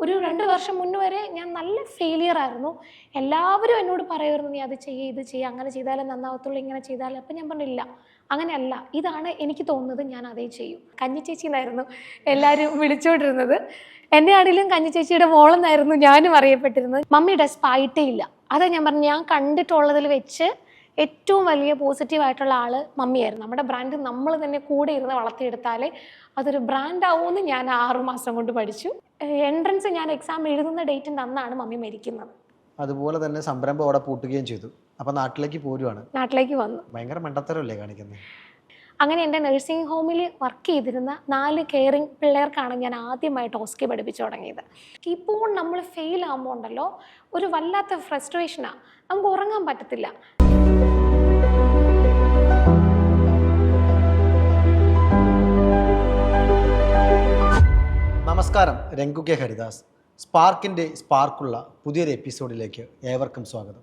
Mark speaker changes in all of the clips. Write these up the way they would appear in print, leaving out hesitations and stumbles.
Speaker 1: ഒരു 2 വർഷം മുന്നേ വരെ ഞാൻ നല്ല ഫെയിലിയർ ആയിരുന്നു. എല്ലാവരും എന്നോട് പറയുമായിരുന്നു, നീ അത് ചെയ്യ്, ഇത് ചെയ്യുക, അങ്ങനെ ചെയ്താലേ നന്നാവത്തുള്ളൂ, ഇങ്ങനെ ചെയ്താലേ. അപ്പം ഞാൻ പറഞ്ഞില്ല, അങ്ങനെയല്ല, ഇതാണ് എനിക്ക് തോന്നുന്നത്, ഞാൻ അതേ ചെയ്യും. കഞ്ഞി ചേച്ചി എന്നായിരുന്നു എല്ലാവരും വിളിച്ചുകൊണ്ടിരുന്നത്. എന്നെ ആണെങ്കിലും കഞ്ഞി ചേച്ചിയുടെ മോളെന്നായിരുന്നു ഞാനും അറിയപ്പെട്ടിരുന്നത്. മമ്മിയുടെ സ്പായിട്ടേ ഇല്ല. അതാ ഞാൻ പറഞ്ഞു, ഞാൻ കണ്ടിട്ടുള്ളതിൽ വെച്ച് ഏറ്റവും വലിയ പോസിറ്റീവായിട്ടുള്ള ആൾ മമ്മിയായിരുന്നു. നമ്മുടെ ബ്രാൻഡ് നമ്മൾ തന്നെ കൂടെ ഇരുന്ന് വളർത്തിയെടുത്താലേ അതൊരു ബ്രാൻഡ് ആവുമെന്ന് ഞാൻ 6 മാസം കൊണ്ട് പഠിച്ചു. എൻട്രൻസ് ഞാൻ എക്സാം എഴുതുന്ന ഡേറ്റിൻ്റെ അന്നാണ് മമ്മി മരിക്കുന്നത്.
Speaker 2: അതുപോലെ തന്നെ സംരംഭം അവിടെ പൂട്ടുകയും ചെയ്തു. അപ്പം നാട്ടിലേക്ക് പോരുവാണ്.
Speaker 1: നാട്ടിലേക്ക് വന്നു.
Speaker 2: ഭയങ്കര മണ്ടത്തരമല്ലേ കാണിക്കുന്നത്?
Speaker 1: അങ്ങനെ എൻ്റെ നഴ്സിംഗ് ഹോമിൽ വർക്ക് ചെയ്തിരുന്ന 4 കെയറിങ് പിള്ളേർക്കാണ് ഞാൻ ആദ്യമായിട്ട് ഓസ്കി പഠിപ്പിച്ചു തുടങ്ങിയത്. ഇപ്പോൾ നമ്മൾ ഫെയിൽ ആകുമ്പോൾ ഉണ്ടല്ലോ, ഒരു വല്ലാത്ത ഫ്രസ്ട്രേഷനാണ്, നമുക്ക് ഉറങ്ങാൻ പറ്റത്തില്ല.
Speaker 2: നമസ്കാരം, രംഗു കെ ഹരിദാസ്. സ്പാർക്കിൻ്റെ സ്പാർക്കുള്ള പുതിയൊരു എപ്പിസോഡിലേക്ക് ഏവർക്കും സ്വാഗതം.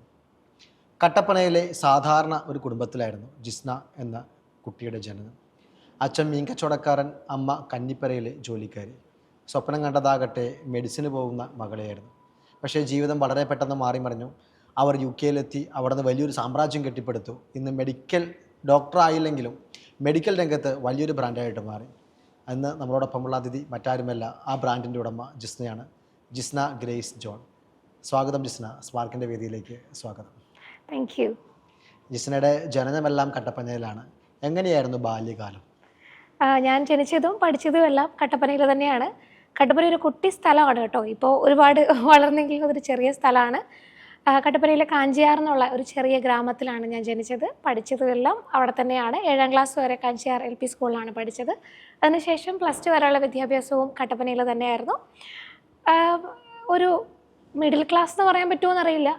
Speaker 2: കട്ടപ്പനയിലെ സാധാരണ ഒരു കുടുംബത്തിലായിരുന്നു ജിസ്ന എന്ന കുട്ടിയുടെ ജനനം. അച്ഛൻ മീൻ കച്ചവടക്കാരൻ, അമ്മ കന്നിപ്പരയിലെ ജോലിക്കാരി. സ്വപ്നം കണ്ടതാകട്ടെ മെഡിസിന് പോകുന്ന മകളെയായിരുന്നു. പക്ഷേ ജീവിതം വളരെ പെട്ടെന്ന് മാറി മറിഞ്ഞു. അവർ UK-യിലെത്തി. അവിടെ നിന്ന് വലിയൊരു സാമ്രാജ്യം കെട്ടിപ്പടുത്തു. ഇന്ന് മെഡിക്കൽ ഡോക്ടർ ആയില്ലെങ്കിലും മെഡിക്കൽ രംഗത്ത് വലിയൊരു ബ്രാൻഡായിട്ട് മാറി. അന്ന് നമ്മളോടൊപ്പമുള്ള അതിഥി മറ്റാരുമല്ല, ആ ബ്രാൻഡിൻ്റെ ഉടമ ജിസ്നയാണ്. Jisna grace John. സ്വാഗതം ജിസ്ന, സ്പാർക്കിൻ്റെ വേദിയിലേക്ക് സ്വാഗതം.
Speaker 1: Thank you.
Speaker 2: ജിസ്നയുടെ ജനനമെല്ലാം കട്ടപ്പനയിലാണ്. എങ്ങനെയായിരുന്നു ബാല്യകാലം?
Speaker 1: ഞാൻ ജനിച്ചതും പഠിച്ചതും എല്ലാം കട്ടപ്പനയിൽ തന്നെയാണ്. കട്ടപ്പന ഒരു കുട്ടി സ്ഥലമാണ് കേട്ടോ. ഇപ്പോൾ ഒരുപാട് വളർന്നെങ്കിലും അതൊരു ചെറിയ സ്ഥലമാണ്. കട്ടപ്പനയിലെ കാഞ്ചിയാർ എന്നുള്ള ഒരു ചെറിയ ഗ്രാമത്തിലാണ് ഞാൻ ജനിച്ചത്. പഠിച്ചതെല്ലാം അവിടെ തന്നെയാണ്. 7ാം ക്ലാസ് വരെ കാഞ്ചിയാർ LP സ്കൂളിലാണ് പഠിച്ചത്. അതിനുശേഷം +2 വരെയുള്ള വിദ്യാഭ്യാസവും കട്ടപ്പനയിൽ തന്നെയായിരുന്നു. ഒരു മിഡിൽ ക്ലാസ് എന്ന് പറയാൻ പറ്റുമോ എന്നറിയില്ല,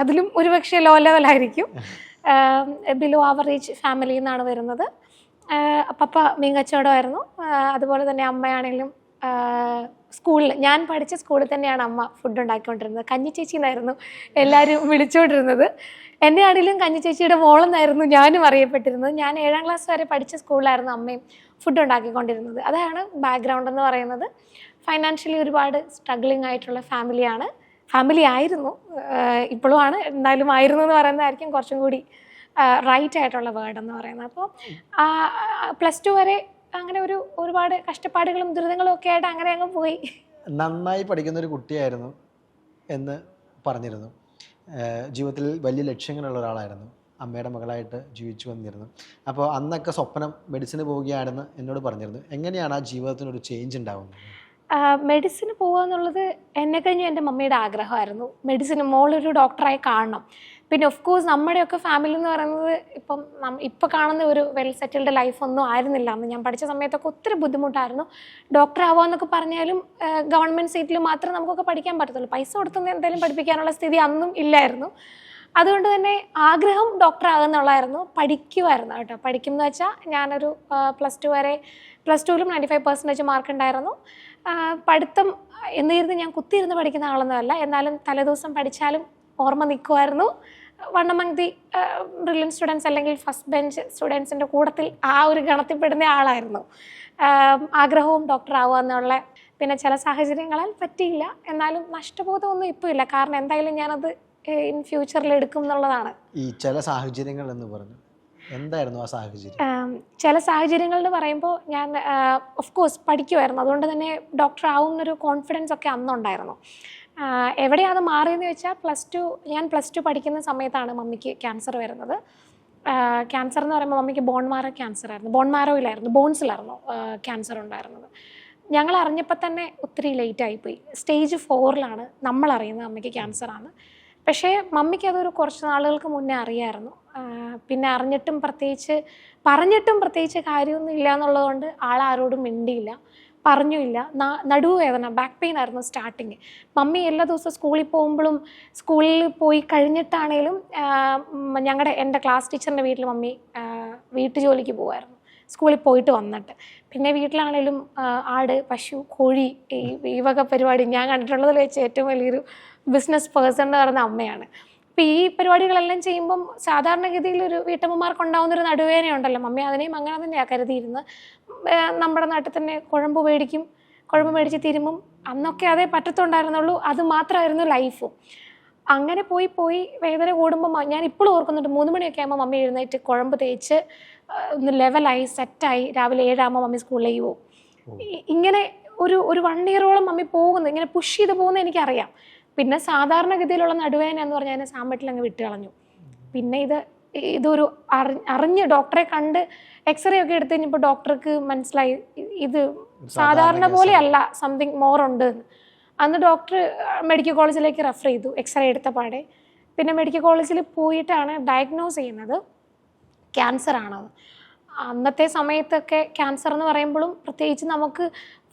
Speaker 1: അതിലും ഒരുപക്ഷെ ലോ ലെവലായിരിക്കും. ബിലോ ആവറേജ് ഫാമിലിയിൽ നിന്നാണ് വരുന്നത്. പപ്പ മീൻ കച്ചവടമായിരുന്നു. അതുപോലെ തന്നെ അമ്മയാണെങ്കിലും സ്കൂളിൽ, ഞാൻ പഠിച്ച സ്കൂളിൽ തന്നെയാണ് അമ്മ ഫുഡ് ഉണ്ടാക്കിക്കൊണ്ടിരുന്നത്. കഞ്ഞി ചേച്ചി എന്നായിരുന്നു എല്ലാവരും വിളിച്ചുകൊണ്ടിരുന്നത്. എന്നെ ആണെങ്കിലും കഞ്ഞി ചേച്ചിയുടെ മോളെന്നായിരുന്നു ഞാനും അറിയപ്പെട്ടിരുന്നത്. ഞാൻ 7ാം ക്ലാസ് വരെ പഠിച്ച സ്കൂളിലായിരുന്നു അമ്മയും ഫുഡ് ഉണ്ടാക്കിക്കൊണ്ടിരുന്നത്. അതാണ് ബാക്ക്ഗ്രൗണ്ട് എന്ന് പറയുന്നത്. ഫൈനാൻഷ്യലി ഒരുപാട് സ്ട്രഗ്ലിംഗ് ആയിട്ടുള്ള ഫാമിലി ആയിരുന്നു. ഇപ്പോഴും ആണ്, എന്തായാലും ആയിരുന്നു എന്ന് പറയുന്നതായിരിക്കും കുറച്ചും കൂടി റൈറ്റ് ആയിട്ടുള്ള വേർഡ് എന്ന് പറയുന്നത്. അപ്പോൾ +2 വരെ അങ്ങനെ ഒരുപാട് കഷ്ടപ്പാടുകളും ദുരിതങ്ങളും ഒക്കെ ആയിട്ട് അങ്ങനെ അങ്ങ് പോയി.
Speaker 2: നന്നായി പഠിക്കുന്ന ഒരു കുട്ടിയായിരുന്നു എന്ന് പറഞ്ഞിരുന്നു. ജീവിതത്തിൽ വലിയ ലക്ഷ്യങ്ങളുള്ള ഒരാളായിരുന്നു. അമ്മയുടെ മകളായിട്ട് ജീവിച്ചു വന്നിരുന്നു. അപ്പോൾ അന്നൊക്കെ സ്വപ്നം മെഡിസിന് പോവുകയാണെന്ന് എന്നോട് പറഞ്ഞിരുന്നു. എങ്ങനെയാണ് ആ ജീവിതത്തിനൊരു ചേഞ്ച് ഉണ്ടാകുന്നത്?
Speaker 1: മെഡിസിന് പോകുക എന്നുള്ളത് എന്നെ കഴിഞ്ഞ് എൻ്റെ മമ്മിയുടെ ആഗ്രഹമായിരുന്നു. മെഡിസിന് മോളൊരു ഡോക്ടറായി കാണണം. പിന്നെ ഓഫ് കോഴ്സ് നമ്മുടെയൊക്കെ ഫാമിലി എന്ന് പറയുന്നത് ഇപ്പോൾ കാണുന്ന ഒരു വെൽ സെറ്റിൽഡ് ലൈഫൊന്നും ആയിരുന്നില്ല. അന്ന് ഞാൻ പഠിച്ച സമയത്തൊക്കെ ഒത്തിരി ബുദ്ധിമുട്ടായിരുന്നു. ഡോക്ടർ ആവാമെന്നൊക്കെ പറഞ്ഞാലും ഗവൺമെൻറ് സീറ്റിൽ മാത്രമേ നമുക്കൊക്കെ പഠിക്കാൻ പറ്റത്തുള്ളൂ. പൈസ കൊടുത്തൊന്നും എന്തായാലും പഠിപ്പിക്കാനുള്ള സ്ഥിതി അന്നും ഇല്ലായിരുന്നു. അതുകൊണ്ട് തന്നെ ആഗ്രഹം ഡോക്ടർ ആകുന്നുള്ളായിരുന്നു. പഠിക്കുമായിരുന്നു കേട്ടോ. പഠിക്കുമെന്ന് വെച്ചാൽ ഞാനൊരു +2 വരെ, +2ലും 95% മാർക്ക് ഉണ്ടായിരുന്നു. പഠിത്തം എന്നിരുന്ന് ഞാൻ കുത്തിയിരുന്ന് പഠിക്കുന്ന ആളൊന്നുമല്ല. എന്നാലും തലേദിവസം പഠിച്ചാലും ഓർമ്മ നിൽക്കുമായിരുന്നു. One among the brilliant students അല്ലെങ്കിൽ ഫസ്റ്റ് ബെഞ്ച് സ്റ്റുഡൻസിൻ്റെ കൂട്ടത്തിൽ ആ ഒരു ഗണത്തിൽപ്പെടുന്ന ആളായിരുന്നു. ആഗ്രഹവും ഡോക്ടർ ആവുക എന്നുള്ള. പിന്നെ ചില സാഹചര്യങ്ങളാൽ പറ്റിയില്ല. എന്നാലും നഷ്ടബോധമൊന്നും ഇപ്പോൾ ഇല്ല. കാരണം എന്തായാലും ഞാനത് ഇൻ ഫ്യൂച്ചറിൽ എടുക്കും എന്നുള്ളതാണ്.
Speaker 2: ഈ ചില സാഹചര്യങ്ങൾ എന്ന് പറഞ്ഞു, എന്തായിരുന്നു ആ സാഹചര്യം?
Speaker 1: ചില സാഹചര്യങ്ങൾ എന്ന് പറയുമ്പോൾ ഞാൻ ഓഫ് കോഴ്സ് പഠിക്കുമായിരുന്നു. അതുകൊണ്ട് തന്നെ ഡോക്ടർ ആവുന്നൊരു കോൺഫിഡൻസ് ഒക്കെ അന്നുണ്ടായിരുന്നു. എവിടെയാണ് മാറിയെന്ന് ചോദിച്ചാൽ ഞാൻ +2 പഠിക്കുന്ന സമയത്താണ് മമ്മിക്ക് ക്യാൻസർ വരുന്നത്. ക്യാൻസർ എന്ന് പറയുമ്പോൾ മമ്മിക്ക് ബോൺ മാരോ ക്യാൻസർ ആയിരുന്നു. ബോൺ മാരോയിലായിരുന്നു, ബോൺസിലായിരുന്നു ക്യാൻസർ ഉണ്ടായിരുന്നത്. ഞങ്ങൾ അറിഞ്ഞപ്പോൾ തന്നെ ഒത്തിരി ലേറ്റായിപ്പോയി. സ്റ്റേജ് 4ലാണ് നമ്മൾ അറിയുന്നത് അമ്മയ്ക്ക് ക്യാൻസറാണ്. പക്ഷേ മമ്മിക്ക് അതൊരു കുറച്ച് നാളുകൾക്ക് മുന്നേ അറിയാമായിരുന്നു. പിന്നെ പറഞ്ഞിട്ടും പ്രത്യേകിച്ച് കാര്യമൊന്നും ഇല്ല എന്നുള്ളതുകൊണ്ട് ആളാരോടും മിണ്ടിയില്ല, പറഞ്ഞില്ല. നടുവേദന, ബാക്ക് പെയിൻ ആയിരുന്നു സ്റ്റാർട്ടിങ്. മമ്മി എല്ലാ ദിവസവും സ്കൂളിൽ പോയി കഴിഞ്ഞിട്ടാണേലും എൻ്റെ ക്ലാസ് ടീച്ചറിൻ്റെ വീട്ടിൽ മമ്മി വീട്ടു ജോലിക്ക് പോകുമായിരുന്നു, സ്കൂളിൽ പോയിട്ട് വന്നിട്ട്. പിന്നെ വീട്ടിലാണേലും ആട്, പശു, കോഴി, ഈ വക പരിപാടി ഞാൻ കണ്ടിട്ടുള്ളതിൽ വെച്ച് ഏറ്റവും വലിയൊരു ബിസിനസ് പേഴ്സൺ എന്ന് പറയുന്ന അമ്മയാണ്. അപ്പോൾ ഈ പരിപാടികളെല്ലാം ചെയ്യുമ്പം സാധാരണഗതിയിൽ ഒരു വീട്ടമ്മമാർക്കുണ്ടാവുന്നൊരു നടുവേദനയുണ്ടല്ലോ, മമ്മി അതിനെയും അങ്ങനെ തന്നെയാണ് കരുതിയിരുന്നത്. നമ്മുടെ നാട്ടിൽ തന്നെ കുഴമ്പ് മേടിച്ച് തിരുമ്പും, അന്നൊക്കെ അതേ പറ്റത്തുണ്ടായിരുന്നുള്ളൂ, അത് മാത്രമായിരുന്നു ലൈഫും. അങ്ങനെ പോയി വേദന കൂടുമ്പോൾ ഞാൻ ഇപ്പോഴും ഓർക്കുന്നുണ്ട്, 3 മണിയൊക്കെ ആകുമ്പോൾ മമ്മി എഴുന്നേറ്റ് കുഴമ്പ് തേച്ച് ഒന്ന് ലെവലായി സെറ്റായി രാവിലെ 7 ആകുമ്പോൾ മമ്മി സ്കൂളിലേക്ക് പോകും. ഇങ്ങനെ ഒരു 1 ഇയറോളം മമ്മി പോകുന്നു, ഇങ്ങനെ പുഷ് ചെയ്ത് പോകുന്നത് എനിക്കറിയാം. പിന്നെ സാധാരണഗതിയിലുള്ള നടുവേദന എന്ന് പറഞ്ഞാൽ അതിനെ സാമ്പറ്റിൽ അങ്ങ് വിട്ട് കളഞ്ഞു. പിന്നെ ഇതൊരു അറിഞ്ഞ് ഡോക്ടറെ കണ്ട് എക്സ്റേ ഒക്കെ എടുത്ത് കഴിഞ്ഞപ്പോൾ ഡോക്ടർക്ക് മനസ്സിലായി ഇത് സാധാരണ പോലെയല്ല, സംതിങ് മോർ ഉണ്ട്. അന്ന് ഡോക്ടർ മെഡിക്കൽ കോളേജിലേക്ക് റെഫർ ചെയ്തു, എക്സ്റേ എടുത്ത പാടെ. പിന്നെ മെഡിക്കൽ കോളേജിൽ പോയിട്ടാണ് ഡയഗ്നോസ് ചെയ്യുന്നത് ക്യാൻസർ ആണെന്ന്. അന്നത്തെ സമയത്തൊക്കെ ക്യാൻസർ എന്ന് പറയുമ്പോഴും പ്രത്യേകിച്ച് നമുക്ക്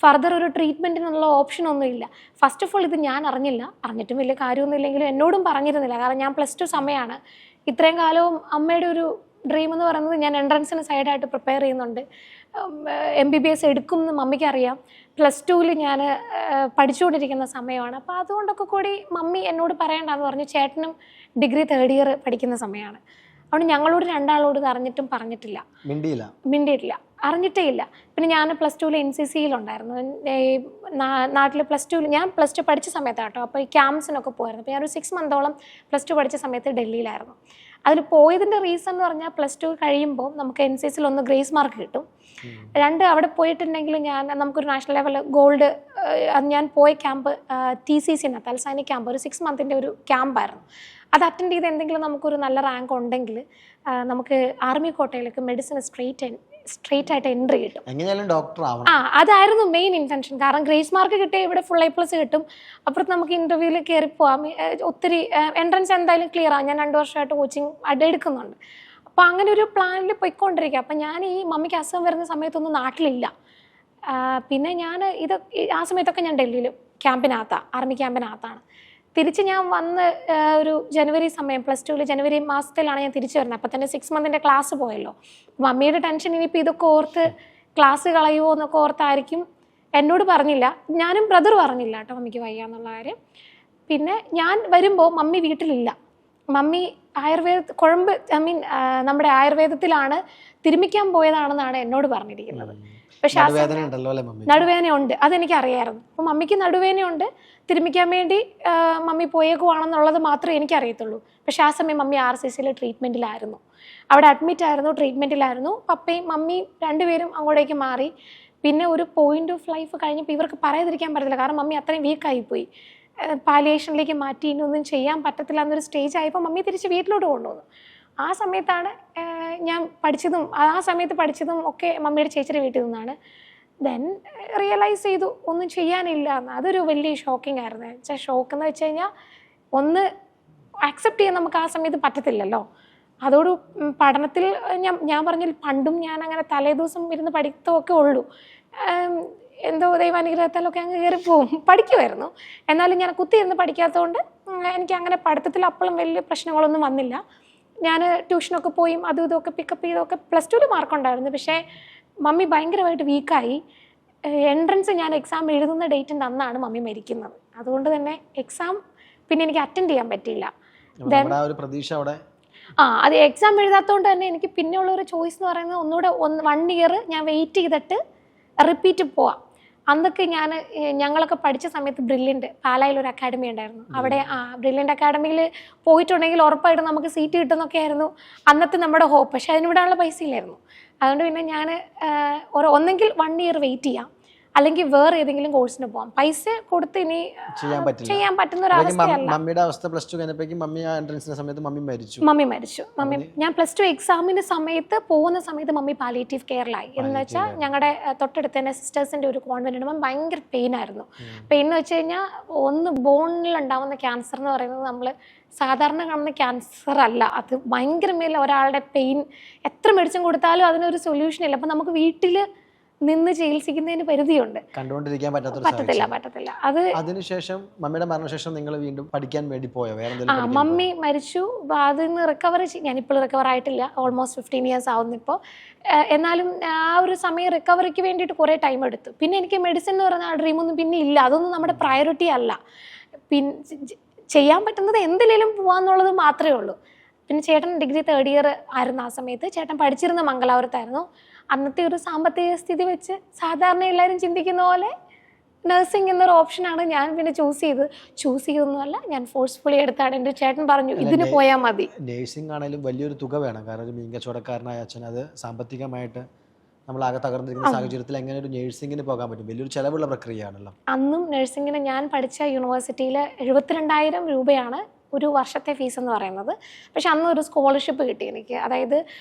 Speaker 1: ഫർദർ ഒരു ട്രീറ്റ്മെൻറ്റിനുള്ള ഓപ്ഷനൊന്നും ഇല്ല. ഫസ്റ്റ് ഓഫ് ഓൾ ഇത് ഞാൻ അറിഞ്ഞിട്ടും വലിയ കാര്യമൊന്നും ഇല്ലെങ്കിലും എന്നോടും പറഞ്ഞിരുന്നില്ല. കാരണം ഞാൻ +2 സമയമാണ്. ഇത്രയും കാലവും അമ്മയുടെ ഒരു ഡ്രീം എന്ന് പറയുന്നത് ഞാൻ എൻട്രൻസിന് സൈഡായിട്ട് പ്രിപ്പയർ ചെയ്യുന്നുണ്ട്, MBBS എടുക്കും എന്ന് മമ്മിക്ക് അറിയാം. +2 ഞാൻ പഠിച്ചുകൊണ്ടിരിക്കുന്ന സമയമാണ്. അപ്പോൾ അതുകൊണ്ടൊക്കെ കൂടി മമ്മി എന്നോട് പറയണ്ടെന്ന് പറഞ്ഞു. ചേട്ടനും ഡിഗ്രി 3rd ഇയർ പഠിക്കുന്ന സമയമാണ്. അതുകൊണ്ട് ഞങ്ങളോട് രണ്ടാളോട് ഇത് അറിഞ്ഞിട്ടും പറഞ്ഞിട്ടില്ല, മിണ്ടിയിട്ടില്ല, അറിഞ്ഞിട്ടേ ഇല്ല. പിന്നെ ഞാൻ +2 NCCയിലുണ്ടായിരുന്നു. നാട്ടിൽ +2 ഞാൻ +2 പഠിച്ച സമയത്താട്ടോ. അപ്പോൾ ഈ ക്യാമ്പ്സിനൊക്കെ പോയിരുന്നു. അപ്പോൾ ഞാനൊരു 6 മന്തോളം +2 പഠിച്ച സമയത്ത് ഡൽഹിയിലായിരുന്നു. അതിൽ പോയതിൻ്റെ റീസൺ എന്ന് പറഞ്ഞാൽ +2 കഴിയുമ്പോൾ നമുക്ക് NCCയിൽ 1 ഗ്രേസ് മാർക്ക് കിട്ടും, 2 അവിടെ പോയിട്ടുണ്ടെങ്കിൽ നമുക്കൊരു നാഷണൽ ലെവൽ ഗോൾഡ്. ഞാൻ പോയ ക്യാമ്പ് TCC തൽസൈനിക് ക്യാമ്പ്, ഒരു 6 മന്തിൻ്റെ ഒരു ക്യാമ്പായിരുന്നു. അത് അറ്റൻഡ് ചെയ്ത് എന്തെങ്കിലും നമുക്കൊരു നല്ല റാങ്ക് ഉണ്ടെങ്കിൽ നമുക്ക് ആർമി കോട്ടയിലേക്ക് മെഡിസിൻ സ്ട്രെയിറ്റ് ആയിട്ട് എൻട്രി കിട്ടും. അതായിരുന്നു മെയിൻ ഇൻറ്റൻഷൻ. കാരണം ഗ്രേസ് മാർക്ക് കിട്ടിയ ഇവിടെ ഫുൾ A+ കിട്ടും. അപ്പുറത്ത് നമുക്ക് ഇൻ്റർവ്യൂവിൽ കയറി പോവാം. ഒത്തിരി എൻട്രൻസ് എന്തായാലും ക്ലിയർ ആവും. ഞാൻ 2 വർഷമായിട്ട് കോച്ചിങ് എടുക്കുന്നുണ്ട്. അപ്പോൾ അങ്ങനെ ഒരു പ്ലാനിൽ പോയിക്കൊണ്ടിരിക്കുക. അപ്പം ഞാൻ ഈ മമ്മിക്ക് അസുഖം വരുന്ന സമയത്തൊന്നും നാട്ടിലില്ല. പിന്നെ ആ സമയത്തൊക്കെ ഞാൻ ഡൽഹിയിൽ ക്യാമ്പിനകത്താണ്, ആർമി ക്യാമ്പിനകത്താണ്. തിരിച്ച് ഞാൻ വന്ന് ഒരു ജനുവരി സമയം +2 ജനുവരി മാസത്തിലാണ് ഞാൻ തിരിച്ചു വരുന്നത്. അപ്പം തന്നെ 6 മന്തിൻ്റെ ക്ലാസ് പോയല്ലോ. മമ്മിയുടെ ടെൻഷൻ ഇനിയിപ്പോൾ ഇതൊക്കെ ഓർത്ത് ക്ലാസ് കളയുമോ എന്നൊക്കെ ഓർത്തായിരിക്കും എന്നോട് പറഞ്ഞില്ല. ഞാനും ബ്രദർ പറഞ്ഞില്ല കേട്ടോ മമ്മിക്ക് വയ്യ എന്നുള്ള കാര്യം. പിന്നെ ഞാൻ വരുമ്പോൾ മമ്മി വീട്ടിലില്ല. മമ്മി കുഴമ്പ് നമ്മുടെ ആയുർവേദത്തിലാണ് തിരുമിക്കാൻ പോയതാണെന്നാണ് എന്നോട് പറഞ്ഞിരിക്കുന്നത്. പക്ഷെ നടുവേദന ഉണ്ട്, അതെനിക്ക് അറിയാമായിരുന്നു. അപ്പം മമ്മിക്ക് നടുവേദനയുണ്ട്, തിരുമിക്കാൻ വേണ്ടി മമ്മി പോയേക്കുവാണെന്നുള്ളത് മാത്രമേ എനിക്കറിയത്തുള്ളൂ. പക്ഷെ ആ സമയം മമ്മി RCCയിൽ ട്രീറ്റ്മെൻറ്റിലായിരുന്നു, അവിടെ അഡ്മിറ്റ് ആയിരുന്നു, ട്രീറ്റ്മെൻറ്റിലായിരുന്നു. പപ്പയും മമ്മിയും 2 പേരും അങ്ങോട്ടേക്ക് മാറി. പിന്നെ ഒരു പോയിന്റ് ഓഫ് ലൈഫ് കഴിഞ്ഞപ്പോൾ ഇവർക്ക് പറയാതിരിക്കാൻ പറ്റത്തില്ല, കാരണം മമ്മി അത്രയും വീക്കായിപ്പോയി. പാലിയേഷനിലേക്ക് മാറ്റി, ഇനിയൊന്നും ചെയ്യാൻ പറ്റത്തില്ല എന്നൊരു സ്റ്റേജ് ആയപ്പോൾ മമ്മി തിരിച്ച് വീട്ടിലോട്ട് കൊണ്ടുവന്നു. ആ സമയത്താണ് ഞാൻ ആ സമയത്ത് പഠിച്ചതും ഒക്കെ മമ്മിയുടെ ചേച്ചിയുടെ വീട്ടിൽ നിന്നാണ്. ദെൻ റിയലൈസ് ചെയ്തു ഒന്നും ചെയ്യാനില്ല എന്ന്. അതൊരു വലിയ ഷോക്കിംഗ് ആയിരുന്നു. ഷോക്ക് എന്ന് വെച്ച് കഴിഞ്ഞാൽ ഒന്ന് ആക്സെപ്റ്റ് ചെയ്യാൻ നമുക്ക് ആ സമയത്ത് പറ്റത്തില്ലല്ലോ. അതോട് പഠനത്തിൽ ഞാൻ പറഞ്ഞാൽ പണ്ടും ഞാൻ അങ്ങനെ തലേദിവസം ഇരുന്ന് പഠിത്തമൊക്കെ ഉള്ളൂ. എന്തോ ദൈവാനുഗ്രഹത്താലൊക്കെ അങ്ങ് കയറിപ്പോവും, പഠിക്കുമായിരുന്നു. എന്നാലും ഞാൻ കുത്തിയിരുന്ന് പഠിക്കാത്തതുകൊണ്ട് എനിക്ക് അങ്ങനെ പഠിത്തത്തിൽ അപ്പോഴും വലിയ പ്രശ്നങ്ങളൊന്നും വന്നില്ല. ഞാൻ ട്യൂഷനൊക്കെ പോയി അതും ഇതൊക്കെ പിക്കപ്പ് ചെയ്തൊക്കെ +2 മാർക്കുണ്ടായിരുന്നു. പക്ഷേ മമ്മി ഭയങ്കരമായിട്ട് വീക്കായി. എൻട്രൻസ് ഞാൻ എക്സാം എഴുതുന്ന ഡേറ്റിൻ്റെ അന്നാണ് മമ്മി മരിക്കുന്നത്. അതുകൊണ്ട് തന്നെ എക്സാം പിന്നെ എനിക്ക് അറ്റൻഡ് ചെയ്യാൻ പറ്റിയില്ല. അത് എക്സാം എഴുതാത്തതുകൊണ്ട് തന്നെ എനിക്ക് പിന്നെയുള്ള ഒരു ചോയ്സ് എന്ന് പറയുന്നത് ഒന്നുകൂടെ 1 ഇയർ ഞാൻ വെയിറ്റ് ചെയ്തിട്ട് റിപ്പീറ്റ് പോവാം. അന്നൊക്കെ ഞങ്ങളൊക്കെ പഠിച്ച സമയത്ത് ബ്രില്യൻ്റ് പാലായിലൊരു അക്കാഡമി ഉണ്ടായിരുന്നു. അവിടെ ബ്രില്യൻ്റ് അക്കാഡമിയിൽ പോയിട്ടുണ്ടെങ്കിൽ ഉറപ്പായിട്ടും നമുക്ക് സീറ്റ് കിട്ടുമെന്നൊക്കെ ആയിരുന്നു അന്നത്തെ നമ്മുടെ ഹോപ്പ്. പക്ഷെ അതിനിവിടെയുള്ള പൈസ ഇല്ലായിരുന്നു. അതുകൊണ്ട് പിന്നെ ഞാൻ ഒന്നെങ്കിൽ 1 ഇയർ വെയിറ്റ് ചെയ്യാം, അല്ലെങ്കിൽ വേറെ ഏതെങ്കിലും കോഴ്സിന് പോകാം. പൈസ കൊടുത്ത് ഇനി ചെയ്യാൻ പറ്റുന്ന ഒരു അവസ്ഥയല്ല. മമ്മി മരിച്ചു. ഞാൻ +2 എക്സാമിന്റെ സമയത്ത് പോകുന്ന സമയത്ത് മമ്മി പാലിയേറ്റീവ് കെയറിലായി. എന്ന് വെച്ചാൽ ഞങ്ങളുടെ തൊട്ടടുത്ത് തന്നെ സിസ്റ്റേഴ്സിന്റെ ഒരു കോൺവെന്റ് ഉണ്ട്. ഭയങ്കര പെയിൻ ആയിരുന്നു. പെയിൻ എന്ന് വെച്ച് കഴിഞ്ഞാൽ ബോണിൽ ഉണ്ടാവുന്ന ക്യാൻസർ എന്ന് പറയുന്നത് നമ്മൾ സാധാരണ കാണുന്ന ക്യാൻസർ അല്ല. അത് ഭയങ്കര മേലെ ഒരാളുടെ പെയിൻ എത്ര മെഡിസിൻ കൊടുത്താലും അതിനൊരു സൊല്യൂഷൻ ഇല്ല. അപ്പം നമുക്ക് വീട്ടിൽ നിന്ന് ചികിത്സിക്കുന്നതിന് പരിധിയുണ്ട്.
Speaker 2: കണ്ടുകൊണ്ടിരിക്കാൻ
Speaker 1: പറ്റത്തില്ല.
Speaker 2: അതിനുശേഷം മമ്മിയുടെ മരണശേഷം നിങ്ങൾ വീണ്ടും പഠിക്കാൻ വേണ്ടി പോയോ?
Speaker 1: മമ്മി മരിച്ചു, അതിൽ നിന്ന് റിക്കവർ ഞാനിപ്പോൾ റിക്കവർ ആയിട്ടില്ല. ഓൾമോസ്റ്റ് 15 ഇയേഴ്സ് ആവുന്നു ഇപ്പോൾ. എന്നാലും ആ ഒരു സമയം റിക്കവറിക്ക് വേണ്ടിയിട്ട് കുറേ ടൈം എടുത്തു. പിന്നെ എനിക്ക് മെഡിസിൻ എന്ന് പറയുന്ന ആ ഡ്രീമൊന്നും പിന്നെ ഇല്ല. അതൊന്നും നമ്മുടെ പ്രയോറിറ്റി അല്ല. ചെയ്യാൻ പറ്റുന്നത് എന്തിലേലും പോകാന്നുള്ളത് മാത്രമേ ഉള്ളൂ. പിന്നെ ചേട്ടൻ ഡിഗ്രി 3rd ഇയർ ആയിരുന്നു ആ സമയത്ത്. ചേട്ടൻ പഠിച്ചിരുന്ന മംഗലാപുരത്തായിരുന്നു. അന്നത്തെ ഒരു സാമ്പത്തിക സ്ഥിതി വെച്ച് സാധാരണ എല്ലാവരും ചിന്തിക്കുന്ന പോലെ നഴ്സിംഗ് എന്നൊരു ഓപ്ഷനാണ് ഞാൻ പിന്നെ ചൂസ് ചെയ്തൊന്നുമല്ല, ഞാൻ ഫോഴ്സ്ഫുള്ളി എടുത്താണ്. എൻ്റെ ചേട്ടൻ പറഞ്ഞു ഇതിന് പോയാൽ മതി.
Speaker 2: നേഴ്സിംഗ് ആണെങ്കിലും വലിയൊരു തുക വേണം, കാരണം ഒരു മീൻ കച്ചവടക്കാരനായ അച്ഛൻ അത് സാമ്പത്തികമായിട്ട് നമ്മളാകെ തകർന്നിരിക്കുന്ന സാഹചര്യത്തിൽ എങ്ങനെ ഒരു നേഴ്സിംഗിന് പോകാൻ പറ്റും? വലിയൊരു ചിലവുള്ള പ്രക്രിയയാണല്ലോ.
Speaker 1: അന്നും നഴ്സിംഗിന് ഞാൻ പഠിച്ച യൂണിവേഴ്സിറ്റിയിൽ 72,000 രൂപയാണ് ഒരു വർഷത്തെ ഫീസ് എന്ന് പറയുന്നത്. പക്ഷെ അന്ന് ഒരു സ്കോളർഷിപ്പ് കിട്ടി എനിക്ക്. അതായത്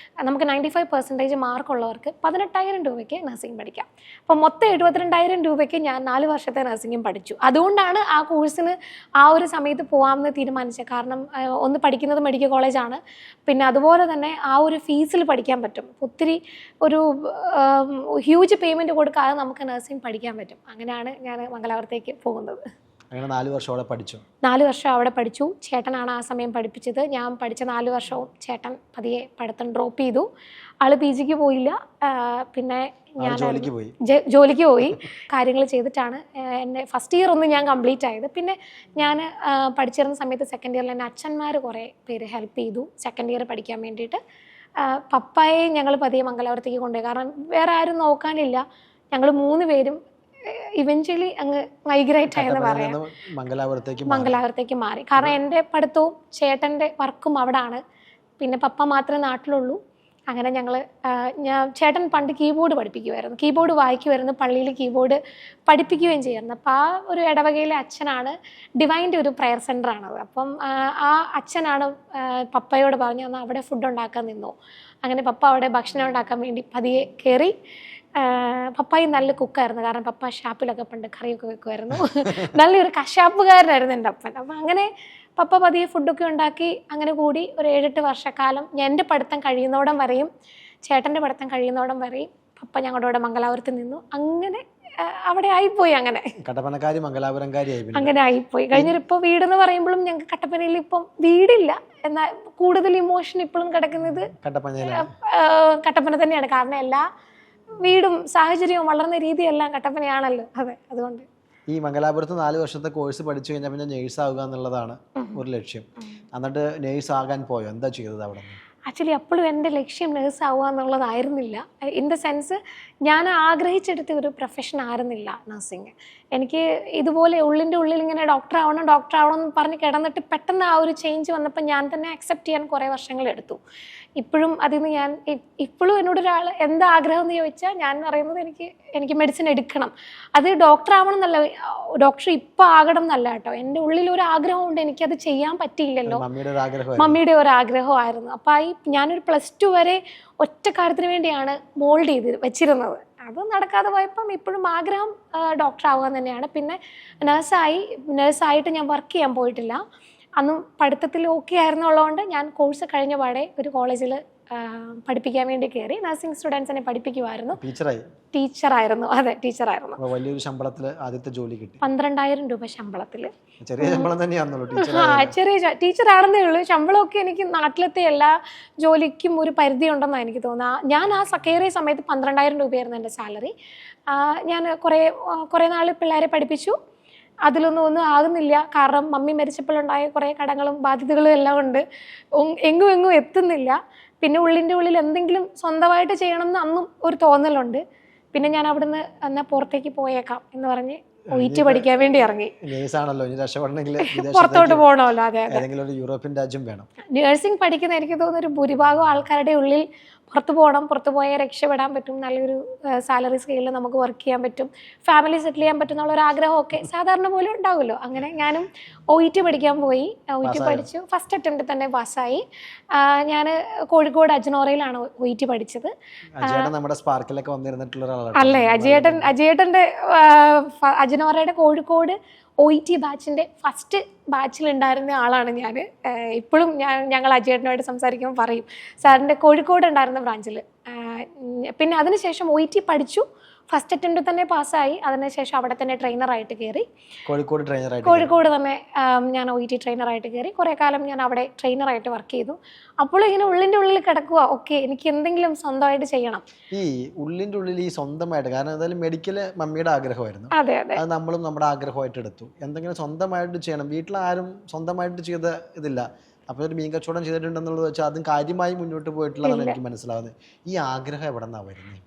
Speaker 1: നമുക്ക് 95% മാർക്കുള്ളവർക്ക് 18,000 രൂപയ്ക്ക് നഴ്സിംഗ് പഠിക്കാം. അപ്പോൾ മൊത്തം 72,000 രൂപയ്ക്ക് ഞാൻ 4 വർഷത്തെ നഴ്സിംഗും പഠിച്ചു. അതുകൊണ്ടാണ് ആ കോഴ്സിന് ആ ഒരു സമയത്ത് പോകാമെന്ന് തീരുമാനിച്ചത്. കാരണം ഒന്ന് പഠിക്കുന്നത് മെഡിക്കൽ കോളേജാണ്, പിന്നെ അതുപോലെ തന്നെ ആ ഒരു ഫീസിൽ പഠിക്കാൻ പറ്റും. ഒത്തിരി ഒരു ഹ്യൂജ് പേയ്മെൻറ്റ് കൊടുക്കാതെ നമുക്ക് നഴ്സിംഗ് പഠിക്കാൻ പറ്റും. അങ്ങനെയാണ് ഞാൻ മംഗലാപുരത്തേക്ക് പോകുന്നത്.
Speaker 2: അങ്ങനെ 4 വർഷം അവിടെ പഠിച്ചു.
Speaker 1: 4 വർഷം അവിടെ പഠിച്ചു. ചേട്ടനാണ് ആ സമയം പഠിപ്പിച്ചത്. ഞാൻ പഠിച്ച 4 വർഷവും ചേട്ടൻ പതിയെ പഠിത്തം ഡ്രോപ്പ് ചെയ്തു. ആള് PGക്ക് പോയില്ല. പിന്നെ ഞാൻ ജോലിക്ക് പോയി. കാര്യങ്ങൾ ചെയ്തിട്ടാണ് എൻ്റെ ഫസ്റ്റ് ഇയർ ഒന്ന് ഞാൻ കംപ്ലീറ്റ് ആയത്. പിന്നെ ഞാൻ പഠിച്ചിരുന്ന സമയത്ത് സെക്കൻഡ് ഇയറിൽ എൻ്റെ അച്ഛന്മാർ കുറേ പേര് ഹെൽപ്പ് ചെയ്തു സെക്കൻഡ് ഇയർ പഠിക്കാൻ വേണ്ടിയിട്ട്. പപ്പായെ ഞങ്ങൾ പതിയെ മംഗലാപുരത്തേക്ക് കൊണ്ടുപോയി. കാരണം വേറെ ആരും നോക്കാനില്ല. ഞങ്ങൾ 3 പേരും ഇവഞ്ച്വലി അങ്ങ് മൈഗ്രേറ്റ് ആയെന്ന് പറയാം, മംഗലാപുരത്തേക്ക് മാറി. കാരണം എൻ്റെ പഠിത്തവും ചേട്ടൻ്റെ വർക്കും അവിടാണ്, പിന്നെ പപ്പ മാത്രമേ നാട്ടിലുള്ളൂ. അങ്ങനെ ചേട്ടൻ പണ്ട് കീബോർഡ് പഠിപ്പിക്കുമായിരുന്നു, കീബോർഡ് വായിക്കുമായിരുന്നു, പള്ളിയിൽ കീബോർഡ് പഠിപ്പിക്കുകയും ചെയ്യുമായിരുന്നു. അപ്പോൾ ആ ഒരു ഇടവകയിലെ അച്ഛനാണ്, ഡിവൈൻ്റെ ഒരു പ്രയർ സെൻ്ററാണത്. അപ്പം ആ അച്ഛനാണ് പപ്പയോട് പറഞ്ഞു എന്നാൽ അവിടെ ഫുഡ് ഉണ്ടാക്കാൻ നിന്നു. അങ്ങനെ പപ്പ അവിടെ ഭക്ഷണം ഉണ്ടാക്കാൻ വേണ്ടി പതിയെ കയറി. പപ്പായി നല്ല കുക്കായിരുന്നു, കാരണം പപ്പ ഷാപ്പിലൊക്കെ പണ്ട് കറിയൊക്കെ വെക്കുമായിരുന്നു. നല്ലൊരു കശാപ്പുകാരനായിരുന്നു എൻ്റെ അപ്പൻ. അപ്പം അങ്ങനെ പപ്പ പതിയെ ഫുഡൊക്കെ ഉണ്ടാക്കി. അങ്ങനെ കൂടി ഒരു 7-8 വർഷക്കാലം എൻ്റെ പഠിത്തം കഴിയുന്നോടം വരെയും ചേട്ടൻ്റെ പഠിത്തം കഴിയുന്നോടം വരെയും പപ്പ ഞങ്ങളുടെ കൂടെ മംഗലാപുരത്ത് നിന്നു. അങ്ങനെ അവിടെ ആയിപ്പോയി. അങ്ങനെ അങ്ങനെ ആയിപ്പോയി. കഴിഞ്ഞിപ്പോൾ വീടെന്ന് പറയുമ്പോഴും ഞങ്ങൾക്ക് കട്ടപ്പനയിൽ ഇപ്പം വീടില്ല, എന്നാൽ കൂടുതൽ ഇമോഷൻ ഇപ്പോഴും കിടക്കുന്നത് കട്ടപ്പന തന്നെയാണ്. കാരണം എല്ലാ വീടും സാഹചര്യവും വളർന്ന രീതിയെല്ലാം കട്ടപ്പനയാണല്ലോ. അതെ, അതുകൊണ്ട്
Speaker 2: ഈ മംഗലാപുരത്ത് 4 വർഷത്തെ കോഴ്സ് പഠിച്ചു കഴിഞ്ഞാൽ പിന്നെ നേഴ്സ് ആവുക എന്നുള്ളതാണ് ഒരു ലക്ഷ്യം. എന്നിട്ട് നേഴ്സ് ആകാൻ പോയോ? എന്താ ചെയ്തത് അവിടെ?
Speaker 1: ആക്ച്വലി അപ്പോഴും എൻ്റെ ലക്ഷ്യം നേഴ്സ് ആവുക എന്നുള്ളതായിരുന്നില്ല. ഇൻ ദ സെൻസ് ഞാൻ ആഗ്രഹിച്ചെടുത്ത ഒരു പ്രൊഫഷൻ ആയിരുന്നില്ല നഴ്സിംഗ്. എനിക്ക് ഇതുപോലെ ഉള്ളിൻ്റെ ഉള്ളിൽ ഇങ്ങനെ ഡോക്ടർ ആവണം എന്ന് പറഞ്ഞ് കിടന്നിട്ട് പെട്ടെന്ന് ആ ഒരു ചേഞ്ച് വന്നപ്പോൾ ഞാൻ തന്നെ അക്സെപ്റ്റ് ചെയ്യാൻ കുറേ വർഷങ്ങളെടുത്തു. ഇപ്പോഴും അതിന് ഞാൻ ഇപ്പോഴും എന്നോടൊരാൾ എന്താ ആഗ്രഹം എന്ന് ചോദിച്ചാൽ ഞാൻ പറയുന്നത് എനിക്ക് മെഡിസിൻ എടുക്കണം. അത് ഡോക്ടർ ആവണം എന്നല്ല, ഡോക്ടർ ഇപ്പം ആകണം എന്നല്ല കേട്ടോ. എൻ്റെ ഉള്ളിലൊരു ആഗ്രഹമുണ്ട്, എനിക്കത് ചെയ്യാൻ പറ്റിയില്ലല്ലോ. മമ്മിയുടെ ഒരു ആഗ്രഹമായിരുന്നു. അപ്പോൾ ഞാനൊരു +2 വരെ ഒറ്റ കാര്യത്തിന് വേണ്ടിയാണ് മോൾഡ് ചെയ്ത് വെച്ചിരുന്നത്. അത് നടക്കാതെ പോയപ്പം ഇപ്പോഴും ആഗ്രഹം ഡോക്ടർ ആവുക തന്നെയാണ്. പിന്നെ നേഴ്സായിട്ട് ഞാൻ വർക്ക് ചെയ്യാൻ പോയിട്ടില്ല. അന്നും പഠിത്തത്തിൽ ഓക്കെ ആയിരുന്നുള്ളതുകൊണ്ട് ഞാൻ കോഴ്സ് കഴിഞ്ഞ പാടെ ഒരു കോളേജിൽ പഠിപ്പിക്കാൻ വേണ്ടി കയറി. നഴ്സിംഗ് സ്റ്റുഡൻസിനെ പഠിപ്പിക്കുമായിരുന്നു. ടീച്ചറായിരുന്നു. അതെ, ടീച്ചറായിരുന്നു.
Speaker 2: വലിയൊരു ശമ്പളത്തിൽ ആദ്യത്തെ ജോലി കിട്ടി.
Speaker 1: 12,000 രൂപ ശമ്പളത്തിൽ.
Speaker 2: ചെറിയ ശമ്പളം തന്നെയാണല്ലോ.
Speaker 1: ചെറിയ ടീച്ചറാണെന്നേ ഉള്ളൂ. ശമ്പളമൊക്കെ എനിക്ക് നാട്ടിലത്തെ എല്ലാ ജോലിക്കും ഒരു പരിധി ഉണ്ടെന്നാണ് എനിക്ക് തോന്നുന്നത്. ഞാൻ കയറിയ സമയത്ത് 12,000 രൂപയായിരുന്നു എൻ്റെ സാലറി. ഞാൻ കുറേ നാൾ പിള്ളേരെ പഠിപ്പിച്ചു. ഒന്നും ആകുന്നില്ല. കാരണം മമ്മി മരിച്ചപ്പോഴുണ്ടായ കുറേ കടങ്ങളും ബാധ്യതകളും എല്ലാം ഉണ്ട്. എങ്ങും എത്തുന്നില്ല. പിന്നെ ഉള്ളിൻ്റെ ഉള്ളിൽ എന്തെങ്കിലും സ്വന്തമായിട്ട് ചെയ്യണമെന്ന് അന്നും ഒരു തോന്നലുണ്ട്. പിന്നെ ഞാൻ അവിടുന്ന് എന്നാൽ പുറത്തേക്ക് പോയേക്കാം എന്ന് പറഞ്ഞ് OET പഠിക്കാൻ വേണ്ടി ഇറങ്ങി. പുറത്തോട്ട് പോകണമല്ലോ. അതെ,
Speaker 2: യൂറോപ്യൻ രാജ്യം വേണം.
Speaker 1: നഴ്സിംഗ് പഠിക്കുന്ന എനിക്ക് തോന്നുന്നു ഒരു ഭൂരിഭാഗം ആൾക്കാരുടെ ഉള്ളിൽ പുറത്ത് പോകണം, പുറത്ത് പോയാൽ രക്ഷപ്പെടാൻ പറ്റും, നല്ലൊരു സാലറി സ്കെയിലിൽ നമുക്ക് വർക്ക് ചെയ്യാൻ പറ്റും, ഫാമിലി സെറ്റിൽ ചെയ്യാൻ പറ്റും എന്നുള്ള ആഗ്രഹമൊക്കെ സാധാരണ പോലെ ഉണ്ടാവുമല്ലോ. അങ്ങനെ ഞാനും OET പഠിക്കാൻ പോയി. OET പഠിച്ചു. ഫസ്റ്റ് അറ്റംപ്റ്റ് തന്നെ പാസ്സായി. ഞാൻ കോഴിക്കോട് അജ്നോറയിലാണ് OET പഠിച്ചത്. അല്ലേ, അജയേട്ടൻ്റെ അജ്നോറയുടെ കോഴിക്കോട് OET ബാച്ചിൻ്റെ ഫസ്റ്റ് ബാച്ചിലുണ്ടായിരുന്ന ആളാണ് ഞാൻ. ഇപ്പോഴും ഞങ്ങൾ അജയേട്ടനുമായിട്ട് സംസാരിക്കുമ്പോൾ പറയും സാറിൻ്റെ കോഴിക്കോട് ഉണ്ടായിരുന്ന ബ്രാഞ്ചിൽ. പിന്നെ അതിനുശേഷം OET പഠിച്ചു. ഫസ്റ്റ് അറ്റംപ്റ്റ് തന്നെ പാസ്സായി. അതിനുശേഷം അവിടെ തന്നെ ട്രെയിനറായിട്ട് കയറി. കോഴിക്കോട് തന്നെ ഞാൻ OET ട്രെയിനറായിട്ട് കയറി. കുറേ കാലം ഞാൻ അവിടെ ട്രെയിനറായിട്ട് വർക്ക് ചെയ്തു. അപ്പോൾ ഇങ്ങനെ ഉള്ളിൻ്റെ ഉള്ളിൽ കിടക്കുക, ഓക്കെ എനിക്ക് എന്തെങ്കിലും സ്വന്തമായിട്ട് ചെയ്യണം.
Speaker 2: ഈ ഉള്ളിൻ്റെ ഉള്ളിൽ ഈ സ്വന്തമായിട്ട്, കാരണം എന്തായാലും മെഡിക്കല് മമ്മിയുടെ ആഗ്രഹമായിരുന്നു.
Speaker 1: അതെ,
Speaker 2: അത് നമ്മളും നമ്മുടെ ആഗ്രഹമായിട്ട് എടുത്തു. എന്തെങ്കിലും സ്വന്തമായിട്ട് ചെയ്യണം. വീട്ടിലാരും സ്വന്തമായിട്ട് ചെയ്ത ഇതില്ല. അപ്പോൾ ഒരു മീൻ കച്ചവടം ചെയ്തിട്ടുണ്ടെന്നുള്ളത് വെച്ചാൽ അതും കാര്യമായി മുന്നോട്ട് പോയിട്ടുള്ളതാണ് എനിക്ക് മനസ്സിലാവുന്നത്. ഈ ആഗ്രഹം എവിടെ നിന്നാണ് വരുന്നത്?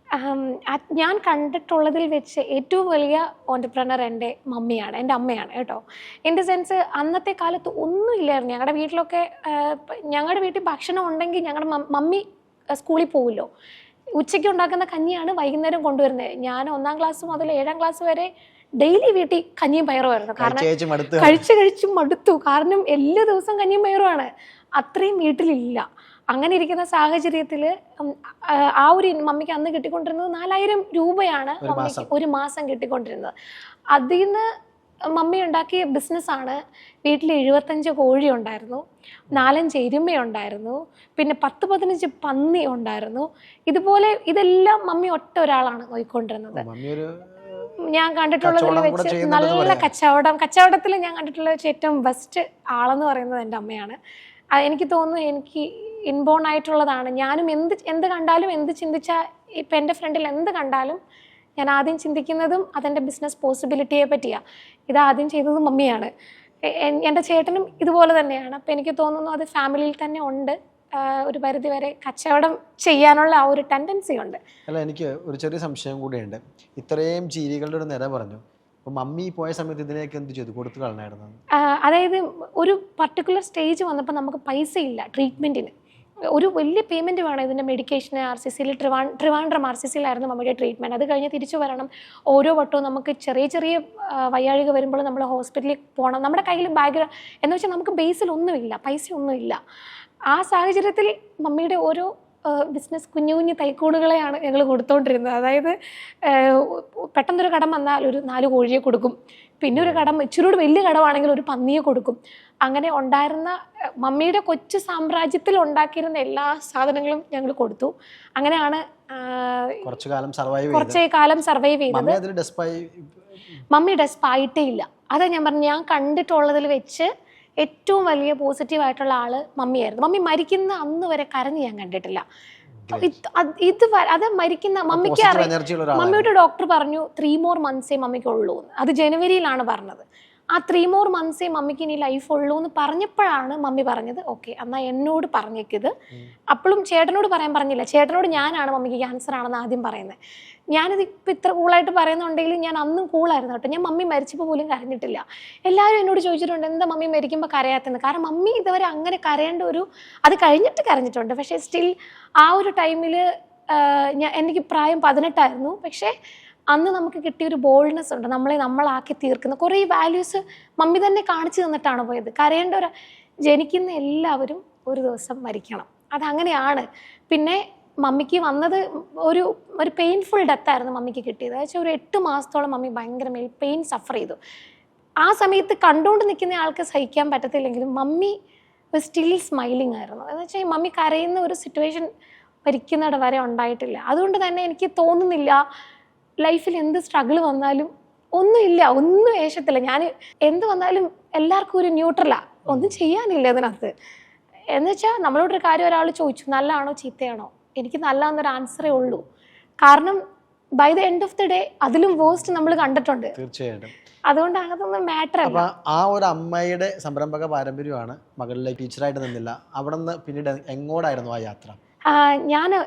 Speaker 1: ഞാൻ കണ്ടിട്ടുള്ളതിൽ വെച്ച് ഏറ്റവും വലിയ ഓൺടർപ്രണർ എൻ്റെ മമ്മിയാണ്, എൻ്റെ അമ്മയാണ് കേട്ടോ. ഇൻ ദ സെൻസ് അന്നത്തെ കാലത്ത് ഒന്നുമില്ലായിരുന്നു ഞങ്ങളുടെ വീട്ടിലൊക്കെ. ഞങ്ങളുടെ വീട്ടിൽ ഭക്ഷണം ഉണ്ടെങ്കിൽ ഞങ്ങളുടെ മമ്മി സ്കൂളിൽ പോകുമല്ലോ, ഉച്ചയ്ക്ക് ഉണ്ടാക്കുന്ന കഞ്ഞിയാണ് വൈകുന്നേരം കൊണ്ടുവരുന്നത്. ഞാൻ 1ാം ക്ലാസ് മുതൽ 7ാം ക്ലാസ് വരെ ഡെയിലി വീട്ടിൽ കഞ്ഞിയും പയറുമായിരുന്നു. കാരണം കഴിച്ച് മടുത്തു. കാരണം എല്ലാ ദിവസവും കഞ്ഞിയും പയറുമാണ്, അത്രയും വീട്ടിലില്ല. അങ്ങനെ ഇരിക്കുന്ന സാഹചര്യത്തിൽ ആ ഒരു മമ്മിക്ക് അന്ന് കിട്ടിക്കൊണ്ടിരുന്നത് 4000 രൂപയാണ് മമ്മിക്ക് ഒരു മാസം കിട്ടിക്കൊണ്ടിരുന്നത്. അതിൽ നിന്ന് മമ്മി ഉണ്ടാക്കിയ ബിസിനസ്സാണ്. വീട്ടിൽ 75 കോഴി ഉണ്ടായിരുന്നു, 4-5 എരുമയുണ്ടായിരുന്നു, പിന്നെ 10-15 പന്നി ഉണ്ടായിരുന്നു. ഇതുപോലെ ഇതെല്ലാം മമ്മി ഒറ്റ ഒരാളാണ് നോക്കിക്കൊണ്ടിരുന്നത്. ഞാൻ കണ്ടിട്ടുള്ളതിൽ വെച്ച് നല്ല കച്ചവടത്തിൽ ഞാൻ കണ്ടിട്ടുള്ള വെച്ച് ഏറ്റവും ബെസ്റ്റ് ആളെന്ന് പറയുന്നത് എൻ്റെ അമ്മയാണ്. എനിക്ക് തോന്നുന്നു എനിക്ക് ഇൻബോൺ ആയിട്ടുള്ളതാണ്. ഞാനും എന്ത് കണ്ടാലും എന്ത് ചിന്തിച്ചാൽ ഇപ്പം എൻ്റെ ഫ്രണ്ടിൽ എന്ത് കണ്ടാലും ഞാൻ ആദ്യം ചിന്തിക്കുന്നതും അതെൻ്റെ ബിസിനസ് പോസിബിലിറ്റിയെ പറ്റിയാണ്. ഇതാദ്യം ചെയ്തത് മമ്മിയാണ്. എൻ്റെ ചേട്ടനും ഇതുപോലെ തന്നെയാണ്. അപ്പം എനിക്ക് തോന്നുന്നു അത് ഫാമിലിയിൽ തന്നെ ഉണ്ട്. ഒരു പരിധി വരെ കച്ചവടം ചെയ്യാനുള്ള ആ ഒരു ടെൻഡൻസി ഉണ്ട്.
Speaker 2: അല്ല, എനിക്ക് ഒരു ചെറിയ സംശയം കൂടിയുണ്ട്. ഇത്രയും ജീവികളുടെ ഒരു നിര പറഞ്ഞു, അപ്പോൾ മമ്മി പോയ സമയത്ത് ഇതിലേക്ക് എന്ത് ചെയ്തു? കൊടുത്തു കളഞ്ഞായിരുന്നു?
Speaker 1: അതായത് ഒരു പർട്ടിക്കുലർ സ്റ്റേജ് വന്നപ്പോൾ നമുക്ക് പൈസ ഇല്ല ട്രീറ്റ്മെൻറ്റിന്. ഒരു വലിയ പേയ്മെൻറ്റ് വേണം ഇതിൻ്റെ മെഡിക്കേഷന്. RCCയിൽ ട്രിവാൻഡ്രം RCCയിലായിരുന്നു മമ്മിയുടെ ട്രീറ്റ്മെൻറ്റ്. അത് കഴിഞ്ഞ് തിരിച്ചു വരണം. ഓരോ വട്ടവും നമുക്ക് ചെറിയ വയ്യാഴിക വരുമ്പോൾ നമ്മൾ ഹോസ്പിറ്റലിൽ പോകണം. നമ്മുടെ കയ്യിൽ ബാഗ് എന്ന് വെച്ചാൽ നമുക്ക് ബേസിൽ ഒന്നുമില്ല, പൈസ ഒന്നുമില്ല. ആ സാഹചര്യത്തിൽ മമ്മിയുടെ ഓരോ ബിസിനസ് കുഞ്ഞു തൈക്കൂടുകളെയാണ് ഞങ്ങൾ കൊടുത്തുകൊണ്ടിരുന്നത്. അതായത് പെട്ടെന്നൊരു കടം വന്നാൽ ഒരു 4 കോഴിയെ കൊടുക്കും, പിന്നെ ഒരു കടം ഇച്ചിരൂടെ വലിയ കടമാണെങ്കിൽ ഒരു പന്നിയെ കൊടുക്കും. അങ്ങനെ ഉണ്ടായിരുന്ന മമ്മിയുടെ കൊച്ചു സാമ്രാജ്യത്തിൽ ഉണ്ടാക്കിയിരുന്ന എല്ലാ സാധനങ്ങളും ഞങ്ങൾ കൊടുത്തു. അങ്ങനെയാണ് കുറച്ചു കാലം സർവൈവ് ചെയ്തത്. മമ്മി ഡെസ്പ് ആയിട്ടേ ഇല്ല. അതാ ഞാൻ പറഞ്ഞു, ഞാൻ കണ്ടിട്ടുള്ളതിൽ വെച്ച് ഏറ്റവും വലിയ പോസിറ്റീവായിട്ടുള്ള ആള് മമ്മിയായിരുന്നു. മമ്മി മരിക്കുന്ന അന്ന് വരെ കരഞ്ഞ് ഞാൻ കണ്ടിട്ടില്ല. അത് മരിക്കുന്ന മമ്മിയുടെ ഡോക്ടർ പറഞ്ഞു 3 more months മമ്മിക്ക് ഉള്ളൂ. അത് ജനുവരിയിലാണ് പറഞ്ഞത്. ആ 3 more months മമ്മിക്ക് ഇനി ലൈഫ് ഉള്ളൂ എന്ന് പറഞ്ഞപ്പോഴാണ് മമ്മി പറഞ്ഞത് ഓക്കെ എന്നാൽ എന്നോട് പറഞ്ഞേക്കിത്. അപ്പോഴും ചേട്ടനോട് പറയാൻ പറഞ്ഞില്ല. ചേട്ടനോട് ഞാനാണ് മമ്മിക്ക് ക്യാൻസർ ആണെന്ന് ആദ്യം പറയുന്നത്. ഞാനിത് ഇപ്പം ഇത്ര കൂളായിട്ട് പറയുന്നുണ്ടെങ്കിലും ഞാൻ അന്നും കൂളായിരുന്നു കേട്ടോ. ഞാൻ മമ്മി മരിച്ചപ്പോൾ പോലും കരഞ്ഞിട്ടില്ല. എല്ലാവരും എന്നോട് ചോദിച്ചിട്ടുണ്ട് എന്താ മമ്മി മരിക്കുമ്പോൾ കരയാത്തെന്ന്. കാരണം മമ്മി ഇതുവരെ അങ്ങനെ കരയേണ്ട അത് കഴിഞ്ഞിട്ട് കരഞ്ഞിട്ടുണ്ട്. പക്ഷേ സ്റ്റിൽ ആ ഒരു ടൈമിൽ എനിക്ക് പ്രായം 18 ആയിരുന്നു. പക്ഷേ അന്ന് നമുക്ക് കിട്ടിയൊരു ബോൾഡ്നെസ് ഉണ്ട്. നമ്മളാക്കി തീർക്കുന്ന കുറേ വാല്യൂസ് മമ്മി തന്നെ കാണിച്ചു തന്നിട്ടാണ് പോയത്. ജനിക്കുന്ന എല്ലാവരും ഒരു ദിവസം മരിക്കണം, അതങ്ങനെയാണ്. പിന്നെ മമ്മിക്ക് വന്നത് ഒരു പെയിൻഫുൾ ഡെത്തായിരുന്നു മമ്മിക്ക് കിട്ടിയത്. അതായത് ഒരു 8 മാസത്തോളം മമ്മി ഭയങ്കര പെയിൻ സഫർ ചെയ്തു. ആ സമയത്ത് കണ്ടുകൊണ്ട് നിൽക്കുന്ന ആൾക്ക് സഹിക്കാൻ പറ്റത്തില്ലെങ്കിലും മമ്മി സ്റ്റിൽ സ്മൈലിംഗ് ആയിരുന്നു. എന്ന് വെച്ചാൽ മമ്മി കരയുന്ന ഒരു സിറ്റുവേഷൻ മരിക്കുന്നിട വരെ ഉണ്ടായിട്ടില്ല. അതുകൊണ്ട് തന്നെ എനിക്ക് തോന്നുന്നില്ല ലൈഫിൽ എന്ത് സ്ട്രഗിൾ വന്നാലും ഒന്നും വേഷത്തില്ല. ഞാൻ എന്ത് വന്നാലും എല്ലാവർക്കും ഒരു ന്യൂട്രലാണ്, ഒന്നും ചെയ്യാനില്ല അതിനകത്ത്. എന്ന് വെച്ചാൽ നമ്മളോടൊരു കാര്യം ഒരാൾ ചോദിച്ചു നല്ലതാണോ ചീത്തയാണോ, എനിക്ക് നല്ല എന്നൊരു ആൻസറേ ഉള്ളൂ. കാരണം by the end of the day അതിലും വേസ്റ്റ് നമ്മൾ കണ്ടിട്ടുണ്ട്.
Speaker 2: തീർച്ചയായിട്ടും.
Speaker 1: അതുകൊണ്ട് അതൊന്നും മാറ്റർ അല്ല.
Speaker 2: ആ ഒരു അമ്മയുടെ സംരംഭക പാരമ്പര്യമാണ് മകളിലേക്ക് ടീച്ചറായിട്ട് നിന്നില്ല. അവിടെ നിന്ന് പിന്നീട് എങ്ങോട്ടായിരുന്നു ആ യാത്ര?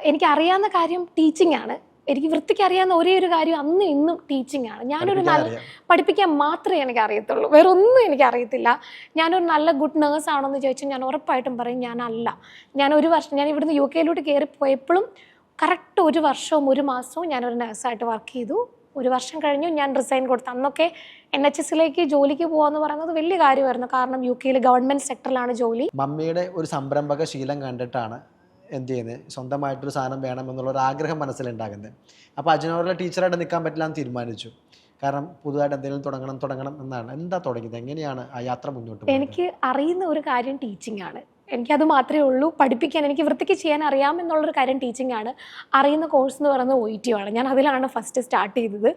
Speaker 1: എനിക്ക് അറിയാവുന്ന കാര്യം ടീച്ചിങ് ആണ്. എനിക്ക് വൃത്തിക്ക് അറിയാവുന്ന ഒരേ ഒരു കാര്യം അന്നും ഇന്നും ടീച്ചിങ് ആണ്. പഠിപ്പിക്കാൻ മാത്രമേ എനിക്ക് അറിയത്തുള്ളൂ, വേറെ ഒന്നും എനിക്ക് അറിയത്തില്ല. ഞാനൊരു നല്ല ഗുഡ് നേഴ്സ് ആണെന്ന് ചോദിച്ചാൽ ഞാൻ ഉറപ്പായിട്ടും പറയും ഞാനല്ല. ഞാൻ ഇവിടുന്ന് UK കയറിപ്പോയപ്പോഴും കറക്റ്റ് 1 വർഷവും 1 മാസവും ഞാനൊരു നേഴ്സായിട്ട് വർക്ക് ചെയ്തു. 1 വർഷം കഴിഞ്ഞു ഞാൻ റിസൈൻ കൊടുത്തു. അന്നൊക്കെ NHSലേക്ക് ജോലിക്ക് പോകാന്ന് പറയുന്നത് വലിയ കാര്യമായിരുന്നു. കാരണം UK ഗവൺമെന്റ് സെക്ടറിലാണ് ജോലി.
Speaker 2: മമ്മിയുടെ ഒരു സംരംഭക ശീലം കണ്ടിട്ടാണ് എന്ത് ചെയ്യുന്നത്, സ്വന്തമായിട്ടൊരു സാധനം വേണമെന്നുള്ളൊരു ആഗ്രഹം മനസ്സിലുണ്ടാകുന്നത്. അപ്പോൾ അജ്നോറിലെ ടീച്ചറായിട്ട് നിൽക്കാൻ പറ്റില്ല എന്ന് തീരുമാനിച്ചു. കാരണം പുതുതായിട്ട് എന്തെങ്കിലും തുടങ്ങണം എന്നാണ്. എന്താ തുടങ്ങിയത്, എങ്ങനെയാണ് ആ യാത്ര മുന്നോട്ട് പോകുന്നത്?
Speaker 1: എനിക്ക് അറിയുന്ന ഒരു കാര്യം ടീച്ചിങ് ആണ്. എനിക്കത് മാത്രമേ ഉള്ളൂ. പഠിപ്പിക്കാൻ എനിക്ക് വൃത്തിക്ക് ചെയ്യാൻ അറിയാമെന്നുള്ളൊരു കാര്യം ടീച്ചിങ് ആണ്. അറിയുന്ന കോഴ്സ് എന്ന് പറയുന്നത് OET ആണ്. ഞാൻ അതിലാണ് ഫസ്റ്റ് സ്റ്റാർട്ട് ചെയ്തത്.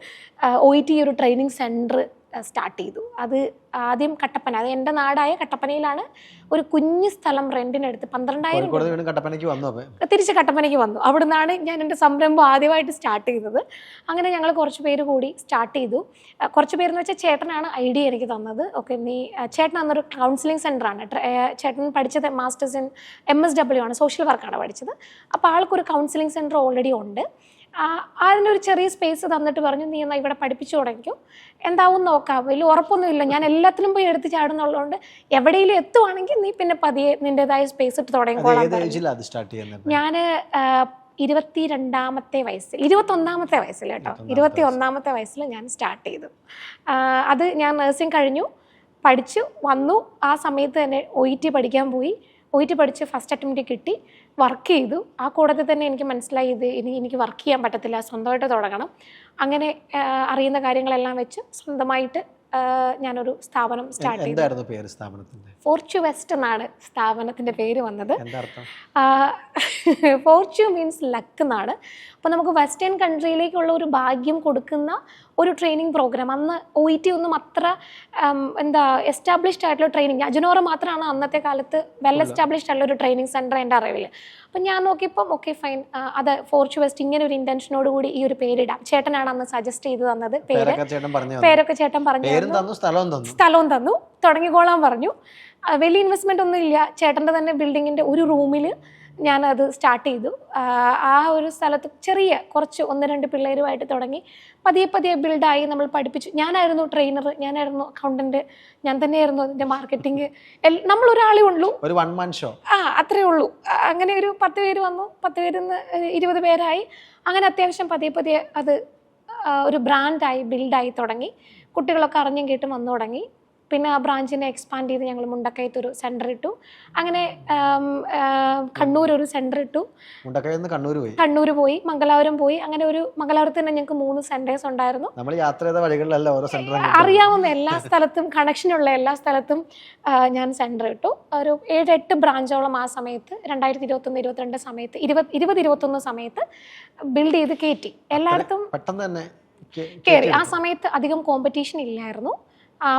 Speaker 1: OET ഒരു ട്രെയിനിങ് സെൻറ്റർ സ്റ്റാർട്ട് ചെയ്തു. അത് ആദ്യം കട്ടപ്പന, അത് എൻ്റെ നാടായ കട്ടപ്പനയിലാണ് ഒരു കുഞ്ഞു സ്ഥലം റെൻറ്റിനെടുത്ത് 12,000 തിരിച്ച് കട്ടപ്പനയ്ക്ക് വന്നു. അവിടെ നിന്നാണ് ഞാൻ എൻ്റെ സംരംഭം ആദ്യമായിട്ട് സ്റ്റാർട്ട് ചെയ്തത്. അങ്ങനെ ഞങ്ങൾ കുറച്ച് പേര് കൂടി സ്റ്റാർട്ട് ചെയ്തു. കുറച്ച് പേരെന്ന് വെച്ചാൽ ചേട്ടനാണ് ഐഡിയ എനിക്ക് തന്നത്. ഓക്കെ, ചേട്ടൻ അന്നൊരു കൗൺസിലിംഗ് സെൻ്ററാണ്. ചേട്ടൻ പഠിച്ചത് മാസ്റ്റേഴ്സ് ഇൻ MSW ആണ്, സോഷ്യൽ വർക്കാണ് പഠിച്ചത്. അപ്പോൾ ആൾക്കൊരു കൗൺസിലിംഗ് സെൻറ്റർ ഓൾറെഡി ഉണ്ട്. അതിനൊരു ചെറിയ സ്പേസ് തന്നിട്ട് പറഞ്ഞു, നീ എന്നാൽ ഇവിടെ പഠിപ്പിച്ചു തുടങ്ങിക്കും, എന്താവും നോക്കാം, വലിയ ഉറപ്പൊന്നുമില്ല, ഞാൻ എല്ലാത്തിലും പോയി എടുത്ത് ചാടുന്നുള്ളതുകൊണ്ട് എവിടെയെങ്കിലും എത്തുവാണെങ്കിൽ നീ പിന്നെ പതിയെ നിൻ്റെതായ സ്പേസ് ഇട്ട് തുടങ്ങിക്കോളാം. ഞാൻ 21ാമത്തെ വയസ്സിൽ കേട്ടോ, 21ാമത്തെ വയസ്സിൽ ഞാൻ സ്റ്റാർട്ട് ചെയ്തു. അത് ഞാൻ നഴ്സിംഗ് കഴിഞ്ഞു, പഠിച്ചു വന്നു. ആ സമയത്ത് തന്നെ OET പഠിക്കാൻ പോയി. OET പഠിച്ച് ഫസ്റ്റ് അറ്റംപ്റ്റ് കിട്ടി, വർക്ക് ചെയ്തു. ആ കൂടത്തിൽ തന്നെ എനിക്ക് മനസ്സിലായി എനിക്ക് വർക്ക് ചെയ്യാൻ പറ്റത്തില്ല, സ്വന്തമായിട്ട് തുടങ്ങണം. അങ്ങനെ അറിയുന്ന കാര്യങ്ങളെല്ലാം വെച്ച് സ്വന്തമായിട്ട് ഞാനൊരു സ്ഥാപനം സ്റ്റാർട്ട് ചെയ്തു. ഫോർച്യൂ വെസ്റ്റ് എന്നാണ് സ്ഥാപനത്തിൻ്റെ പേര് വന്നത്. ഫോർച്യൂ മീൻസ് ലക്ക് എന്നാണ്. അപ്പോൾ നമുക്ക് വെസ്റ്റേൺ കൺട്രിയിലേക്കുള്ള ഒരു ഭാഗ്യം കൊടുക്കുന്ന ഒരു ട്രെയിനിങ് പ്രോഗ്രാം. അന്ന് OET ഒന്നും അത്ര എസ്റ്റാബ്ലിഷ്ഡ് ആയിട്ടുള്ള ട്രെയിനിങ്, അജനോറ മാത്രമാണ് അന്നത്തെ കാലത്ത് വെൽ എസ്റ്റാബ്ലിഷ്ഡ് ആയിട്ടുള്ള ഒരു ട്രെയിനിങ് സെൻറ്റർ എൻ്റെ അറിവിൽ. അപ്പം ഞാൻ നോക്കിയപ്പം ഓക്കെ ഫൈൻ, അത് ഫോർച്യൂ വെസ്റ്റ് ഇങ്ങനെ ഒരു ഇൻറ്റൻഷനോട് കൂടി ഈ ഒരു പേരിടാം. ചേട്ടനാണ് അന്ന് സജസ്റ്റ് ചെയ്ത് തന്നത്. പേരൊക്കെ ചേട്ടൻ പറഞ്ഞു, സ്ഥലവും തന്നു, തുടങ്ങിക്കോളാൻ പറഞ്ഞു. വലിയ ഇൻവെസ്റ്റ്മെൻ്റ് ഒന്നും ഇല്ല. ചേട്ടൻ്റെ തന്നെ ബിൽഡിങ്ങിൻ്റെ ഒരു റൂമിൽ ഞാനത് സ്റ്റാർട്ട് ചെയ്തു. ആ ഒരു സ്ഥലത്ത് ചെറിയ കുറച്ച് 1-2 പിള്ളേരുമായിട്ട് തുടങ്ങി പതിയെ ബിൽഡായി. നമ്മൾ പഠിപ്പിച്ചു. ഞാനായിരുന്നു ട്രെയിനർ, ഞാനായിരുന്നു അക്കൗണ്ടൻറ്റ്, ഞാൻ തന്നെയായിരുന്നു അതിൻ്റെ മാർക്കറ്റിംഗ്. നമ്മളൊരാളേ ഉള്ളൂ, ഒരു 1 man ഷോ. അത്രേ ഉള്ളൂ. അങ്ങനെ ഒരു 10 പേര് വന്നു, 10 പേരിൽ നിന്ന് 20 പേരായി. അങ്ങനെ അത്യാവശ്യം പതിയെ അത് ഒരു ബ്രാൻഡായി ബിൽഡായി തുടങ്ങി. കുട്ടികളൊക്കെ അറിഞ്ഞും കേട്ടും വന്നു തുടങ്ങി. പിന്നെ ആ ബ്രാഞ്ചിനെ എക്സ്പാൻഡ് ചെയ്ത് ഞങ്ങൾ മുണ്ടക്കയത്തൊരു സെൻറ്റർ ഇട്ടു. അങ്ങനെ കണ്ണൂർ ഒരു സെൻറ്റർ ഇട്ടു. കണ്ണൂർ പോയി, മംഗലാപുരം പോയി. അങ്ങനെ ഒരു മംഗലാപുരത്ത് തന്നെ ഞങ്ങൾക്ക് 3 സെൻറ്റേഴ്സ് ഉണ്ടായിരുന്നു. അറിയാവുന്ന എല്ലാ സ്ഥലത്തും, കണക്ഷനുള്ള എല്ലാ സ്ഥലത്തും ഞാൻ സെൻറ്റർ ഇട്ടു. ഒരു 7-8 ബ്രാഞ്ചോളം ആ സമയത്ത് 2021-22 സമയത്ത് 2021 സമയത്ത് ബിൽഡ് ചെയ്ത് കയറ്റി. എല്ലായിടത്തും കയറി. ആ സമയത്ത് അധികം കോമ്പറ്റീഷൻ ഇല്ലായിരുന്നു.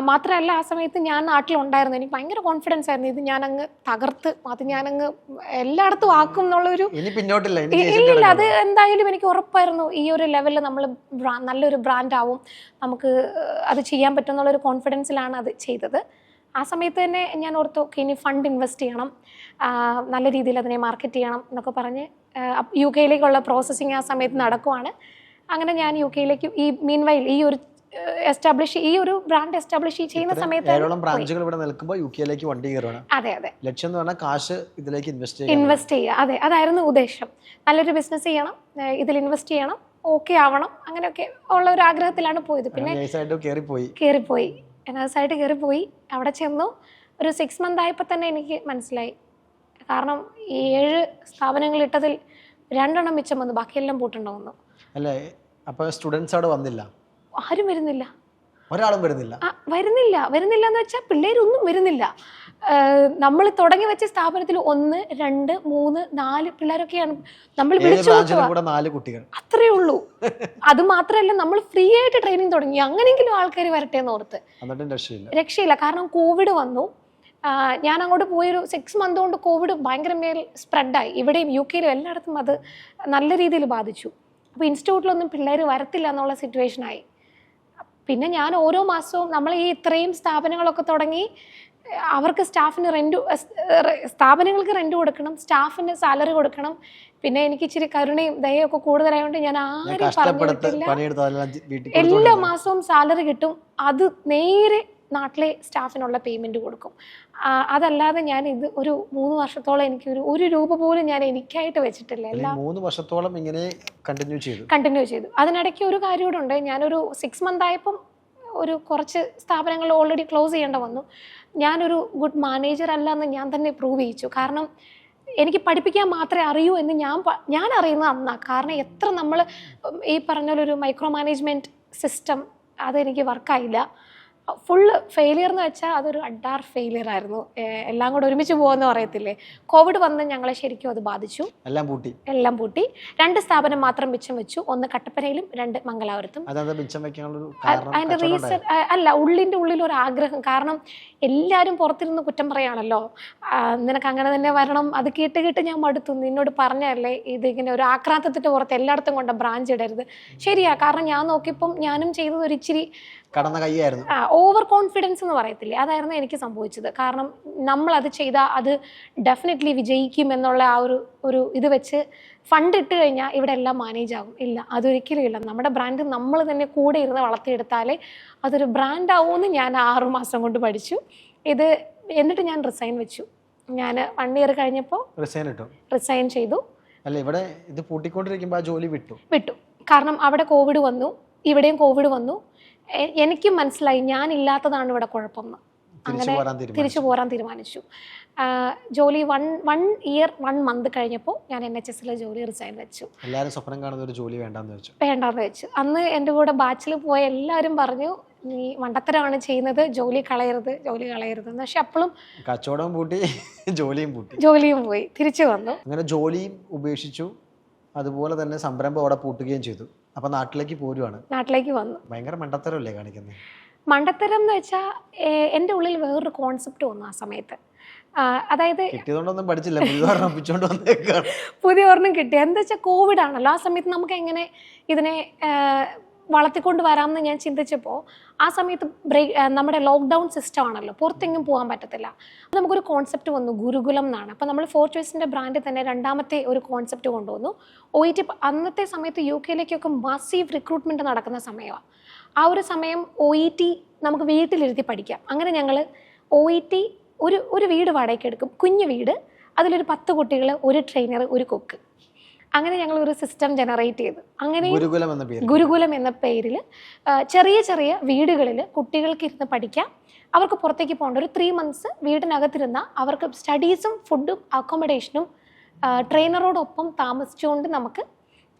Speaker 1: മാത്രമല്ല ആ സമയത്ത് ഞാൻ നാട്ടിലുണ്ടായിരുന്നു. എനിക്ക് ഭയങ്കര കോൺഫിഡൻസ് ആയിരുന്നു, ഇത് ഞാനങ്ങ് തകർത്ത് അത് ഞാനങ്ങ് എല്ലായിടത്തും ആക്കും എന്നുള്ളൊരു ഇല്ല. അത് എന്തായാലും എനിക്ക് ഉറപ്പായിരുന്നു, ഈ ഒരു ലെവലിൽ നമ്മൾ നല്ലൊരു ബ്രാൻഡ് ആവും, നമുക്ക് അത് ചെയ്യാൻ പറ്റും എന്നുള്ളൊരു കോൺഫിഡൻസിലാണ് അത് ചെയ്തത്. ആ സമയത്ത് തന്നെ ഞാൻ ഓർത്തു, ഇനി ഫണ്ട് ഇൻവെസ്റ്റ് ചെയ്യണം, നല്ല രീതിയിൽ അതിനെ മാർക്കറ്റ് ചെയ്യണം എന്നൊക്കെ പറഞ്ഞ് UK പ്രോസസ്സിങ് ആ സമയത്ത് നടക്കുവാണ്. അങ്ങനെ ഞാൻ UK ഈ മീൻവൈൽ ഈ ഒരു ബ്രാൻഡ് എസ്റ്റാബ്ലിഷ് ചെയ്യുന്ന സമയത്ത് ഇൻവെസ്റ്റ് ചെയ്യുക. അതെ, അതായിരുന്നു ഉദ്ദേശം. നല്ലൊരു ബിസിനസ് ചെയ്യണം, ഇതിൽ ഇൻവെസ്റ്റ് ചെയ്യണം, ഓക്കെ ആവണം, അങ്ങനെയൊക്കെ ഉള്ള ഒരു ആഗ്രഹത്തിലാണ് പോയത്. പിന്നെ കയറിപ്പോയി, നഴ്സായിട്ട് കയറിപ്പോയി. അവിടെ ചെന്നു ഒരു 6 month ആയപ്പോൾ തന്നെ എനിക്ക് മനസ്സിലായി. കാരണം 7 സ്ഥാപനങ്ങൾ ഇട്ടതിൽ 2 മിച്ചം വന്നു, ബാക്കിയെല്ലാം പൂട്ടുണ്ടാവുന്നു.
Speaker 2: അല്ലേ? അപ്പോൾ സ്റ്റുഡൻസ് അവിടെ വന്നില്ല,
Speaker 1: ആരും വരുന്നില്ല,
Speaker 2: ഒരാളും വരുന്നില്ല
Speaker 1: എന്ന് വെച്ചാൽ പിള്ളേരൊന്നും വരുന്നില്ല. നമ്മൾ തുടങ്ങി വെച്ച സ്ഥാപനത്തിൽ 1, 2, 3, 4 പിള്ളേരൊക്കെയാണ് നമ്മൾ വിളിച്ചു. അത്രേ ഉള്ളൂ. അത് മാത്രമല്ല, നമ്മൾ ഫ്രീ ആയിട്ട് ട്രെയിനിങ് തുടങ്ങി, അങ്ങനെയെങ്കിലും ആൾക്കാർ വരട്ടെ എന്ന് ഓർത്ത്. രക്ഷയില്ല. കാരണം കോവിഡ് വന്നു. ഞാൻ അങ്ങോട്ട് പോയൊരു 6 month കൊണ്ട് കോവിഡ് ഭയങ്കര മേൽ സ്പ്രെഡായി. ഇവിടെയും UK എല്ലായിടത്തും അത് നല്ല രീതിയിൽ ബാധിച്ചു. അപ്പോൾ ഇൻസ്റ്റിറ്റ്യൂട്ടിലൊന്നും പിള്ളേർ വരത്തില്ല എന്നുള്ള സിറ്റുവേഷനായി. പിന്നെ ഞാൻ ഓരോ മാസവും നമ്മൾ ഈ ഇത്രയും സ്ഥാപനങ്ങളൊക്കെ തുടങ്ങി, അവർക്ക് സ്ഥാപനങ്ങൾക്ക് റെന്റ് കൊടുക്കണം, സ്റ്റാഫിന് സാലറി കൊടുക്കണം. പിന്നെ എനിക്ക് ഇച്ചിരി കരുണയും ദയൊക്കെ കൂടുതലായതുകൊണ്ട് ഞാൻ ആരും പറഞ്ഞിട്ടില്ല. എല്ലാ മാസവും സാലറി കിട്ടും, അത് നേരെ നാട്ടിലെ സ്റ്റാഫിനുള്ള പേയ്മെന്റ് കൊടുക്കും. അതല്ലാതെ ഞാൻ ഇത് ഒരു 3 വർഷത്തോളം എനിക്ക് ഒരു രൂപ പോലും ഞാൻ എനിക്കായിട്ട് വെച്ചിട്ടില്ല. എല്ലാം
Speaker 2: 3 വർഷത്തോളം ഇങ്ങനെ കണ്ടിന്യൂ
Speaker 1: ചെയ്തു. അതിനിടയ്ക്ക് ഒരു കാര്യം കൂടെ ഉണ്ട്. ഞാനൊരു 6 month ആയപ്പം ഒരു കുറച്ച് സ്ഥാപനങ്ങൾ ഓൾറെഡി ക്ലോസ് ചെയ്യേണ്ട വന്നു. ഞാനൊരു ഗുഡ് മാനേജർ അല്ല എന്ന് ഞാൻ തന്നെ പ്രൂവ് ചെയ്യിച്ചു. കാരണം എനിക്ക് പഠിപ്പിക്കാൻ മാത്രമേ അറിയൂ എന്ന് ഞാൻ അറിയുന്നത് അന്നാ. കാരണം എത്ര നമ്മൾ ഈ പറഞ്ഞ ഒരു മൈക്രോ മാനേജ്മെൻറ്റ് സിസ്റ്റം അതെനിക്ക് വർക്കായില്ല. ഫുള്ള് ഫെയിലിയർ എന്ന് വെച്ചാൽ അതൊരു അഡാർ ഫെയിലിയർ ആയിരുന്നു. എല്ലാം കൂടെ ഒരുമിച്ച് പോകുമെന്ന് പറയത്തില്ലേ. കോവിഡ് വന്ന് ഞങ്ങളെ ശരിക്കും അത് ബാധിച്ചു. എല്ലാം പൂട്ടി. 2 സ്ഥാപനം മാത്രം മിച്ചം വെച്ചു. 1 കട്ടപ്പനയിലും 2 മംഗലാപുരത്തും. അതിന്റെ റീസൺ അല്ല, ഉള്ളിൻ്റെ ഉള്ളിൽ ഒരു ആഗ്രഹം. കാരണം എല്ലാവരും പുറത്തിരുന്ന് കുറ്റം പറയാണല്ലോ, നിനക്ക് അങ്ങനെ തന്നെ വരണം, അത് കേട്ട് ഞാൻ മടുത്തു. നിന്നോട് പറഞ്ഞല്ലേ ഇതിങ്ങനെ ഒരു ആക്രാന്തത്തിന്റെ പുറത്ത് എല്ലായിടത്തും കൊണ്ട് ബ്രാഞ്ച് ഇടരുത്. ശരിയാ, കാരണം ഞാൻ നോക്കിയപ്പം ഞാനും ചെയ്തത് ഒരു ഇച്ചിരി
Speaker 2: കടന്ന കൈയായിരുന്നു.
Speaker 1: ഓവർ കോൺഫിഡൻസ് എന്ന് പറയത്തില്ലേ, അതായിരുന്നു എനിക്ക് സംഭവിച്ചത്. കാരണം നമ്മൾ അത് ചെയ്താൽ അത് ഡെഫിനറ്റ്ലി വിജയിക്കും എന്നുള്ള ആ ഒരു ഇത് വെച്ച് ഫണ്ട് ഇട്ട് കഴിഞ്ഞാൽ ഇവിടെ എല്ലാം മാനേജ് ആകും. ഇല്ല, അതൊരിക്കലും ഇല്ല. നമ്മുടെ ബ്രാൻഡ് നമ്മൾ തന്നെ കൂടെ ഇരുന്ന് വളർത്തിയെടുത്താലേ അതൊരു ബ്രാൻഡ് ആവുമെന്ന് ഞാൻ 6 മാസം കൊണ്ട് പഠിച്ചു. എന്നിട്ട് ഞാൻ റിസൈൻ വെച്ചു. ഞാൻ 1 ഇയർ കഴിഞ്ഞപ്പോൾ റിസൈൻ ചെയ്തു.
Speaker 2: അല്ല, ഇവിടെ ഇത് പൂട്ടിക്കൊണ്ടിരിക്കുമ്പോൾ ആ ജോലി വിട്ടു. കാരണം അവിടെ കോവിഡ് വന്നു, ഇവിടെയും കോവിഡ് വന്നു. എനിക്ക് മനസ്സിലായി ഞാനില്ലാത്തതാണ് ഇവിടെ കുഴപ്പമെന്ന്. അങ്ങനെ തിരിച്ചു പോരാൻ തീരുമാനിച്ചു. ജോലി 1 ഇയർ 1 മന്ത് കഴിഞ്ഞപ്പോൾ ഞാൻ NHS ജോലി റിസൈൻ വെച്ചു. എല്ലാവരും സ്വപ്നം കാണുന്ന ഒരു ജോലി വേണ്ടാന്ന് വെച്ചു. അന്ന് എൻ്റെ കൂടെ ബാച്ചിൽ പോയ എല്ലാവരും പറഞ്ഞു, നീ മണ്ടത്തരമാണ് ചെയ്യുന്നത്, ജോലി കളയരുത്. പക്ഷെ അപ്പോഴും കച്ചവടം പൂട്ടി,
Speaker 1: ജോലിയും പോയി, തിരിച്ചു വന്നു.
Speaker 2: അങ്ങനെ ജോലിയും ഉപേക്ഷിച്ചു, അതുപോലെ തന്നെ സംരംഭം അവിടെ പൂട്ടുകയും ചെയ്തു. അപ്പൊ നാട്ടിലേക്ക് വന്നു. ഭയങ്കര മണ്ടത്തരമല്ലേ കാണിക്കുന്നത്?
Speaker 1: മണ്ടത്തരം എന്ന് വെച്ചാൽ എൻ്റെ ഉള്ളിൽ വേറൊരു കോൺസെപ്റ്റ് വന്നു ആ സമയത്ത്. അതായത് പുതിയ ഒരെണ്ണം കിട്ടി. എന്താ വെച്ചാൽ കോവിഡ് ആണല്ലോ, ആ സമയത്ത് നമുക്ക് എങ്ങനെ ഇതിനെ വളർത്തിക്കൊണ്ട് വരാമെന്ന് ഞാൻ ചിന്തിച്ചപ്പോൾ ആ സമയത്ത് നമ്മുടെ ലോക്ക്ഡൗൺ സിസ്റ്റം ആണല്ലോ, പുറത്തെങ്ങും പോകാൻ പറ്റത്തില്ല. അപ്പോൾ നമുക്കൊരു കോൺസെപ്റ്റ് വന്നു, ഗുരുകുലം എന്നാണ്. അപ്പോൾ നമ്മൾ ഫോർച്യൂസിൻ്റെ ബ്രാൻഡിൽ തന്നെ 2ാമത്തെ ഒരു കോൺസെപ്റ്റ് കൊണ്ടുവന്നു. OET അന്നത്തെ സമയത്ത് UK മസീവ് റിക്രൂട്ട്മെൻറ്റ് നടക്കുന്ന സമയമാണ്. ആ ഒരു സമയം OET നമുക്ക് വീട്ടിലിരുത്തി പഠിക്കാം. അങ്ങനെ ഞങ്ങൾ OET ഒരു വീട് വാടകയ്ക്ക് എടുക്കും, കുഞ്ഞു വീട്, അതിലൊരു 10 കുട്ടികൾ, ഒരു ട്രെയിനർ, ഒരു കുക്ക്. അങ്ങനെ ഞങ്ങൾ ഒരു സിസ്റ്റം ജനറേറ്റ് ചെയ്തു. അങ്ങനെ ഗുരുകുലം എന്ന പേരിൽ ചെറിയ വീടുകളിൽ കുട്ടികൾക്ക് ഇരുന്ന് പഠിക്കാം. അവർക്ക് പുറത്തേക്ക് പോകേണ്ട ഒരു 3 months വീടിനകത്തിരുന്ന അവർക്ക് സ്റ്റഡീസും ഫുഡും അക്കോമഡേഷനും ട്രെയിനറോടൊപ്പം താമസിച്ചുകൊണ്ട് നമുക്ക്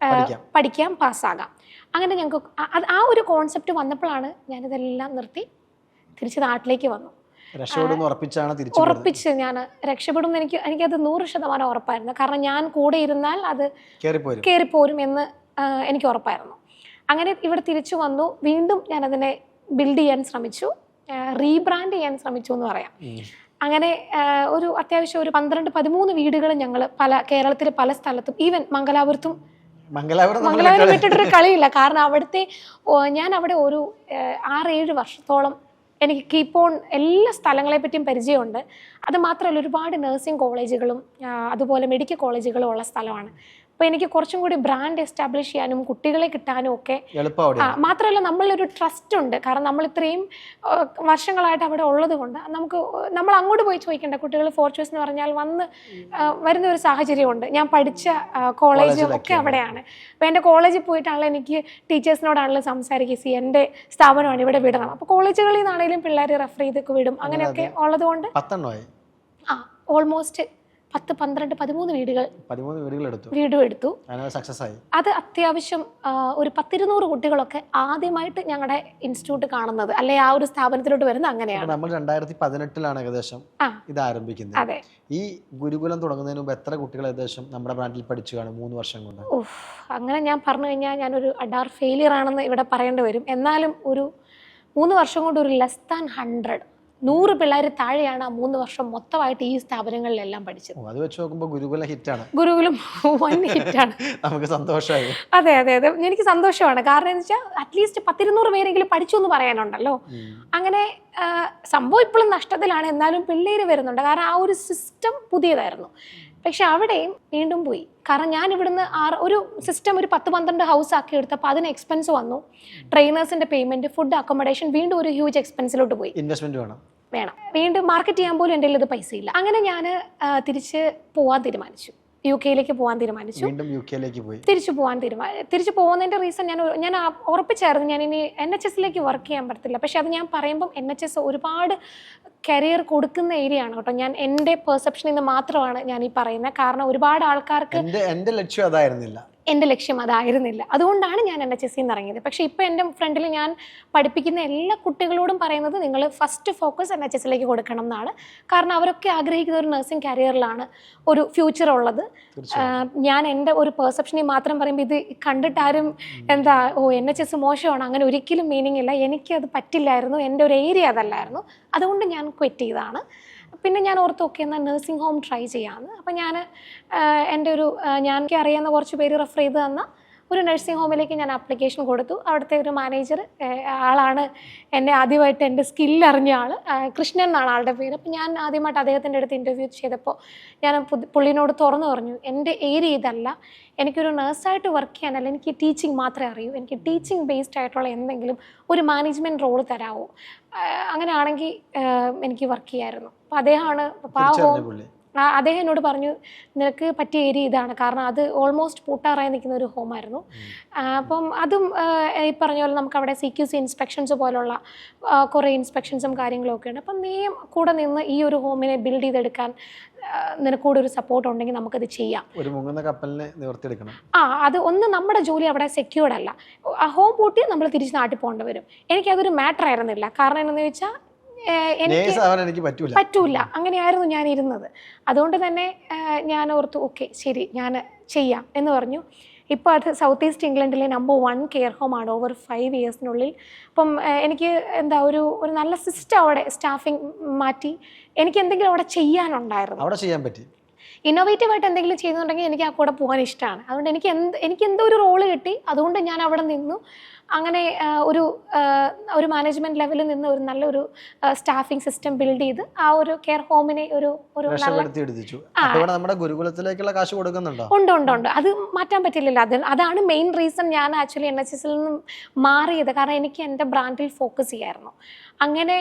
Speaker 1: പഠിക്കാം, പാസ്സാകാം. അങ്ങനെ ഞങ്ങൾക്ക് ആ ഒരു കോൺസെപ്റ്റ് വന്നപ്പോഴാണ് ഞാനിതെല്ലാം നിർത്തി തിരിച്ച് നാട്ടിലേക്ക് വന്നു. ഉറപ്പിച്ച് ഞാൻ രക്ഷപ്പെടും എനിക്കത് 100% ഉറപ്പായിരുന്നു. കാരണം ഞാൻ കൂടെ ഇരുന്നാൽ അത് കയറിപ്പോരും എന്ന് എനിക്ക് ഉറപ്പായിരുന്നു. അങ്ങനെ ഇവിടെ തിരിച്ചു വന്നു. വീണ്ടും ഞാനതിനെ ബിൽഡ് ചെയ്യാൻ ശ്രമിച്ചു, റീബ്രാൻഡ് ചെയ്യാൻ ശ്രമിച്ചു എന്ന് പറയാം. അങ്ങനെ ഒരു അത്യാവശ്യം ഒരു 12-13 വീടുകൾ ഞങ്ങൾ കേരളത്തിൽ പല സ്ഥലത്തും, ഈവൻ മംഗലാപുരത്തും വിട്ടിട്ടൊരു കളിയില്ല. കാരണം ഞാൻ അവിടെ ഒരു 6-7 വർഷത്തോളം എനിക്ക് കീപ്പ് ഓൺ എല്ലാ സ്ഥലങ്ങളെ പറ്റിയും പരിചയമുണ്ട്. അത് മാത്രമല്ല, ഒരുപാട് നഴ്സിംഗ് കോളേജുകളും അതുപോലെ മെഡിക്കൽ കോളേജുകളും ഉള്ള സ്ഥലമാണ്. അപ്പോൾ എനിക്ക് കുറച്ചും കൂടി ബ്രാൻഡ് എസ്റ്റാബ്ലിഷ് ചെയ്യാനും കുട്ടികളെ കിട്ടാനും ഒക്കെ മാത്രമല്ല നമ്മളൊരു ട്രസ്റ്റ് ഉണ്ട്. കാരണം നമ്മൾ ഇത്രയും വർഷങ്ങളായിട്ട് അവിടെ ഉള്ളത് കൊണ്ട് നമ്മൾ അങ്ങോട്ട് പോയി ചോദിക്കേണ്ട. കുട്ടികൾ ഫോർച്യൂസ് എന്ന് പറഞ്ഞാൽ വരുന്ന ഒരു സാഹചര്യമുണ്ട്. ഞാൻ പഠിച്ച കോളേജും ഒക്കെ അവിടെയാണ്. അപ്പോൾ എൻ്റെ കോളേജിൽ പോയിട്ടാണല്ലോ എനിക്ക് ടീച്ചേഴ്സിനോടാണല്ലോ സംസാരിക്കുക, എൻ്റെ സ്ഥാപനമാണ്, ഇവിടെ വിടണം. അപ്പോൾ കോളേജുകളിൽ നിന്നാണെങ്കിലും പിള്ളേർ റെഫർ ചെയ്തൊക്കെ വിടും. അങ്ങനെയൊക്കെ ഉള്ളത് കൊണ്ട് ഓൾമോസ്റ്റ് 10-12-13 വീടും എടുത്തു. അത് അത്യാവശ്യം ഒരു 10-200 കുട്ടികളൊക്കെ ആദ്യമായിട്ട് ഞങ്ങളുടെ ഇൻസ്റ്റിറ്റ്യൂട്ട് കാണുന്നത്, അല്ലെ ആ ഒരു സ്ഥാപനത്തിലോട്ട് വരുന്നത് അങ്ങനെയാണ്.
Speaker 2: നമ്മൾ 2018 ഏകദേശം ഇത് ആരംഭിക്കുന്നത്.
Speaker 1: അതെ.
Speaker 2: ഈ ഗുരുകുലം തുടങ്ങുന്നതിന് മുമ്പ് എത്ര കുട്ടികൾ ഏകദേശം നമ്മുടെ ബ്രാൻഡിൽ പഠിച്ചു കാണും 3 വർഷം കൊണ്ട്?
Speaker 1: അങ്ങനെ ഞാൻ പറഞ്ഞു കഴിഞ്ഞാൽ ഞാനൊരു അഡാർ ഫെയിലിയർ ആണെന്ന് ഇവിടെ പറയേണ്ടി വരും. എന്നാലും ഒരു 3 വർഷം കൊണ്ട് ഒരു ലെസ് ദാൻ 100 പിള്ളേർ താഴെയാണ് ആ 3 വർഷം മൊത്തമായിട്ട് ഈ സ്ഥാപനങ്ങളിലെല്ലാം പഠിച്ചത്.
Speaker 2: അത് വെച്ച് നോക്കുമ്പോൾ ഗുരുകുലം ഹിറ്റാണ്.
Speaker 1: ഗുരുകുലം 1 ഹിറ്റാണ്.
Speaker 2: നമുക്ക് സന്തോഷമായി.
Speaker 1: അതെ, എനിക്ക് സന്തോഷമാണ്. കാരണം എന്ന് വെച്ചാൽ അറ്റ്ലീസ്റ്റ് 10-200 പേരെങ്കിലും പഠിച്ചു എന്ന് പറയാനുണ്ടല്ലോ. അങ്ങനെ സംഭവം ഇപ്പോഴും നഷ്ടത്തിലാണ്, എന്നാലും പിള്ളേര് വരുന്നുണ്ട്. കാരണം ആ ഒരു സിസ്റ്റം പുതിയതായിരുന്നു. പക്ഷെ അവിടെയും വീണ്ടും പോയി. കാരണം ഞാൻ ഇവിടുന്ന് ഒരു സിസ്റ്റം ഒരു 10-12 ഹൗസ് ആക്കി എടുത്തപ്പോൾ അതിന് എക്സ്പെൻസ് വന്നു. ട്രെയിനേഴ്സിന്റെ പേയ്മെന്റ്, ഫുഡ്, അക്കോമഡേഷൻ, വീണ്ടും ഒരു ഹ്യൂജ് എക്സ്പെൻസിലോട്ട് പോയി.
Speaker 2: ഇൻവെസ്റ്റ്മെന്റ് വേണം. വീണ്ടും
Speaker 1: മാർക്കറ്റ് ചെയ്യാൻ പോലും എൻ്റെ ഇത് പൈസ ഇല്ല. അങ്ങനെ ഞാൻ തിരിച്ച് പോകാൻ തീരുമാനിച്ചു. UK പോകാൻ തീരുമാനിച്ചു. തിരിച്ചു പോകുന്നതിന്റെ റീസൺ ഞാൻ ഉറപ്പിച്ചായിരുന്നു ഞാൻ ഇനി NHS വർക്ക് ചെയ്യാൻ പറ്റത്തില്ല. പക്ഷെ അത് ഞാൻ പറയുമ്പം NHS ഒരുപാട് കരിയർ കൊടുക്കുന്ന ഏരിയ ആണ് കേട്ടോ. ഞാൻ എൻ്റെ പെർസെപ്ഷനിൽ നിന്ന് മാത്രമാണ് ഞാൻ ഈ പറയുന്നത്. കാരണം ഒരുപാട് ആൾക്കാർക്ക്
Speaker 2: എൻ്റെ ലക്ഷ്യം അതായിരുന്നില്ല.
Speaker 1: എൻ്റെ ലക്ഷ്യം അതായിരുന്നില്ല. അതുകൊണ്ടാണ് ഞാൻ NHS നിന്ന് ഇറങ്ങിയത്. പക്ഷേ ഇപ്പോൾ എൻ്റെ ഫ്രണ്ടിൽ ഞാൻ പഠിപ്പിക്കുന്ന എല്ലാ കുട്ടികളോടും പറയുന്നത് നിങ്ങൾ ഫസ്റ്റ് ഫോക്കസ് NHSലേക്ക് കൊടുക്കണം എന്നാണ്. കാരണം അവരൊക്കെ ആഗ്രഹിക്കുന്ന ഒരു നഴ്സിംഗ് കരിയറിലാണ് ഒരു ഫ്യൂച്ചർ ഉള്ളത്. ഞാൻ എൻ്റെ ഒരു പെർസെപ്ഷനിൽ മാത്രം പറയുമ്പോൾ ഇത് കണ്ടിട്ടാരും എന്താ NHS മോശമാണ്, അങ്ങനെ ഒരിക്കലും മീനിങ് ഇല്ല. എനിക്കത് പറ്റില്ലായിരുന്നു, എൻ്റെ ഒരു ഏരിയ അതല്ലായിരുന്നു. അതുകൊണ്ട് ഞാൻ ക്വിറ്റ് ചെയ്തതാണ്. പിന്നെ ഞാൻ ഓർത്ത് ഓക്കെ എന്നാൽ നഴ്സിംഗ് ഹോം ട്രൈ ചെയ്യാമെന്ന്. അപ്പം ഞാൻ എൻ്റെ എനിക്ക് അറിയാവുന്ന കുറച്ച് പേര് റെഫർ ചെയ്ത് തന്ന ഒരു നഴ്സിംഗ് ഹോമിലേക്ക് ഞാൻ ആപ്ലിക്കേഷൻ കൊടുത്തു. അവിടുത്തെ ഒരു മാനേജർ ആളാണ് എന്നെ ആദ്യമായിട്ട് എൻ്റെ സ്കില്ല് അറിഞ്ഞ ആൾ, കൃഷ്ണൻ എന്നാണ് ആളുടെ പേര്. അപ്പം ഞാൻ ആദ്യമായിട്ട് അദ്ദേഹത്തിൻ്റെ അടുത്ത് ഇൻ്റർവ്യൂ ചെയ്തപ്പോൾ ഞാൻ പുള്ളിനോട് തുറന്നു പറഞ്ഞു, എൻ്റെ ഏരിയ ഇതല്ല, എനിക്കൊരു നഴ്സായിട്ട് വർക്ക് ചെയ്യാനല്ല, എനിക്ക് ടീച്ചിങ് മാത്രമേ അറിയൂ, എനിക്ക് ടീച്ചിങ് ബേസ്ഡ് ആയിട്ടുള്ള എന്തെങ്കിലും ഒരു മാനേജ്മെൻറ്റ് റോള് തരാമോ, അങ്ങനെയാണെങ്കിൽ എനിക്ക് വർക്ക് ചെയ്യാമായിരുന്നു. അപ്പോൾ അദ്ദേഹമാണ് അദ്ദേഹം എന്നോട് പറഞ്ഞു നിനക്ക് പറ്റിയ ഏരിയ ഇതാണ്, കാരണം അത് ഓൾമോസ്റ്റ് പൂട്ടാറായി നിൽക്കുന്ന ഒരു ഹോമായിരുന്നു. അപ്പം അതും ഈ പറഞ്ഞ പോലെ നമുക്ക് അവിടെ CQC ഇൻസ്പെക്ഷൻസ് പോലുള്ള കുറേ ഇൻസ്പെക്ഷൻസും കാര്യങ്ങളും ഒക്കെ ഉണ്ട്. അപ്പം നീ കൂടെ നിന്ന് ഈ ഒരു ഹോമിനെ ബിൽഡ് ചെയ്തെടുക്കാൻ നിനക്ക് കൂടെ ഒരു സപ്പോർട്ട് ഉണ്ടെങ്കിൽ നമുക്കത് ചെയ്യാം.
Speaker 2: ഒരു മുങ്ങുന്ന കപ്പലിനെ നിവർത്തിയെടുക്കണം.
Speaker 1: അത് ഒന്ന് നമ്മുടെ ജോലി അവിടെ സെക്യൂർഡ് അല്ല, ഹോം പൂട്ടി നമ്മൾ തിരിച്ച് നാട്ടിൽ പോകേണ്ടി വരും. എനിക്കതൊരു മാറ്റർ ആയിരുന്നില്ല. കാരണം എന്താണെന്ന് ചോദിച്ചാൽ എനിക്ക് പറ്റൂല, അങ്ങനെയായിരുന്നു ഞാൻ ഇരുന്നത്. അതുകൊണ്ട് തന്നെ ഞാൻ ഓർത്തു ഓക്കെ ശരി ഞാൻ ചെയ്യാം എന്ന് പറഞ്ഞു. ഇപ്പോൾ അത് സൗത്ത് ഈസ്റ്റ് ഇംഗ്ലണ്ടിലെ നമ്പർ 1 കെയർ ഹോമാണ് ഓവർ 5 ഇയേഴ്സിനുള്ളിൽ. അപ്പം എനിക്ക് എന്താ ഒരു നല്ല സിസ്റ്റം അവിടെ സ്റ്റാഫിങ് മാറ്റി എനിക്ക് എന്തെങ്കിലും അവിടെ ചെയ്യാനുണ്ടായിരുന്നു.
Speaker 2: അവിടെ ചെയ്യാൻ പറ്റി.
Speaker 1: ഇന്നോവേറ്റീവായിട്ട് എന്തെങ്കിലും ചെയ്യുന്നുണ്ടെങ്കിൽ എനിക്ക് ആ കൂടെ പോകാൻ ഇഷ്ടമാണ്. അതുകൊണ്ട് എനിക്ക് എന്തോ ഒരു റോള് കിട്ടി. അതുകൊണ്ട് ഞാൻ അവിടെ നിന്നു. അങ്ങനെ ഒരു മാനേജ്മെന്റ് ലെവലിൽ നിന്ന് ഒരു നല്ലൊരു സ്റ്റാഫിംഗ് സിസ്റ്റം ബിൽഡ് ചെയ്ത് ആ ഒരു കെയർ ഹോമിനെ ഒരു
Speaker 2: നമ്മുടെ ഗുരുകുലത്തിലേക്കുള്ള കാശ് കൊടുക്കുന്നുണ്ടോ?
Speaker 1: ഉണ്ട്. അത് മാറ്റാൻ പറ്റില്ലല്ലോ. അതാണ് മെയിൻ റീസൺ ഞാൻ ആക്ച്വലി NHS നിന്നും മാറിയത്. കാരണം എനിക്ക് എൻ്റെ ബ്രാൻഡിൽ ഫോക്കസ് ചെയ്യായിരുന്നു. അങ്ങനെ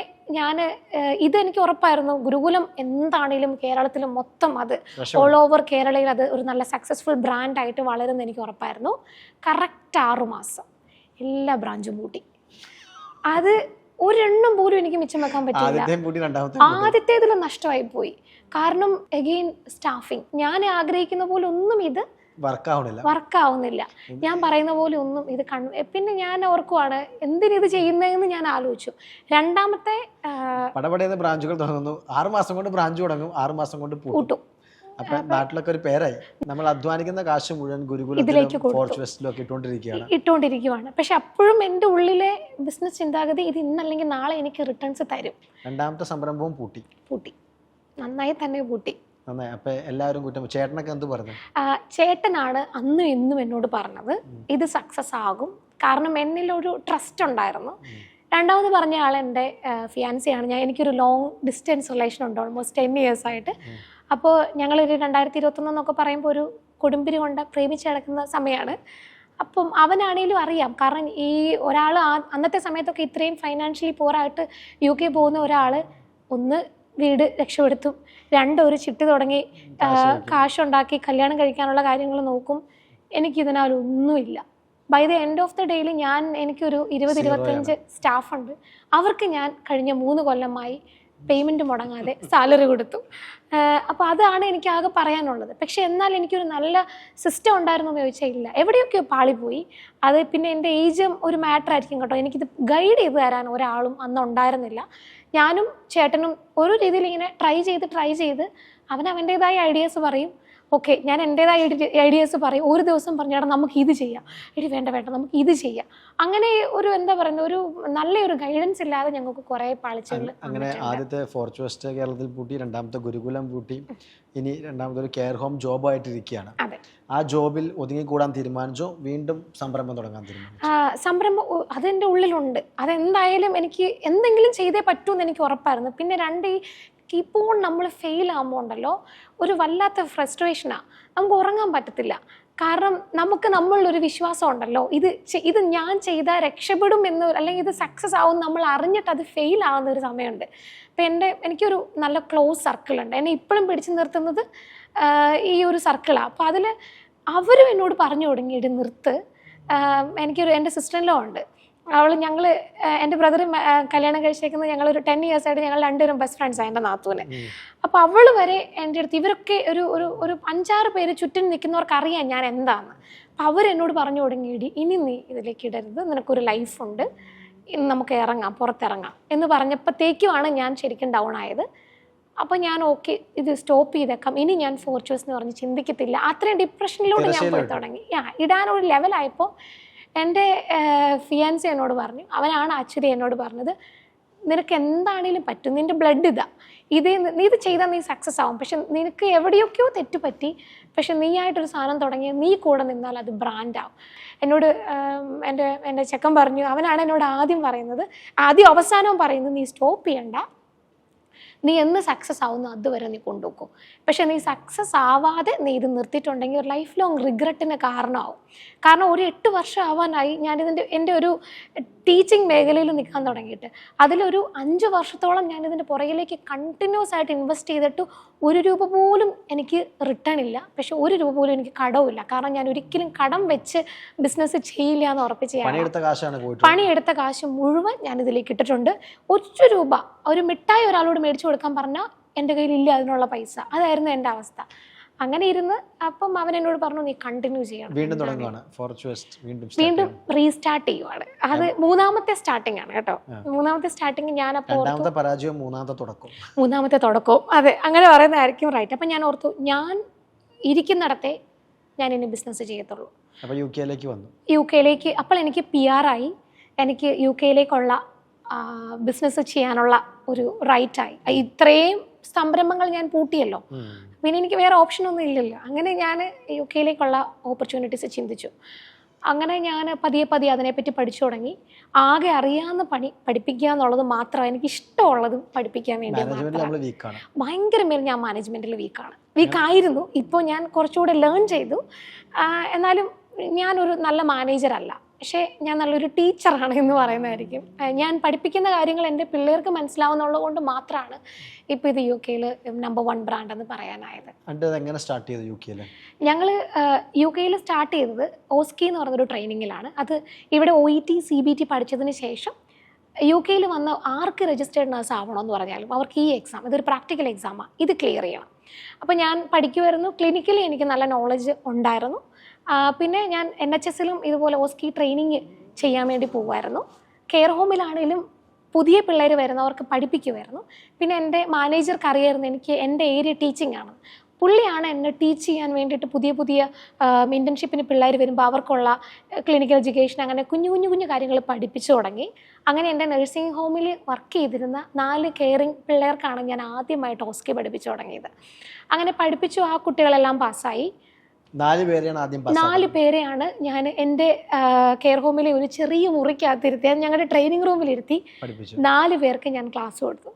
Speaker 1: ഇതെനിക്ക് ഉറപ്പായിരുന്നു, ഗുരുകുലം എന്താണേലും കേരളത്തിൽ മൊത്തം അത് ഓൾ ഓവർ കേരളയിൽ അത് ഒരു നല്ല സക്സസ്ഫുൾ ബ്രാൻഡായിട്ട് വളരുമെന്ന് എനിക്ക് ഉറപ്പായിരുന്നു. കറക്റ്റ് 6 മാസം എല്ലാ ബ്രാഞ്ചും പൂട്ടി. അത് ഒരെണ്ണം പോലും എനിക്ക് മിച്ചം വെക്കാൻ പറ്റില്ല. ആദ്യത്തേതിൽ നഷ്ടമായി പോയി. കാരണം അഗെയിൻ സ്റ്റാഫിങ് ഞാൻ ആഗ്രഹിക്കുന്ന പോലെ ഒന്നും ഇത് വർക്കാവുന്നില്ല. ഞാൻ പറയുന്ന പോലെ ഒന്നും ഇത് പിന്നെ ഞാൻ ഓർക്കുവാണ് എന്തിനിത് ചെയ്യുന്നതെന്ന് ഞാൻ ആലോചിച്ചു. രണ്ടാമത്തെ
Speaker 2: ബ്രാഞ്ചുകൾ തുടങ്ങുന്നു, 6 മാസം കൊണ്ട് ബ്രാഞ്ച് തുടങ്ങും, 6 മാസം കൊണ്ട് പൂട്ടും. അപ്പൊ നാട്ടിലൊക്കെ ഒരു പേരായി. നമ്മൾ അധ്വാനിക്കുന്ന കാശ് മുഴുവൻ
Speaker 1: ഇട്ടുകൊണ്ടിരിക്കുകയാണ്. പക്ഷെ അപ്പോഴും എൻ്റെ ഉള്ളിലെ ബിസിനസ് ചിന്താഗതി ഇത് ഇന്നല്ലെങ്കിൽ നാളെ എനിക്ക് റിട്ടേൺസ് തരും.
Speaker 2: രണ്ടാമത്തെ സംരംഭവും പൂട്ടി.
Speaker 1: നന്നായി തന്നെ പൂട്ടി. ചേട്ടനാണ് അന്നും എന്നും എന്നോട് പറഞ്ഞത് ഇത് സക്സസ് ആകും. കാരണം എന്നിലൊരു ട്രസ്റ്റ് ഉണ്ടായിരുന്നു. രണ്ടാമത് പറഞ്ഞ ആൾ എൻ്റെ ഫിയാൻസിയാണ്. എനിക്കൊരു ലോങ് ഡിസ്റ്റൻസ് റിലേഷൻ ഉണ്ട്, ഓൾമോസ്റ്റ് 10 years ആയിട്ട്. അപ്പോൾ ഞങ്ങളൊരു 2021 എന്നൊക്കെ പറയുമ്പോൾ ഒരു കൊടുമ്പിരി കൊണ്ട് പ്രേമിച്ച് കിടക്കുന്ന സമയമാണ്. അപ്പം അവനാണേലും അറിയാം. കാരണം ഈ ഒരാൾ അന്നത്തെ സമയത്തൊക്കെ ഇത്രയും ഫൈനാൻഷ്യലി പോറായിട്ട് UK പോകുന്ന ഒരാൾ ഒന്ന് വീട് രക്ഷപ്പെടുത്തും, 2 ഒരു ചിട്ടി തുടങ്ങി കാശുണ്ടാക്കി കല്യാണം കഴിക്കാനുള്ള കാര്യങ്ങൾ നോക്കും. എനിക്കിതിനാലൊന്നുമില്ല. By the end of the ഡേയിൽ എനിക്കൊരു 20-25 സ്റ്റാഫുണ്ട്. അവർക്ക് ഞാൻ കഴിഞ്ഞ 3 കൊല്ലമായി പേയ്മെൻറ്റ് മുടങ്ങാതെ സാലറി കൊടുത്തു. അപ്പോൾ അതാണ് എനിക്ക് ആകെ പറയാനുള്ളത്. പക്ഷേ എന്നാൽ എനിക്കൊരു നല്ല സിസ്റ്റം ഉണ്ടായിരുന്നു എന്ന് ചോദിച്ചാൽ ഇല്ല, എവിടെയൊക്കെയോ പാളിപ്പോയി. അത് പിന്നെ എൻ്റെ ഏജും ഒരു മാറ്റർ ആയിരിക്കും കേട്ടോ. എനിക്കിത് ഗൈഡ് ചെയ്ത് തരാൻ ഒരാളും അന്ന് ഉണ്ടായിരുന്നില്ല. ഞാനും ചേട്ടനും ഒരു രീതിയിൽ ഇങ്ങനെ ട്രൈ ചെയ്ത് അവൻ്റേതായ ഐഡിയാസ് പറയും. ഓക്കെ, ഞാൻ എൻ്റേതായ ഐഡിയാസ് പറയും. ഒരു ദിവസം പറഞ്ഞാൽ നമുക്ക് ഇത് ചെയ്യാം, വേണ്ട നമുക്ക് ഇത് ചെയ്യാം. അങ്ങനെ ഒരു എന്താ പറയുന്നത്, ഒരു നല്ലൊരു ഗൈഡൻസ് ഇല്ലാതെ ഞങ്ങൾക്ക് കുറേ പാളിച്ചകൾ.
Speaker 2: അങ്ങനെ ആദ്യത്തെ ഫോർച്ച് വെസ്റ്റ് കേരളത്തിൽ പൂട്ടി, രണ്ടാമത്തെ ഗുരുകുലം പൂട്ടി, ഇനി രണ്ടാമത്തെ ഒരു കെയർ ഹോം ജോബായിട്ടിരിക്കുകയാണ്. ആ ജോബിൽ ഒതുങ്ങിക്കൂടാൻ തീരുമാനിച്ചോ വീണ്ടും സംരംഭം തുടങ്ങാൻ തീരുമാനിച്ചു?
Speaker 1: സംരംഭം അതെൻ്റെ ഉള്ളിലുണ്ട്. അതെന്തായാലും എനിക്ക് എന്തെങ്കിലും ചെയ്തേ പറ്റൂന്ന് എനിക്ക് ഉറപ്പായിരുന്നു. പിന്നെ ഇപ്പോൾ നമ്മൾ ഫെയിൽ ആകുമ്പോൾ ഉണ്ടല്ലോ ഒരു വല്ലാത്ത ഫ്രസ്ട്രേഷനാണ്. നമുക്ക് ഉറങ്ങാൻ പറ്റത്തില്ല. കാരണം നമ്മളിലൊരു വിശ്വാസം ഉണ്ടല്ലോ, ഇത് ഞാൻ ചെയ്താൽ രക്ഷപ്പെടും എന്ന്, അല്ലെങ്കിൽ ഇത് സക്സസ് ആവും നമ്മൾ അറിഞ്ഞിട്ട് അത് ഫെയിൽ ആവുന്ന ഒരു സമയമുണ്ട്. അപ്പം എനിക്കൊരു നല്ല ക്ലോസ് സർക്കിളുണ്ട്. എന്നെ ഇപ്പോഴും പിടിച്ചു നിർത്തുന്നത് ഈ ഒരു സർക്കിളാണ്. അപ്പോൾ അതിൽ അവരും എന്നോട് പറഞ്ഞു തുടങ്ങി ഇത് നിർത്ത്. എൻ്റെ സിസ്റ്ററിലോ ഉണ്ട്, ഞങ്ങൾ എൻ്റെ ബ്രദർ കല്യാണം കഴിച്ചേക്കുന്നത് ഞങ്ങളൊരു 10 years ആയിട്ട് ഞങ്ങൾ 2 ബെസ്റ്റ് ഫ്രണ്ട്സാണ്, എൻ്റെ നാത്തൂന്. അപ്പോൾ അവൾ വരെ എൻ്റെ അടുത്ത് ഇവരൊക്കെ ഒരു 5-6 പേര് ചുറ്റും നിൽക്കുന്നവർക്ക് അറിയാം ഞാൻ എന്താന്ന്. അപ്പോൾ അവരെന്നോട് പറഞ്ഞു തുടങ്ങിയിടി ഇനി നീ ഇതിലേക്ക് ഇടരുത്, നിനക്കൊരു ലൈഫുണ്ട്, ഇന്ന് നമുക്ക് ഇറങ്ങാം, പുറത്തിറങ്ങാം എന്ന് പറഞ്ഞപ്പോഴത്തേക്കുമാണ് ഞാൻ ശരിക്കും ഡൗൺ ആയത്. അപ്പോൾ ഞാൻ ഓക്കെ ഇത് സ്റ്റോപ്പ് ചെയ്തേക്കാം, ഇനി ഞാൻ ഫോർച്യൂസ് എന്ന് പറഞ്ഞ് ചിന്തിക്കത്തില്ല. അത്രയും ഡിപ്രഷനിലൂടെ ഞാൻ പോയി തുടങ്ങി. ഇടാനൊരു ലെവലായപ്പോൾ എൻ്റെ ഫിയാൻസി എന്നോട് പറഞ്ഞു, അവനാണ് ആക്ച്വലി എന്നോട് പറഞ്ഞത്, നിനക്ക് എന്താണേലും പറ്റും, നിൻ്റെ ബ്ലഡ് നീ ഇത് ചെയ്താൽ നീ സക്സസ് ആവും, പക്ഷെ നിനക്ക് എവിടെയൊക്കെയോ തെറ്റുപറ്റി, പക്ഷെ നീ ആയിട്ടൊരു സാധനം തുടങ്ങിയ നീ കൂടെ നിന്നാൽ അത് ബ്രാൻഡാവും. എന്നോട് എൻ്റെ ചെക്കൻ പറഞ്ഞു, അവനാണ് എന്നോട് ആദ്യം പറയുന്നത്, ആദ്യം അവസാനവും പറയുന്നത് നീ സ്റ്റോപ്പ് ചെയ്യണ്ട, നീ എന്ന് സക്സസ് ആവുന്നു അതുവരെ നീ കൊണ്ടുപോകും, പക്ഷെ നീ സക്സസ് ആവാതെ നീ ഇത് നിർത്തിയിട്ടുണ്ടെങ്കിൽ ഒരു ലൈഫ് ലോങ് റിഗ്രറ്റിന് കാരണമാവും. കാരണം ഒരു 8 വർഷം ആവാനായി എൻ്റെ ഒരു ടീച്ചിങ് മേഖലയിൽ നിൽക്കാൻ തുടങ്ങിയിട്ട്. അതിലൊരു 5 വർഷത്തോളം ഞാനിതിൻ്റെ പുറകിലേക്ക് കണ്ടിന്യൂസ് ആയിട്ട് ഇൻവെസ്റ്റ് ചെയ്തിട്ട് 1 രൂപ പോലും എനിക്ക് റിട്ടേൺ ഇല്ല, പക്ഷെ 1 രൂപ പോലും എനിക്ക് കടവുമില്ല. കാരണം ഞാൻ ഒരിക്കലും കടം വെച്ച് ബിസിനസ് ചെയ്യില്ല എന്ന് ഉറപ്പിച്ച് പണിയെടുത്ത കാശ് മുഴുവൻ ഞാൻ ഇതിലേക്ക് ഇട്ടിട്ടുണ്ട്. 1 രൂപ ഒരു മിഠായി ഒരാളോട് മേടിച്ചു കൊടുക്കാൻ പറഞ്ഞാൽ എൻ്റെ കയ്യിലില്ല അതിനുള്ള പൈസ. അതായിരുന്നു എൻ്റെ അവസ്ഥ. അങ്ങനെ ഇരുന്ന് അപ്പം അവൻ എന്നോട് പറഞ്ഞു നീ കണ്ടിന്യൂ ചെയ്യണം, വീണ്ടും റീസ്റ്റാർട്ട് ചെയ്യുവാണ്. അത് 3ാമത്തെ സ്റ്റാർട്ടിംഗ് ആണ് കേട്ടോ. 3ാമത്തെ സ്റ്റാർട്ടിങ് ഞാൻ അപ്പോൾ മൂന്നാമത്തെ തുടക്കവും അതെ അങ്ങനെ പറയുന്നതായിരിക്കും റൈറ്റ്. അപ്പം ഞാൻ ഓർത്തു ഞാൻ ഇരിക്കുന്നിടത്തെ ഞാൻ ഇനി ബിസിനസ് ചെയ്യത്തുള്ളൂ. യു കെയിലേക്ക് അപ്പോൾ എനിക്ക് PR ആയി, എനിക്ക് യു കെയിലേക്കുള്ള ബിസിനസ് ചെയ്യാനുള്ള ഒരു റൈറ്റായി. ഇത്രയും സംരംഭങ്ങൾ ഞാൻ പൂട്ടിയല്ലോ, പിന്നെ എനിക്ക് വേറെ ഓപ്ഷനൊന്നും ഇല്ലല്ലോ. അങ്ങനെ ഞാൻ യു കെയിലേക്കുള്ള ഓപ്പർച്യൂണിറ്റീസ് ചിന്തിച്ചു. അങ്ങനെ ഞാൻ പതിയെ അതിനെപ്പറ്റി പഠിച്ചു തുടങ്ങി. ആകെ അറിയാവുന്ന പണി പഠിപ്പിക്കുക എന്നുള്ളത് മാത്രം, എനിക്ക് ഇഷ്ടമുള്ളത് പഠിപ്പിക്കാൻ വേണ്ടി ഭയങ്കര മേൽ ഞാൻ മാനേജ്മെൻറ്റിൽ വീക്കായിരുന്നു. ഇപ്പോൾ ഞാൻ കുറച്ചുകൂടെ ലേൺ ചെയ്തു. എന്നാലും ഞാനൊരു നല്ല മാനേജറല്ല, പക്ഷേ ഞാൻ നല്ലൊരു ടീച്ചറാണ് എന്ന് പറയുന്നതായിരിക്കും. ഞാൻ പഠിപ്പിക്കുന്ന കാര്യങ്ങൾ എൻ്റെ പിള്ളേർക്ക് മനസ്സിലാവുന്നുള്ളത് കൊണ്ട് മാത്രമാണ് ഇപ്പോൾ ഇത് യു കെയിൽ നമ്പർ 1 ബ്രാൻഡ് എന്ന് പറയാനായത്. ഞങ്ങൾ യു കെയിൽ സ്റ്റാർട്ട് ചെയ്തത് ഓസ്കി എന്ന് പറയുന്നൊരു ട്രെയിനിങ്ങിലാണ്. അത് ഇവിടെ OET CBT പഠിച്ചതിന് ശേഷം യു കെയിൽ വന്ന് ആർക്ക് രജിസ്റ്റേർഡ് നഴ്സ് ആവണമെന്ന് പറഞ്ഞാലും അവർക്ക് ഈ എക്സാം, ഇതൊരു പ്രാക്ടിക്കൽ എക്സാമാണ്, ഇത് ക്ലിയർ ചെയ്യണം. അപ്പോൾ ഞാൻ പഠിക്കുമായിരുന്നു. ക്ലിനിക്കലി എനിക്ക് നല്ല നോളജ് ഉണ്ടായിരുന്നു. പിന്നെ ഞാൻ NHSലും ഇതുപോലെ ഓസ്കി ട്രെയിനിങ് ചെയ്യാൻ വേണ്ടി പോകുമായിരുന്നു. കെയർ ഹോമിലാണെങ്കിലും പുതിയ പിള്ളേർ വരുന്നവർക്ക് പഠിപ്പിക്കുമായിരുന്നു. പിന്നെ എൻ്റെ മാനേജർക്ക് അറിയായിരുന്നു എനിക്ക് എൻ്റെ ഏരിയ ടീച്ചിങ് ആണ്. പുള്ളിയാണ് എന്നെ ടീച്ച് ചെയ്യാൻ വേണ്ടിയിട്ട് പുതിയ ഇൻറ്റേൺഷിപ്പിന് പിള്ളേർ വരുമ്പോൾ അവർക്കുള്ള ക്ലിനിക്കൽ എഡ്യൂക്കേഷൻ അങ്ങനെ കുഞ്ഞു കാര്യങ്ങൾ പഠിപ്പിച്ചു തുടങ്ങി. അങ്ങനെ എൻ്റെ നഴ്സിംഗ് ഹോമിൽ വർക്ക് ചെയ്തിരുന്ന 4 കെയറിങ് പിള്ളേർക്കാണ് ഞാൻ ആദ്യമായിട്ട് ഓസ്കി പഠിപ്പിച്ചു തുടങ്ങിയത്. അങ്ങനെ പഠിപ്പിച്ചു. ആ കുട്ടികളെല്ലാം പാസ്സായി. 4 പേരെയാണ് ഞാൻ എൻ്റെ കെയർ ഹോമിലെ ഒരു ചെറിയ മുറിക്കകത്തിരുത്തി, അത് ഞങ്ങളുടെ ട്രെയിനിങ് റൂമിലിരുത്തി 4 പേർക്ക് ഞാൻ ക്ലാസ് കൊടുത്തു.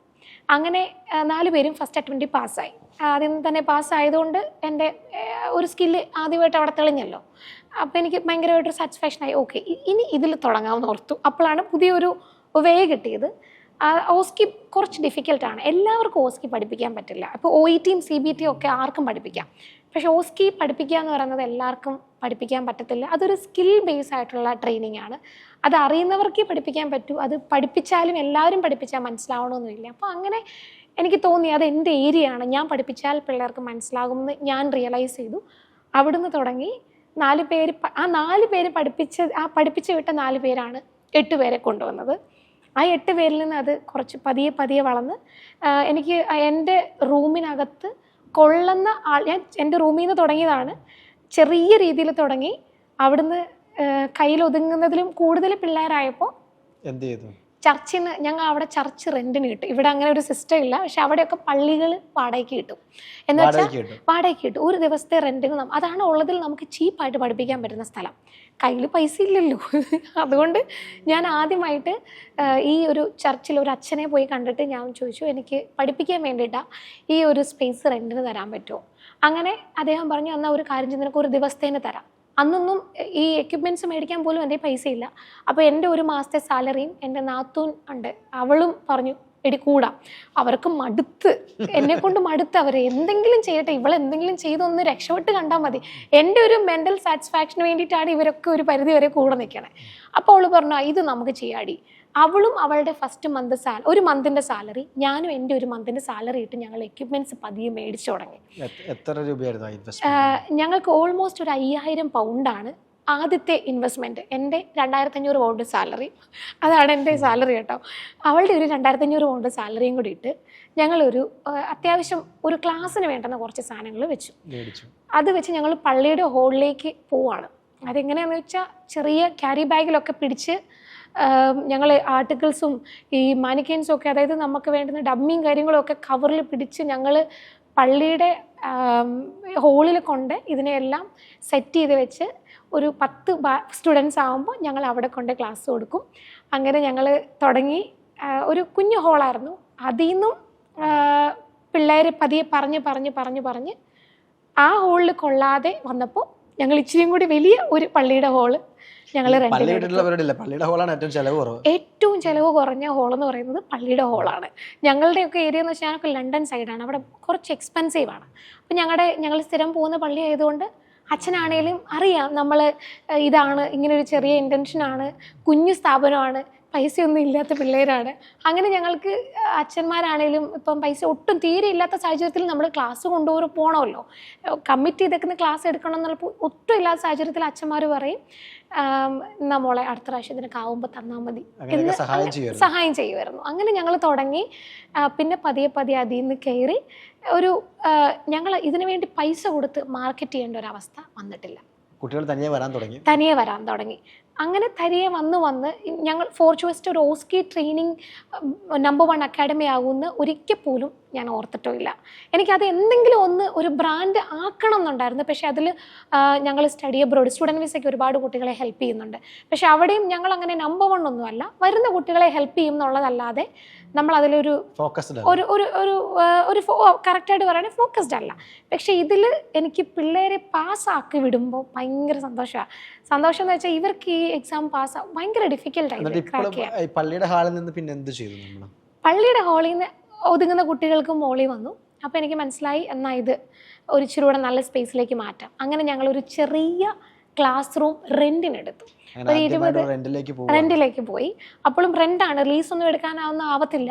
Speaker 1: അങ്ങനെ 4 പേരും ഫസ്റ്റ് അറ്റംപ്റ്റിൽ പാസ്സായി. ആദ്യം തന്നെ പാസ്സായതുകൊണ്ട് എൻ്റെ ഒരു സ്കില്ല് ആദ്യമായിട്ട് അവിടെ തെളിഞ്ഞല്ലോ. അപ്പോൾ എനിക്ക് ഭയങ്കരമായിട്ടൊരു സാറ്റിസ്ഫാക്ഷനായി. ഓക്കെ, ഇനി ഇതിൽ തുടങ്ങാമെന്ന് ഓർത്തു. അപ്പോഴാണ് പുതിയൊരു വേ കിട്ടിയത്. ഓസ്കി കുറച്ച് ഡിഫിക്കൽട്ടാണ്, എല്ലാവർക്കും ഓസ്കി പഠിപ്പിക്കാൻ പറ്റില്ല. ഇപ്പോൾ OETയും CBTയും ഒക്കെ ആർക്കും പഠിപ്പിക്കാം, പക്ഷേ ഓസ്കി പഠിപ്പിക്കുക എന്ന് പറയുന്നത് എല്ലാവർക്കും പഠിപ്പിക്കാൻ പറ്റത്തില്ല. അതൊരു സ്കിൽ ബേസ് ആയിട്ടുള്ള ട്രെയിനിങ് ആണ്. അത് അറിയുന്നവർക്കേ പഠിപ്പിക്കാൻ പറ്റൂ. അത് പഠിപ്പിച്ചാലും എല്ലാവരും പഠിപ്പിച്ചാൽ മനസ്സിലാവണമെന്നില്ല. അപ്പോൾ അങ്ങനെ എനിക്ക് തോന്നി അത് എൻ്റെ ഏരിയ ആണ്, ഞാൻ പഠിപ്പിച്ചാൽ പിള്ളേർക്ക് മനസ്സിലാകുമെന്ന് ഞാൻ റിയലൈസ് ചെയ്തു. അവിടുന്ന് തുടങ്ങി 4 പേര്, ആ 4 പേര് പഠിപ്പിച്ച് വിട്ട 4 പേരാണ് 8 പേരെ കൊണ്ടുവന്നത്. ആ 8 പേരിൽ നിന്ന് അത് കുറച്ച് പതിയെ വളർന്ന് എനിക്ക് എൻ്റെ റൂമിനകത്ത് കൊള്ളുന്ന ഞാൻ എൻ്റെ റൂമിൽ നിന്ന് തുടങ്ങിയതാണ്. ചെറിയ രീതിയിൽ തുടങ്ങി. അവിടുന്ന് കയ്യിലൊതുങ്ങുന്നതിലും കൂടുതൽ പിള്ളേരായപ്പോൾ എന്ത് ചെയ്തു? ചർച്ചിന് ഞങ്ങൾ അവിടെ ചർച്ച് റെൻറ്റിന് കിട്ടും. ഇവിടെ അങ്ങനെ ഒരു സിസ്റ്റം ഇല്ല, പക്ഷെ അവിടെയൊക്കെ പള്ളികൾ വാടകയ്ക്ക് കിട്ടും. എന്ന് വെച്ചാൽ വാടകയ്ക്ക് കിട്ടും. ഒരു ദിവസത്തെ റെൻറ്റിന് അതാണ് ഉള്ളതിൽ നമുക്ക് ചീപ്പായിട്ട് പഠിപ്പിക്കാൻ പറ്റുന്ന സ്ഥലം. കയ്യിൽ പൈസ ഇല്ലല്ലോ. അതുകൊണ്ട് ഞാൻ ആദ്യമായിട്ട് ഈ ഒരു ചർച്ചിൽ ഒരു അച്ഛനെ പോയി കണ്ടിട്ട് ഞാൻ ചോദിച്ചു, എനിക്ക് പഠിപ്പിക്കാൻ വേണ്ടിയിട്ടാണ് ഈ ഒരു സ്പേസ് റെൻറ്റിന് തരാൻ പറ്റുമോ? അങ്ങനെ അദ്ദേഹം പറഞ്ഞു, എന്നാൽ ഒരു കാര്യം ചെയ്ത് നിനക്ക് ഒരു ദിവസത്തേന് തരാം. അന്നൊന്നും ഈ എക്യുപ്മെൻറ്റ്സ് മേടിക്കാൻ പോലും എൻ്റെ പൈസ ഇല്ല. അപ്പോൾ എൻ്റെ ഒരു മാസത്തെ സാലറിയും എൻ്റെ നാത്തൂൻ ഉണ്ട്, അവളും പറഞ്ഞു എടി കൂടാം. അവർക്ക് എന്നെക്കൊണ്ട് മടുത്ത്, അവർ എന്തെങ്കിലും ചെയ്യട്ടെ, ഇവളെന്തെങ്കിലും ചെയ്തൊന്ന് രക്ഷപ്പെട്ട് കണ്ടാൽ മതി. എൻ്റെ ഒരു മെൻ്റൽ സാറ്റിസ്ഫാക്ഷന് വേണ്ടിയിട്ടാണ് ഇവരൊക്കെ ഒരു പരിധി വരെ കൂടെ നിൽക്കണേ. അപ്പോൾ അവൾ പറഞ്ഞു ഇത് നമുക്ക് ചെയ്യാടി. അവളും അവളുടെ ഫസ്റ്റ് ഒരു മന്തിൻ്റെ സാലറി, ഞാനും എൻ്റെ ഒരു മന്തിൻ്റെ സാലറി ഇട്ട് ഞങ്ങൾ എക്യുപ്മെൻറ്റ്സ് പതിയെ മേടിച്ചു തുടങ്ങി.
Speaker 2: എത്ര രൂപയായിരുന്നു?
Speaker 1: ഞങ്ങൾക്ക് ഓൾമോസ്റ്റ് ഒരു 5000 പൗണ്ടാണ് ആദ്യത്തെ ഇൻവെസ്റ്റ്മെൻറ്റ് എൻ്റെ 2500 പൗണ്ട് സാലറി, അതാണ് എൻ്റെ സാലറി കേട്ടോ. അവളുടെ ഒരു 2500 പൗണ്ട് സാലറിയും കൂടി ഇട്ട് ഞങ്ങളൊരു അത്യാവശ്യം ഒരു ക്ലാസ്സിന് വേണ്ടുന്ന കുറച്ച് സാധനങ്ങൾ വെച്ചു. അത് വെച്ച് ഞങ്ങൾ പള്ളിയുടെ ഹോളിലേക്ക് പോവാണ്. അതെങ്ങനെയാണെന്ന് വെച്ചാൽ ചെറിയ ക്യാരി ബാഗിലൊക്കെ പിടിച്ച് ഞങ്ങൾ ആർട്ടിക്കിൾസും ഈ മാനിക്കൻസും ഒക്കെ, അതായത് നമുക്ക് വേണ്ടുന്ന ഡമ്മിയും കാര്യങ്ങളും ഒക്കെ കവറിൽ പിടിച്ച് ഞങ്ങൾ പള്ളിയുടെ ഹോളിൽ കൊണ്ട് ഇതിനെയെല്ലാം സെറ്റ് ചെയ്ത് വെച്ച് ഒരു 10 സ്റ്റുഡൻസ് ആകുമ്പോൾ ഞങ്ങൾ അവിടെ കൊണ്ട് ക്ലാസ് കൊടുക്കും. അങ്ങനെ ഞങ്ങൾ തുടങ്ങി. ഒരു കുഞ്ഞു ഹോളായിരുന്നു. അതിൽ നിന്നും പിള്ളേർ പതിയെ പറഞ്ഞ് ആ ഹോളിൽ കൊള്ളാതെ വന്നപ്പോൾ ഞങ്ങൾ ഇച്ചിരിയും കൂടി വലിയ ഒരു പള്ളിയുടെ ഹോള് ഞങ്ങൾ ഏറ്റവും ചിലവ് കുറഞ്ഞ ഹോൾ എന്ന് പറയുന്നത് പള്ളിയുടെ ഹോളാണ്. ഞങ്ങളുടെയൊക്കെ ഏരിയ എന്ന് വെച്ചാൽ ഞങ്ങൾക്ക് ലണ്ടൻ സൈഡാണ്. അവിടെ കുറച്ച് എക്സ്പെൻസീവ് ആണ്. അപ്പം ഞങ്ങൾ സ്ഥിരം പോകുന്ന പള്ളി ആയതുകൊണ്ട് അച്ഛനാണേലും അറിയാം നമ്മൾ ഇതാണ്, ഇങ്ങനൊരു ചെറിയ ഇൻറ്റൻഷനാണ്, കുഞ്ഞു സ്ഥാപനമാണ്, പൈസയൊന്നും ഇല്ലാത്ത പിള്ളേരാണ്. അങ്ങനെ ഞങ്ങൾക്ക് അച്ഛന്മാരാണേലും ഇപ്പം പൈസ ഒട്ടും തീരെ ഇല്ലാത്ത സാഹചര്യത്തിൽ നമ്മൾ ക്ലാസ് പോകണമല്ലോ, കമ്മിറ്റ് ചെയ്തേക്കുന്ന ക്ലാസ് എടുക്കണം എന്നുള്ളപ്പോൾ ഒട്ടും ഇല്ലാത്ത സാഹചര്യത്തിൽ അച്ഛന്മാർ പറയും നമ്മളെ അടുത്ത പ്രാവശ്യത്തിനൊക്കെ ആവുമ്പോൾ തന്നാൽ മതി എന്ന് സഹായം ചെയ്യുമായിരുന്നു. അങ്ങനെ ഞങ്ങൾ തുടങ്ങി. പിന്നെ പതിയെ അതിൽ നിന്ന് കയറി ഒരു ഞങ്ങൾ ഇതിനു വേണ്ടി പൈസ കൊടുത്ത് മാർക്കറ്റ് ചെയ്യേണ്ട ഒരു അവസ്ഥ വന്നിട്ടില്ല.
Speaker 2: കുട്ടികൾ തനിയെ
Speaker 1: വരാൻ തുടങ്ങി. അങ്ങനെ തനിയെ വന്ന് ഞങ്ങൾ ഫോർച്യൂസ്റ്റ് ഒരു ഓസ്കി ട്രെയിനിങ് നമ്പർ 1 അക്കാഡമി ആകുമെന്ന് ഒരിക്കൽ പോലും ഞാൻ ഓർത്തിട്ടോ ഇല്ല. എനിക്കത് എന്തെങ്കിലും ഒരു ബ്രാൻഡ് ആക്കണം എന്നുണ്ടായിരുന്നു. പക്ഷേ അതിൽ ഞങ്ങൾ സ്റ്റഡി അബ്രോഡ് സ്റ്റുഡൻറ്റ് വിസയ്ക്ക് ഒരുപാട് കുട്ടികളെ ഹെൽപ്പ് ചെയ്യുന്നുണ്ട്. പക്ഷേ അവിടെയും ഞങ്ങൾ അങ്ങനെ നമ്പർ 1 ഒന്നുമല്ല, വരുന്ന കുട്ടികളെ ഹെൽപ്പ് ചെയ്യും എന്നുള്ളതല്ലാതെ നമ്മൾ അതിലൊരു ഒരു കറക്റ്റായിട്ട് പറയുകയാണെങ്കിൽ ഫോക്കസ്ഡ് അല്ല. പക്ഷേ ഇതിൽ എനിക്ക് പിള്ളേരെ പാസ്സാക്കി വിടുമ്പോൾ ഭയങ്കര സന്തോഷം എന്ന് വെച്ചാൽ ഇവർക്ക് ഈ എക്സാം പാസ് ഭയങ്കര ഡിഫിക്കൽട്ടായിട്ട്.
Speaker 2: പള്ളിയുടെ ഹാളിൽ നിന്ന് പിന്നെ എന്ത് ചെയ്തു?
Speaker 1: പള്ളിയുടെ ഹാളിൽ നിന്ന് ഒതുങ്ങുന്ന കുട്ടികൾക്ക് മോളിൽ വന്നു. അപ്പോൾ എനിക്ക് മനസ്സിലായി എന്നാൽ ഇത് ഒരു ഇച്ചിരി കൂടെ നല്ല സ്പേസിലേക്ക് മാറ്റാം. അങ്ങനെ ഞങ്ങളൊരു ചെറിയ ക്ലാസ് റൂം റെൻറ്റിനെടുത്തു. ഒരു 20 റെൻറ്റിലേക്ക് പോയി. അപ്പോഴും റെൻ്റാണ്, ലീസ് ഒന്നും ആവത്തില്ല.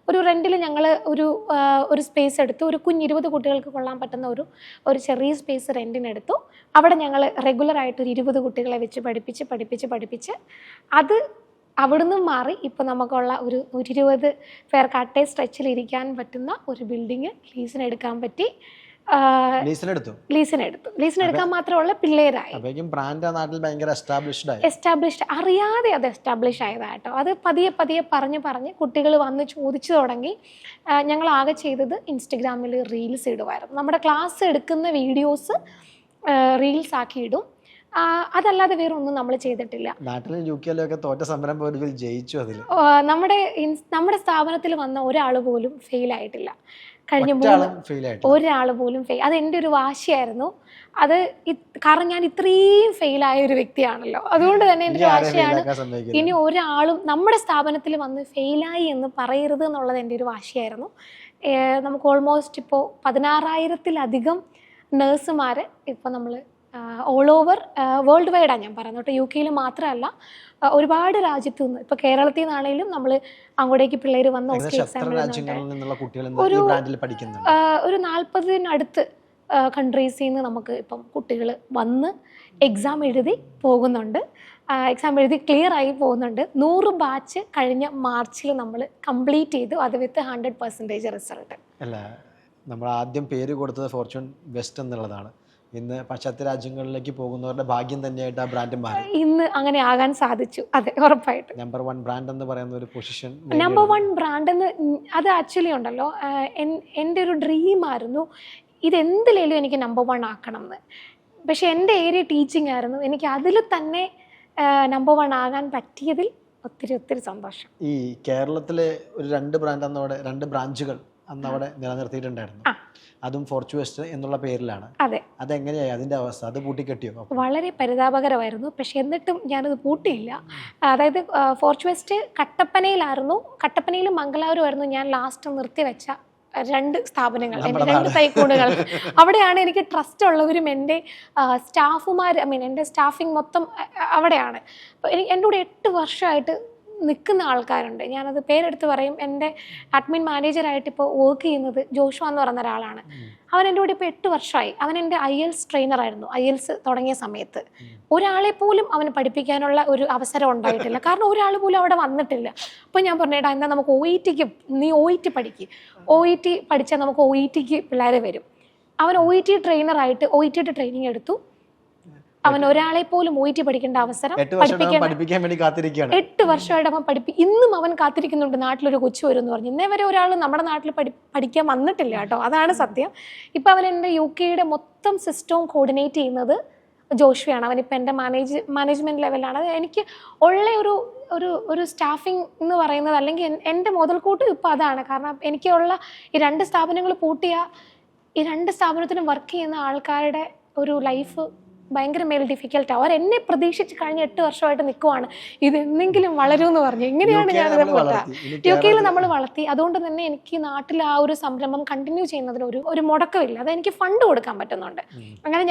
Speaker 1: ഒരു റെൻറ്റിൽ ഞങ്ങൾ ഒരു സ്പേസ് എടുത്തു. ഒരു 20 കുട്ടികൾക്ക് കൊള്ളാൻ പറ്റുന്ന ഒരു ചെറിയ സ്പേസ് റെൻറ്റിനെടുത്തു. അവിടെ ഞങ്ങൾ റെഗുലറായിട്ട് ഒരു 20 കുട്ടികളെ വെച്ച് പഠിപ്പിച്ച് അത് അവിടുന്ന് മാറി ഇപ്പോൾ നമുക്കുള്ള ഒരു 120 പേർക്ക് അട്ടേ സ്ട്രെച്ചിലിരിക്കാൻ പറ്റുന്ന ഒരു ബിൽഡിങ് ലീസിനെടുക്കാൻ പറ്റി. ലീസിനെടുക്കാൻ മാത്രമുള്ള പിള്ളേരായി. എസ്റ്റാബ്ലിഷ്ഡ് അറിയാതെ അത് എസ്റ്റാബ്ലിഷ് ആയതാട്ടോ. അത് പതിയെ പറഞ്ഞ് കുട്ടികൾ വന്ന് ചോദിച്ചു തുടങ്ങി. ഞങ്ങൾ ആകെ ചെയ്തത് ഇൻസ്റ്റഗ്രാമിൽ റീൽസ് ഇടുമായിരുന്നു. നമ്മുടെ ക്ലാസ് എടുക്കുന്ന വീഡിയോസ് റീൽസ് ആക്കി ഇടും. അതല്ലാതെ വേറെ ഒന്നും നമ്മൾ ചെയ്തിട്ടില്ല. നമ്മുടെ സ്ഥാപനത്തിൽ വന്ന ഒരാൾ പോലും ഫെയിൽ ആയിട്ടില്ല. കഴിഞ്ഞ ഒരാൾ പോലും ഫെയിൽ. അത് എൻ്റെ ഒരു വാശിയായിരുന്നു. കാരണം ഞാൻ ഇത്രയും ഫെയിലായ ഒരു വ്യക്തിയാണല്ലോ. അതുകൊണ്ട് തന്നെ എൻ്റെ വാശിയാണ് ഇനി ഒരാളും നമ്മുടെ സ്ഥാപനത്തിൽ വന്ന് ഫെയിലായി എന്ന് പറയരുത് എന്നുള്ളത് എൻ്റെ ഒരു വാശിയായിരുന്നു. നമുക്ക് ഓൾമോസ്റ്റ് ഇപ്പോൾ 16,000-ലധികം നേഴ്സുമാർ ഇപ്പോൾ നമ്മൾ ഓൾ ഓവർ വേൾഡ് വൈഡാണ് ഞാൻ പറയുന്നത്. UK മാത്രമല്ല, ഒരുപാട് രാജ്യത്തു നിന്ന്, ഇപ്പോൾ കേരളത്തിൽ നിന്നാണെങ്കിലും നമ്മൾ അങ്ങോട്ടേക്ക് പിള്ളേർ വന്ന് ഓസ്കി എക്സാം ഒരു 40-നടുത്ത് കൺട്രീസിൽ നിന്ന് നമുക്ക് ഇപ്പം കുട്ടികൾ വന്ന് എക്സാം എഴുതി പോകുന്നുണ്ട്. എക്സാം എഴുതി ക്ലിയർ ആയി പോകുന്നുണ്ട്. 100 ബാച്ച് കഴിഞ്ഞ മാർച്ചിൽ നമ്മൾ കംപ്ലീറ്റ് ചെയ്തു. അത് വിത്ത് 100% റിസൾട്ട്.
Speaker 2: അല്ല, നമ്മൾ ആദ്യം പേര് കൊടുത്തത് ഫോർച്യൂൺ വെസ്റ്റ് എന്നുള്ളതാണ്. ഇന്ന് പാശ്ചാത്യ രാജ്യങ്ങളിലേക്ക് പോകുന്നവരുടെ ഭാഗ്യം തന്നെയായിട്ട് ആ ബ്രാൻഡ് മാറി.
Speaker 1: ഇന്ന് അങ്ങനെ ആകാൻ സാധിച്ചു. അതെ, ഉറപ്പായിട്ട്.
Speaker 2: നമ്പർ 1 ബ്രാൻഡ് എന്ന് പറയുന്ന ഒരു പൊസിഷൻ,
Speaker 1: നമ്പർ 1 ബ്രാൻഡ് എന്ന് അത് ആക്ച്വലി ഉണ്ടല്ലോ, എൻ്റെ ഒരു ഡ്രീമായിരുന്നു ഇതെന്തിലേലും എനിക്ക് നമ്പർ 1 ആക്കണം എന്ന്. പക്ഷെ എൻ്റെ ഏരിയ ടീച്ചിങ് ആയിരുന്നു. എനിക്ക് അതിൽ തന്നെ നമ്പർ 1 ആകാൻ പറ്റിയതിൽ ഒത്തിരി സന്തോഷം.
Speaker 2: ഈ കേരളത്തിലെ ഒരു 2 ബ്രാൻഡ് അന്നവിടെ 2 ബ്രാഞ്ചുകൾ അന്നവിടെ നിലനിർത്തിയിട്ടുണ്ടായിരുന്നു. അതും ഫോർച്യൂസ്റ്റ് എന്നുള്ള പേരിലാണ്.
Speaker 1: അതെ.
Speaker 2: അതെങ്ങനെയായി അതിന്റെ അവസ്ഥ? അത് പൂട്ടിക്കെട്ടിയോ?
Speaker 1: വളരെ പരിതാപകരമായിരുന്നു. പക്ഷെ എന്നിട്ടും ഞാനത് പൂട്ടിയില്ല. അതായത് ഫോർച്യൂസ്റ്റ് കട്ടപ്പനയിലായിരുന്നു. കട്ടപ്പനയിലും മംഗലാപുരമായിരുന്നു ഞാൻ ലാസ്റ്റ് നിർത്തിവെച്ച 2 സ്ഥാപനങ്ങൾ, എൻ്റെ 2 തൈക്കൂണുകൾ. അവിടെയാണ് എനിക്ക് ട്രസ്റ്റ് ഉള്ളവരും എൻ്റെ സ്റ്റാഫുമാർ, എൻ്റെ സ്റ്റാഫിങ് മൊത്തം അവിടെയാണ്. അപ്പോൾ എൻ്റെ കൂടെ 8 വർഷമായിട്ട് നിൽക്കുന്ന ആൾക്കാരുണ്ട്. ഞാനത് പേരെടുത്ത് പറയും. എൻ്റെ അഡ്മിൻ മാനേജറായിട്ട് ഇപ്പോൾ വർക്ക് ചെയ്യുന്നത് ജോഷുവ എന്ന് പറയുന്ന ഒരാളാണ്. അവൻ എൻ്റെ കൂടെ ഇപ്പോൾ 8 വർഷമായി. അവൻ എൻ്റെ IELTS ട്രെയിനറായിരുന്നു. IELTS തുടങ്ങിയ സമയത്ത് ഒരാളെ പോലും അവന് പഠിപ്പിക്കാനുള്ള ഒരു അവസരം ഉണ്ടായിട്ടില്ല. കാരണം ഒരാൾ പോലും അവിടെ വന്നിട്ടില്ല. അപ്പോൾ ഞാൻ പറഞ്ഞേടാ, എന്താ നമുക്ക് OETക്ക് നീ OET പഠിക്കുക, OET പഠിച്ചാൽ നമുക്ക് OETക്ക് പിള്ളേരെ വരും. അവൻ OET ട്രെയിനറായിട്ട് OETയുടെ ട്രെയിനിങ് എടുത്തു. അവൻ ഒരാളെ പോലും OET പഠിക്കേണ്ട അവസരം
Speaker 2: 8
Speaker 1: വർഷമായിട്ട് അവൻ ഇന്നും അവൻ കാത്തിരിക്കുന്നുണ്ട് നാട്ടിലൊരു കൊച്ചു വരും എന്ന് പറഞ്ഞു. ഇന്നേ വരെ ഒരാൾ നമ്മുടെ നാട്ടിൽ പഠിക്കാൻ വന്നിട്ടില്ല കേട്ടോ, അതാണ് സത്യം. ഇപ്പം അവൻ എൻ്റെ UK മൊത്തം സിസ്റ്റവും കോർഡിനേറ്റ് ചെയ്യുന്നത് ജോഷുവയാണ്. അവനിപ്പോൾ എൻ്റെ മാനേജ്മെൻറ്റ് ലെവലാണ്. എനിക്ക് ഉള്ള ഒരു സ്റ്റാഫിംഗ് എന്ന് പറയുന്നത്, അല്ലെങ്കിൽ എൻ്റെ മുതൽക്കൂട്ടും ഇപ്പോൾ അതാണ്. കാരണം എനിക്കുള്ള ഈ 2 സ്ഥാപനങ്ങൾ പൂട്ടിയ ഈ 2 സ്ഥാപനത്തിനും വർക്ക് ചെയ്യുന്ന ആൾക്കാരുടെ ഒരു ലൈഫ് ഭയങ്കര ഡിഫിക്കൽട്ടാണ്. അവർ എന്നെ പ്രതീക്ഷിച്ച് കഴിഞ്ഞ 8 വർഷമായിട്ട് നിൽക്കുവാണ്, ഇതെന്തെങ്കിലും വളരുമെന്ന് പറഞ്ഞു. എങ്ങനെയാണ് ഞാനത് UK നമ്മൾ വളർത്തി. അതുകൊണ്ട് തന്നെ എനിക്ക് നാട്ടിൽ ആ ഒരു സംരംഭം കണ്ടിന്യൂ ചെയ്യുന്നതിന് ഒരു മുടക്കമില്ല. അത് എനിക്ക് ഫണ്ട് കൊടുക്കാൻ പറ്റുന്നുണ്ട്. അങ്ങനെ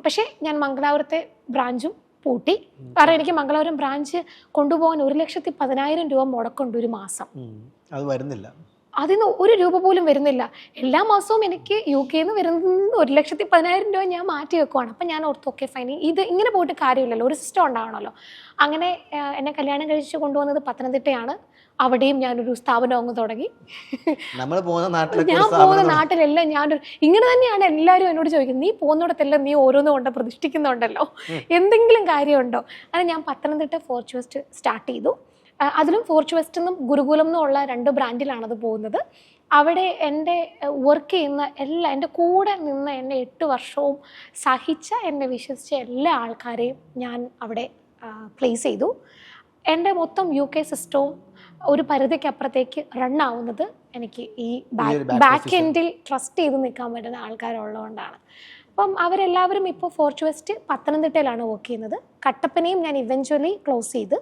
Speaker 1: പക്ഷേ ഞാൻ മംഗലാപുരത്തെ ബ്രാഞ്ചും പൂട്ടി. കാരണം എനിക്ക് മംഗലാപുരം ബ്രാഞ്ച് കൊണ്ടുപോകാൻ 1,10,000 രൂപ മുടക്കുണ്ട് ഒരു മാസം.
Speaker 2: അത് വരുന്നില്ല,
Speaker 1: അതിന് 1 രൂപ പോലും വരുന്നില്ല. എല്ലാ മാസവും എനിക്ക് UK വരുന്നത് 1,10,000 രൂപ ഞാൻ മാറ്റി വെക്കുവാണ്. അപ്പം ഞാൻ ഓർത്ത് ഓക്കെ ഫൈൻ, ഇത് ഇങ്ങനെ പോയിട്ട് കാര്യമില്ലല്ലോ, ഒരു സിസ്റ്റം ഉണ്ടാവണമല്ലോ. അങ്ങനെ എന്നെ കല്യാണം കഴിച്ച് കൊണ്ടുവന്നത് പത്തനംതിട്ടയാണ്. അവിടെയും ഞാനൊരു സ്ഥാപനം അങ്ങ് തുടങ്ങി. ഞാൻ പോകുന്ന നാട്ടിലെല്ലാം ഇങ്ങനെ തന്നെയാണ് എല്ലാവരും എന്നോട് ചോദിക്കുന്നത്, നീ പോകുന്നിടത്തെല്ലാം നീ ഓരോന്നും കൊണ്ട് പ്രതിഷ്ഠിക്കുന്നുണ്ടല്ലോ, എന്തെങ്കിലും കാര്യമുണ്ടോ? അങ്ങനെ ഞാൻ പത്തനംതിട്ട ഫോർച്ച് വെസ്റ്റ് സ്റ്റാർട്ട് ചെയ്തു. അതിലും ഫോർച്ച് വെസ്റ്റ് എന്നും ഗുരുകുലം എന്നുമുള്ള 2 ബ്രാൻഡിലാണത് പോകുന്നത്. അവിടെ എൻ്റെ വർക്ക് ചെയ്യുന്ന എൻ്റെ കൂടെ നിന്ന് എന്നെ 8 വർഷവും സഹിച്ച, എന്നെ വിശ്വസിച്ച എല്ലാ ആൾക്കാരെയും ഞാൻ അവിടെ പ്ലേസ് ചെയ്തു. എൻ്റെ മൊത്തം UK സിസ്റ്റവും ഒരു പരിധിക്കപ്പുറത്തേക്ക് റൺ ആവുന്നത് എനിക്ക് ഈ ബാക്ക് എൻഡിൽ ട്രസ്റ്റ് ചെയ്ത് നിൽക്കാൻ പറ്റുന്ന ആൾക്കാരുള്ളതുകൊണ്ടാണ്. അപ്പം അവരെല്ലാവരും ഇപ്പോൾ ഫോർച്ച് വെസ്റ്റ് പത്തനംതിട്ടയിലാണ് വർക്ക് ചെയ്യുന്നത്. കട്ടപ്പനയും ഞാൻ ഇവഞ്ച്വലി ക്ലോസ് ചെയ്ത്,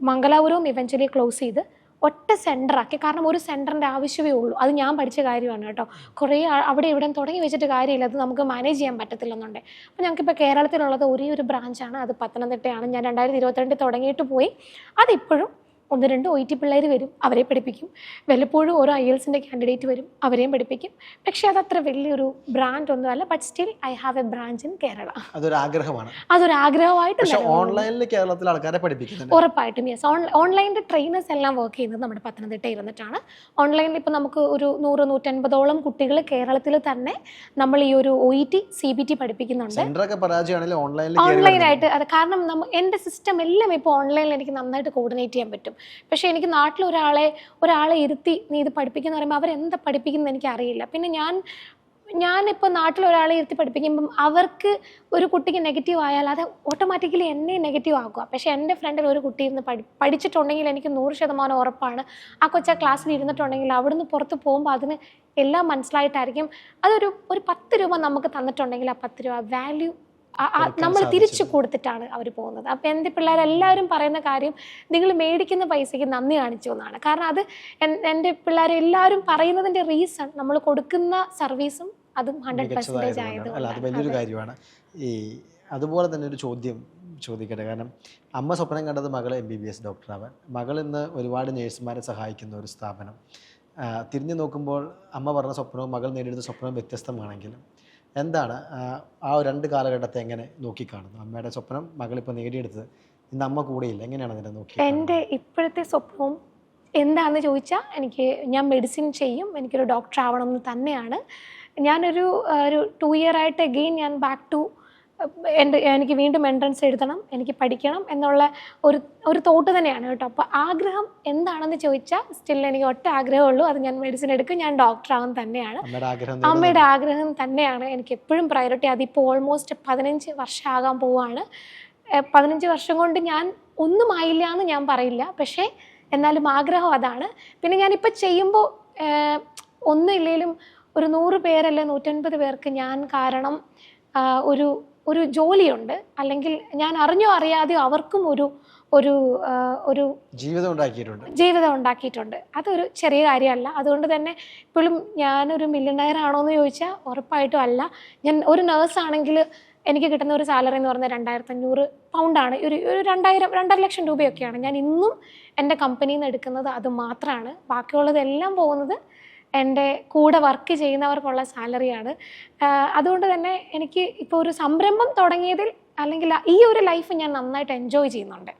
Speaker 1: മംഗലാപുരവും ഇവഞ്ച്വലി ക്ലോസ് ചെയ്ത് ഒറ്റ സെൻറ്ററാക്കി. കാരണം ഒരു സെൻറ്ററിൻ്റെ ആവശ്യമേ ഉള്ളൂ. അത് ഞാൻ പഠിച്ച കാര്യമാണ് കേട്ടോ. കുറേ അവിടെ ഇവിടെ തുടങ്ങി വെച്ചിട്ട് കാര്യമില്ല, അത് നമുക്ക് മാനേജ് ചെയ്യാൻ പറ്റത്തില്ലെന്നുണ്ട്. അപ്പോൾ ഞങ്ങൾക്കിപ്പോൾ കേരളത്തിലുള്ളത് ഒരേ ഒരു ബ്രാഞ്ചാണ്, അത് പത്തനംതിട്ടയാണ്. ഞാൻ 2022 തുടങ്ങിയിട്ട് പോയി. അതിപ്പോഴും 1-2 OET പിള്ളേർ വരും, അവരെ പഠിപ്പിക്കും. വല്ലപ്പോഴും ഓരോ IELTSൻ്റെ കാൻഡിഡേറ്റ് വരും, അവരെയും പഠിപ്പിക്കും. പക്ഷേ അതത്ര വലിയൊരു ബ്രാൻഡ് ഒന്നുമല്ല. But still I have A branch in Kerala. അതൊരു ആഗ്രഹമായിട്ട്
Speaker 2: ഓൺലൈനിൽ കേരളത്തിൽ ആൾക്കാരെ പഠിപ്പിക്കുന്നുണ്ട്.
Speaker 1: ഉറപ്പായിട്ടും യെസ്. ഓൺലൈനിൻ്റെ ട്രെയിനേഴ്സ് എല്ലാം വർക്ക് ചെയ്യുന്നത് നമ്മുടെ പത്തനംതിട്ട ഇരുന്നിട്ടാണ്. ഓൺലൈനിൽ ഇപ്പോൾ നമുക്ക് ഒരു 100-150ഓളം കുട്ടികൾ കേരളത്തിൽ തന്നെ നമ്മൾ ഈ ഒരു OET CBT പഠിപ്പിക്കുന്നുണ്ട്. ഓൺലൈനായിട്ട്. അത് കാരണം എൻ്റെ സിസ്റ്റം എല്ലാം ഇപ്പോൾ ഓൺലൈനിൽ എനിക്ക് നന്നായിട്ട് കോർഡിനേറ്റ് ചെയ്യാൻ പറ്റും. പക്ഷേ എനിക്ക് നാട്ടിൽ ഒരാളെ ഇരുത്തി നീ ഇത് പഠിപ്പിക്കുന്ന പറയുമ്പോൾ അവരെന്താ പഠിപ്പിക്കുന്നത് എനിക്കറിയില്ല. പിന്നെ ഞാനിപ്പോൾ നാട്ടിൽ ഒരാളെ ഇരുത്തി പഠിപ്പിക്കുമ്പം അവർക്ക് ഒരു കുട്ടിക്ക് നെഗറ്റീവ് ആയാൽ അത് ഓട്ടോമാറ്റിക്കലി എന്നെ നെഗറ്റീവ് ആക്കുക. പക്ഷേ എൻ്റെ ഫ്രണ്ടിൽ ഒരു കുട്ടി ഇരുന്ന് പഠിച്ചിട്ടുണ്ടെങ്കിൽ എനിക്ക് 100% ഉറപ്പാണ് ആ കൊച്ച ക്ലാസ്സിൽ ഇരുന്നിട്ടുണ്ടെങ്കിൽ അവിടുന്ന് പുറത്ത് പോകുമ്പോൾ അതിന് എല്ലാം മനസ്സിലായിട്ടായിരിക്കും. അതൊരു 10 രൂപ നമുക്ക് തന്നിട്ടുണ്ടെങ്കിൽ ആ 10 രൂപ വാല്യൂ നമ്മൾ തിരിച്ചു കൊടുത്തിട്ടാണ് അവർ പോകുന്നത്. അപ്പം എൻ്റെ പിള്ളേരെല്ലാവരും പറയുന്ന കാര്യം, നിങ്ങൾ മേടിക്കുന്ന പൈസയ്ക്ക് നന്ദി കാണിച്ചു എന്നാണ്. കാരണം അത് എൻ്റെ പിള്ളേരെല്ലാവരും പറയുന്നതിൻ്റെ റീസൺ നമ്മൾ കൊടുക്കുന്ന സർവീസും അതും 100% ആയതുകൊണ്ട്.
Speaker 2: അത് വലിയൊരു കാര്യമാണ്. അതുപോലെ തന്നെ ഒരു ചോദ്യം ചോദിക്കട്ടെ. കാരണം അമ്മ സ്വപ്നം കണ്ടത് മകൾ MBBS ഡോക്ടറാവാൻ. മകൾ ഇന്ന് ഒരുപാട് നേഴ്സുമാരെ സഹായിക്കുന്ന ഒരു സ്ഥാപനം. തിരിഞ്ഞു നോക്കുമ്പോൾ അമ്മ പറഞ്ഞ സ്വപ്നവും മകൾ നേടിയെടുത്ത സ്വപ്നവും വ്യത്യസ്തമാണെങ്കിലും എന്താണ് ആ 2 കാലഘട്ടത്തെ എങ്ങനെ നോക്കിക്കാണുന്നു? അമ്മയുടെ സ്വപ്നം മകളിപ്പോൾ നേടിയെടുത്തത്, ഇന്ന് അമ്മ കൂടെയില്ല, എങ്ങനെയാണ് അതിനെ നോക്കി?
Speaker 1: എൻ്റെ ഇപ്പോഴത്തെ സ്വപ്നവും എന്താണെന്ന് ചോദിച്ചാൽ ഞാൻ മെഡിസിൻ ചെയ്യും, എനിക്കൊരു ഡോക്ടർ ആവണം എന്ന് തന്നെയാണ്. ഞാനൊരു 2 year ആയിട്ട് അഗെയിൻ ഞാൻ ബാക്ക് ടു എനിക്ക് വീണ്ടും എൻട്രൻസ് എഴുതണം, എനിക്ക് പഠിക്കണം എന്നുള്ള ഒരു തോട്ട് തന്നെയാണ് കേട്ടോ. അപ്പോൾ ആഗ്രഹം എന്താണെന്ന് ചോദിച്ചാൽ സ്റ്റിൽ എനിക്ക് ഒറ്റ ആഗ്രഹമുള്ളൂ, അത് ഞാൻ മെഡിസിൻ എടുക്കും, ഞാൻ ഡോക്ടർ ആവാൻ തന്നെയാണ്. അമ്മയുടെ ആഗ്രഹം തന്നെയാണ് എനിക്ക് എപ്പോഴും പ്രയോറിറ്റി. അതിപ്പോൾ ഓൾമോസ്റ്റ് 15 വർഷം ആകാൻ പോവുകയാണ്. 15 വർഷം കൊണ്ട് ഞാൻ ഒന്നും ആയില്ല എന്ന് ഞാൻ പറയില്ല, പക്ഷേ എന്നാലും ആഗ്രഹം അതാണ്. പിന്നെ ഞാനിപ്പോൾ ചെയ്യുമ്പോൾ ഒന്നും ഇല്ലെങ്കിലും ഒരു 100 പേരല്ലേ 150 പേർക്ക് ഞാൻ കാരണം ഒരു ജോലിയുണ്ട്, അല്ലെങ്കിൽ ഞാൻ അറിഞ്ഞോ അറിയാതെയോ അവർക്കും ഒരു ജീവിതം ഉണ്ടാക്കിയിട്ടുണ്ട്. അതൊരു ചെറിയ കാര്യമല്ല. അതുകൊണ്ട് തന്നെ ഇപ്പോഴും ഞാനൊരു മില്യണയർ ആണോ എന്ന് ചോദിച്ചാൽ ഉറപ്പായിട്ടും അല്ല. ഞാൻ ഒരു നേഴ്സാണെങ്കിൽ എനിക്ക് കിട്ടുന്ന ഒരു സാലറി എന്ന് പറഞ്ഞാൽ 2500 പൗണ്ടാണ്. ഒരു 2,500,000 രൂപയൊക്കെയാണ്. ഞാൻ ഇന്നും എൻ്റെ കമ്പനിയിൽ നിന്ന് എടുക്കുന്നത് അത് മാത്രമാണ്. ബാക്കിയുള്ളതെല്ലാം പോകുന്നത് എൻ്റെ കൂടെ വർക്ക് ചെയ്യുന്നവർക്കുള്ള സാലറിയാണ്. അതുകൊണ്ട് തന്നെ എനിക്ക് ഇപ്പോൾ ഒരു സംരംഭം തുടങ്ങിയതിൽ അല്ലെങ്കിൽ ഈ ഒരു ലൈഫ് ഞാൻ നന്നായിട്ട് എൻജോയ് ചെയ്യുന്നുണ്ട്.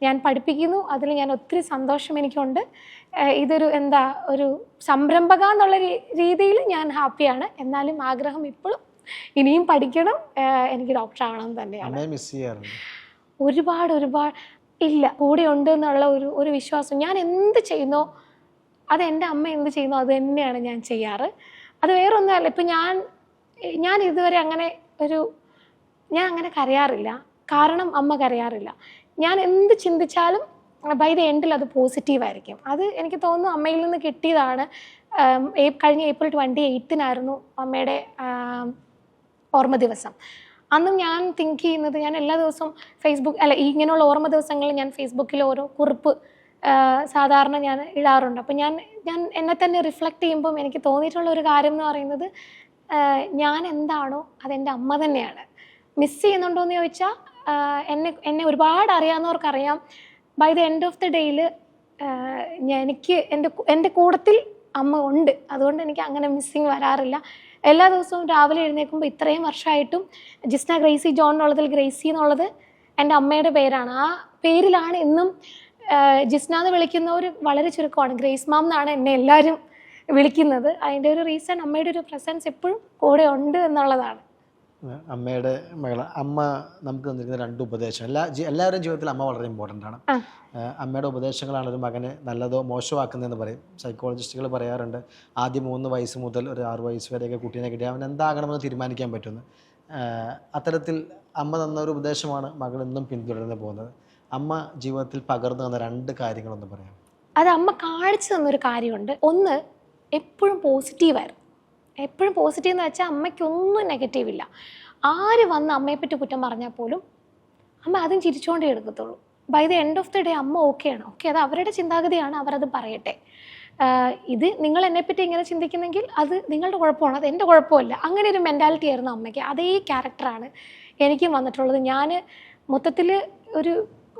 Speaker 1: ഞാൻ പഠിപ്പിക്കുന്നു, അതിൽ ഞാൻ ഒത്തിരി സന്തോഷം എനിക്കുണ്ട്. ഇതൊരു ഒരു സംരംഭക എന്നുള്ള രീതിയിൽ ഞാൻ ഹാപ്പിയാണ്. എന്നാലും ആഗ്രഹം ഇപ്പോഴും ഇനിയും പഠിക്കണം, എനിക്ക് ഡോക്ടർ ആവണം തന്നെയാണ്. ഒരുപാട് ഇല്ല, കൂടെ ഉണ്ട് എന്നുള്ള ഒരു വിശ്വാസം. ഞാൻ എന്ത് ചെയ്യുന്നോ അത് എൻ്റെ അമ്മ എന്ത് ചെയ്യുന്നോ അത് തന്നെയാണ് ഞാൻ ചെയ്യാറ്. അത് വേറൊന്നുമല്ല. ഇപ്പം ഞാൻ ഇതുവരെ ഞാൻ അങ്ങനെ കരയാറില്ല, കാരണം അമ്മ കരയാറില്ല. ഞാൻ എന്ത് ചിന്തിച്ചാലും ബൈ ദ എൻഡിൽ അത് പോസിറ്റീവായിരിക്കും. അത് എനിക്ക് തോന്നുന്നു അമ്മയിൽ നിന്ന് കിട്ടിയതാണ്. കഴിഞ്ഞ April 28 അമ്മയുടെ ഓർമ്മ ദിവസം. അന്നും ഞാൻ തിങ്ക് ചെയ്യുന്നത്, ഞാൻ എല്ലാ ദിവസവും ഇങ്ങനെയുള്ള ഓർമ്മ ദിവസങ്ങളിൽ ഞാൻ ഫേസ്ബുക്കിൽ ഓരോ കുറിപ്പ് സാധാരണ ഞാൻ ഇടാറുണ്ട്. അപ്പം ഞാൻ എന്നെ തന്നെ റിഫ്ലക്റ്റ് ചെയ്യുമ്പം എനിക്ക് തോന്നിയിട്ടുള്ള ഒരു കാര്യം എന്ന് പറയുന്നത്, ഞാൻ എന്താണോ അതെൻ്റെ അമ്മ തന്നെയാണ്. മിസ് ചെയ്യുന്നുണ്ടോ എന്ന് ചോദിച്ചാൽ എന്നെ ഒരുപാട് അറിയാവുന്നവർക്കറിയാം, by the end of the ഡേയിൽ എനിക്ക് എൻ്റെ കൂടത്തിൽ അമ്മ ഉണ്ട്. അതുകൊണ്ട് എനിക്ക് അങ്ങനെ മിസ്സിങ് വരാറില്ല. എല്ലാ ദിവസവും രാവിലെ എഴുന്നേൽക്കുമ്പോൾ ഇത്രയും വർഷമായിട്ടും ജിസ്ന ഗ്രേസി ജോൺ എന്നുള്ളതിൽ ഗ്രേസി എന്നുള്ളത് എൻ്റെ അമ്മയുടെ പേരാണ്. ആ പേരിലാണ് ഇന്നും ജിസ്ന എന്ന് വിളിക്കുന്നവർ വളരെ ചുരുക്കമാണ്. ഗ്രേസ് മാം എന്നാണ് എന്നെ എല്ലാവരും വിളിക്കുന്നത്. അതിൻ്റെ ഒരു റീസൺ അമ്മയുടെ ഒരു പ്രസൻസ് എപ്പോഴും കൂടെ ഉണ്ട് എന്നുള്ളതാണ്.
Speaker 2: അമ്മയുടെ അമ്മ നമുക്ക് തന്നിരിക്കുന്ന 2 ഉപദേശം. എല്ലാവരുടെയും ജീവിതത്തിൽ അമ്മ വളരെ ഇമ്പോർട്ടൻ്റ് ആണ്. അമ്മയുടെ ഉപദേശങ്ങളാണ് ഒരു മകനെ നല്ലതോ മോശമാക്കുന്നതെന്ന് പറയും. സൈക്കോളജിസ്റ്റുകൾ പറയാറുണ്ട്, ആദ്യം 3 വയസ്സ് മുതൽ ഒരു 6 വയസ്സ് വരെയൊക്കെ കുട്ടീനെ കിട്ടിയാൽ അവൻ എന്താകണമെന്ന് തീരുമാനിക്കാൻ പറ്റുമെന്ന്. അത്തരത്തിൽ അമ്മ തന്ന ഒരു ഉപദേശമാണ് മകൾ ഇന്നും പിന്തുടർന്ന് പോകുന്നത്. അമ്മ ജീവിതത്തിൽ പകർന്നു തന്ന 2 കാര്യങ്ങളൊന്ന് പറയാം.
Speaker 1: അത് അമ്മ കാണിച്ചു തന്നൊരു കാര്യമുണ്ട്. ഒന്ന്, എപ്പോഴും പോസിറ്റീവായിരുന്നു. എപ്പോഴും പോസിറ്റീവ് എന്ന് വെച്ചാൽ അമ്മയ്ക്കൊന്നും നെഗറ്റീവ് ഇല്ല. ആര് വന്ന് അമ്മയെപ്പറ്റി കുറ്റം പറഞ്ഞാൽ പോലും അമ്മ അതും ചിരിച്ചുകൊണ്ടേ എടുക്കത്തുള്ളൂ. By the end of the day അമ്മ ഓക്കെയാണ്. ഓക്കെ, അത് അവരുടെ ചിന്താഗതിയാണ്, അവരത് പറയട്ടെ. ഇത് നിങ്ങൾ എന്നെപ്പറ്റി ഇങ്ങനെ ചിന്തിക്കുന്നെങ്കിൽ അത് നിങ്ങളുടെ കുഴപ്പമാണ്, അത് എൻ്റെ കുഴപ്പമല്ല. അങ്ങനെ ഒരു മെൻറ്റാലിറ്റി ആയിരുന്നു അമ്മയ്ക്ക്. അതേ ക്യാരക്ടറാണ് എനിക്കും വന്നിട്ടുള്ളത്. ഞാൻ മൊത്തത്തിൽ ഒരു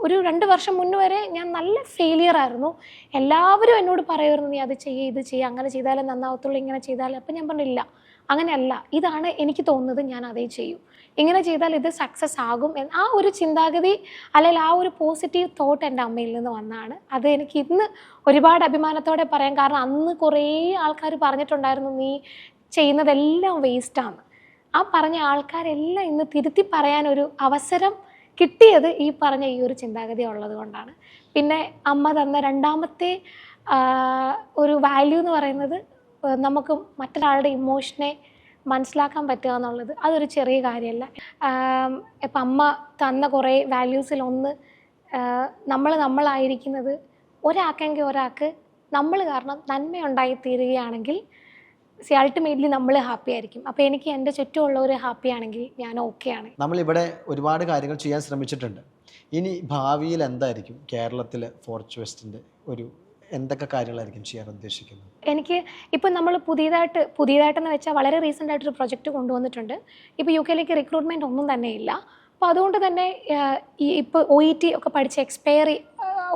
Speaker 1: 2 വർഷം മുന്നേ വരെ ഞാൻ നല്ല ഫെയിലിയർ ആയിരുന്നു. എല്ലാവരും എന്നോട് പറയുമായിരുന്നു, നീ അത് ചെയ്യേ, ഇത് ചെയ്യുക, അങ്ങനെ ചെയ്താലേ നന്നാവത്തുള്ളൂ, ഇങ്ങനെ ചെയ്താലേ. അപ്പം ഞാൻ പറഞ്ഞില്ല, അങ്ങനെയല്ല, ഇതാണ് എനിക്ക് തോന്നുന്നത്, ഞാൻ അതേ ചെയ്യൂ, ഇങ്ങനെ ചെയ്താൽ ഇത് സക്സസ് ആകും. ആ ഒരു ചിന്താഗതി അല്ലെങ്കിൽ ആ ഒരു പോസിറ്റീവ് തോട്ട് എൻ്റെ അമ്മയിൽ നിന്ന് വന്നതാണ്. അത് എനിക്ക് ഇന്ന് ഒരുപാട് അഭിമാനത്തോടെ പറയാം. കാരണം അന്ന് കുറേ ആൾക്കാർ പറഞ്ഞിട്ടുണ്ടായിരുന്നു, നീ ചെയ്യുന്നതെല്ലാം വേസ്റ്റാണ്. ആ പറഞ്ഞ ആൾക്കാരെല്ലാം ഇന്ന് തിരുത്തി പറയാനൊരു അവസരം കിട്ടിയത് ഈ പറഞ്ഞ ഈ ഒരു ചിന്താഗതി ഉള്ളത് കൊണ്ടാണ്. പിന്നെ അമ്മ തന്ന 2ാമത്തെ ഒരു വാല്യൂ എന്ന് പറയുന്നത്, നമുക്ക് മറ്റൊരാളുടെ ഇമോഷനെ മനസ്സിലാക്കാൻ പറ്റുക എന്നുള്ളത്. അതൊരു ചെറിയ കാര്യമല്ല. ഇപ്പം അമ്മ തന്ന കുറേ വാല്യൂസിലൊന്ന്, നമ്മളായിരിക്കുന്നത് ഒരാൾക്കെങ്കിൽ ഒരാൾക്ക് നമ്മൾ കാരണം നന്മയുണ്ടായി തീരുകയാണെങ്കിൽ അൾട്ടിമേറ്റ്ലി നമ്മൾ ഹാപ്പി ആയിരിക്കും. അപ്പോൾ എനിക്ക് എൻ്റെ ചുറ്റുമുള്ളവർ ഹാപ്പി ആണെങ്കിൽ ഞാൻ ഓക്കെയാണ്.
Speaker 2: നമ്മളിവിടെ ഒരുപാട് കാര്യങ്ങൾ ചെയ്യാൻ ശ്രമിച്ചിട്ടുണ്ട്. ഇനി ഭാവിയിൽ എന്തായിരിക്കും കേരളത്തിലെ ഫോർച്ച് വെസ്റ്റിൻ്റെ എന്തൊക്കെ കാര്യങ്ങളായിരിക്കും ചെയ്യാൻ ഉദ്ദേശിക്കുന്നത്?
Speaker 1: എനിക്ക് ഇപ്പം നമ്മൾ പുതിയതായിട്ടെന്ന് വെച്ചാൽ വളരെ റീസെൻ്റ് ആയിട്ടൊരു പ്രൊജക്റ്റ് കൊണ്ടുവന്നിട്ടുണ്ട്. ഇപ്പോൾ UK റിക്രൂട്ട്മെൻറ്റ് ഒന്നും തന്നെ ഇല്ല. അപ്പോൾ അതുകൊണ്ട് തന്നെ ഇപ്പോൾ OET ഒക്കെ പഠിച്ച്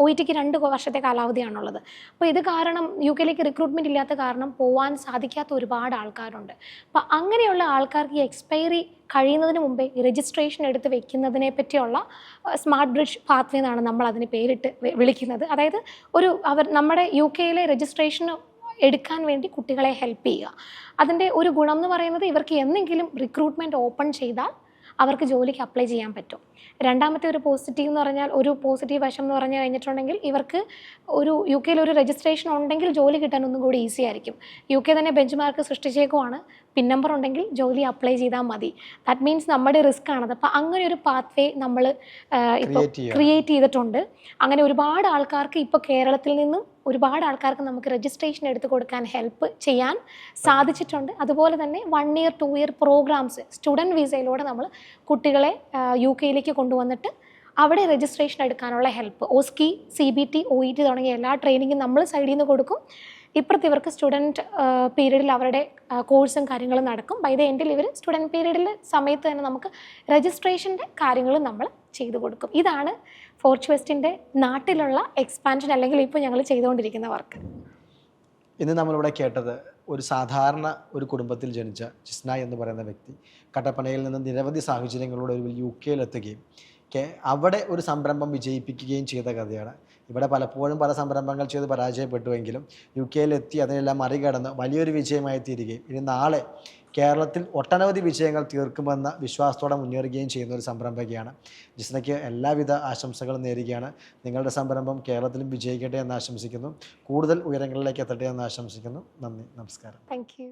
Speaker 1: OETക്ക് 2 വർഷത്തെ കാലാവധിയാണുള്ളത്. അപ്പോൾ ഇത് കാരണം UK റിക്രൂട്ട്മെൻറ്റ് ഇല്ലാത്ത കാരണം പോകാൻ സാധിക്കാത്ത ഒരുപാട് ആൾക്കാരുണ്ട്. അപ്പോൾ അങ്ങനെയുള്ള ആൾക്കാർക്ക് ഈ എക്സ്പയറി കഴിയുന്നതിന് മുമ്പേ ഈ രജിസ്ട്രേഷൻ എടുത്ത് വെക്കുന്നതിനെ പറ്റിയുള്ള സ്മാർട്ട് ബ്രിഡ്ജ് പാത്വേ എന്നാണ് നമ്മൾ അതിന് പേരിട്ട് വിളിക്കുന്നത്. അതായത് നമ്മുടെ UK രജിസ്ട്രേഷൻ എടുക്കാൻ വേണ്ടി കുട്ടികളെ ഹെൽപ്പ് ചെയ്യുക. അതിൻ്റെ ഒരു ഗുണം എന്ന് പറയുന്നത്, ഇവർക്ക് എന്തെങ്കിലും റിക്രൂട്ട്മെൻറ്റ് ഓപ്പൺ ചെയ്താൽ അവർക്ക് ജോലിക്ക് അപ്ലൈ ചെയ്യാൻ പറ്റും. 2ാമത്തെ ഒരു പോസിറ്റീവ് എന്ന് പറഞ്ഞാൽ, ഒരു പോസിറ്റീവ് വശം എന്ന് പറഞ്ഞു കഴിഞ്ഞിട്ടുണ്ടെങ്കിൽ, ഇവർക്ക് UK ഒരു രജിസ്ട്രേഷൻ ഉണ്ടെങ്കിൽ ജോലി കിട്ടാൻ ഒന്നും കൂടി ഈസി ആയിരിക്കും. UK തന്നെ ബെഞ്ച് മാർക്ക് സൃഷ്ടിച്ചേക്കുവാണ്, പിൻ നമ്പർ ഉണ്ടെങ്കിൽ ജോലി അപ്ലൈ ചെയ്താൽ മതി. ദാറ്റ് മീൻസ് നമ്മുടെ റിസ്ക് ആണത്. അപ്പോൾ അങ്ങനെ ഒരു പാത്വേ നമ്മൾ ഇപ്പോൾ ക്രിയേറ്റ് ചെയ്തിട്ടുണ്ട്. അങ്ങനെ ഒരുപാട് ആൾക്കാർക്ക് ഇപ്പോൾ കേരളത്തിൽ നിന്നും ഒരുപാട് ആൾക്കാർക്ക് നമുക്ക് രജിസ്ട്രേഷൻ എടുത്ത് കൊടുക്കാൻ ഹെൽപ്പ് ചെയ്യാൻ സാധിച്ചിട്ടുണ്ട്. അതുപോലെ തന്നെ 1 year 2 year പ്രോഗ്രാംസ് സ്റ്റുഡൻറ്റ് വിസയിലൂടെ നമ്മൾ കുട്ടികളെ UK കൊണ്ടുവന്നിട്ട് അവിടെ രജിസ്ട്രേഷൻ എടുക്കാനുള്ള ഹെൽപ്പ്, OSCE, CBT, OET തുടങ്ങിയ എല്ലാ ട്രെയിനിങ്ങും നമ്മൾ സൈഡിൽ നിന്ന് കൊടുക്കും. ഇപ്പുറത്ത് ഇവർക്ക് സ്റ്റുഡൻറ്റ് പീരീഡിൽ അവരുടെ കോഴ്സും കാര്യങ്ങളും നടക്കും. ബൈ ദ എൻഡിൽ ഇവർ സ്റ്റുഡൻറ്റ് പീരീഡിൽ സമയത്ത് തന്നെ നമുക്ക് രജിസ്ട്രേഷൻ്റെ കാര്യങ്ങളും നമ്മൾ ചെയ്തു കൊടുക്കും. ഇതാണ് ഫോർച്ച് വെസ്റ്റിൻ്റെ നാട്ടിലുള്ള എക്സ്പാൻഷൻ, അല്ലെങ്കിൽ ഇപ്പോൾ ഞങ്ങൾ ചെയ്തുകൊണ്ടിരിക്കുന്ന വർക്ക്.
Speaker 2: ഇന്ന് നമ്മളിവിടെ കേട്ടത് ഒരു സാധാരണ ഒരു കുടുംബത്തിൽ ജനിച്ച ജിസ്ന എന്ന് പറയുന്ന വ്യക്തി കട്ടപ്പനയിൽ നിന്ന് നിരവധി സാഹചര്യങ്ങളിലൂടെ ഒരു UK എത്തുകയും അവിടെ ഒരു സംരംഭം വിജയിപ്പിക്കുകയും ചെയ്ത കഥയാണ്. ഇവിടെ പലപ്പോഴും പല സംരംഭങ്ങൾ ചെയ്ത് പരാജയപ്പെട്ടുവെങ്കിലും UK എത്തി അതിനെല്ലാം മറികടന്ന് വലിയൊരു വിജയമായി തീരുകയും ഇനി നാളെ കേരളത്തിൽ ഒട്ടനവധി വിജയങ്ങൾ തീർക്കുമെന്ന വിശ്വാസത്തോടെ മുന്നേറുകയും ചെയ്യുന്ന ഒരു സംരംഭകയാണ്. ജിസ്നയ്ക്ക് എല്ലാവിധ ആശംസകളും നേരുകയാണ്. നിങ്ങളുടെ സംരംഭം കേരളത്തിലും വിജയിക്കട്ടെ എന്ന് ആശംസിക്കുന്നു. കൂടുതൽ ഉയരങ്ങളിലേക്ക് എത്തട്ടെ എന്ന് ആശംസിക്കുന്നു. നന്ദി, നമസ്കാരം.
Speaker 1: Thank you.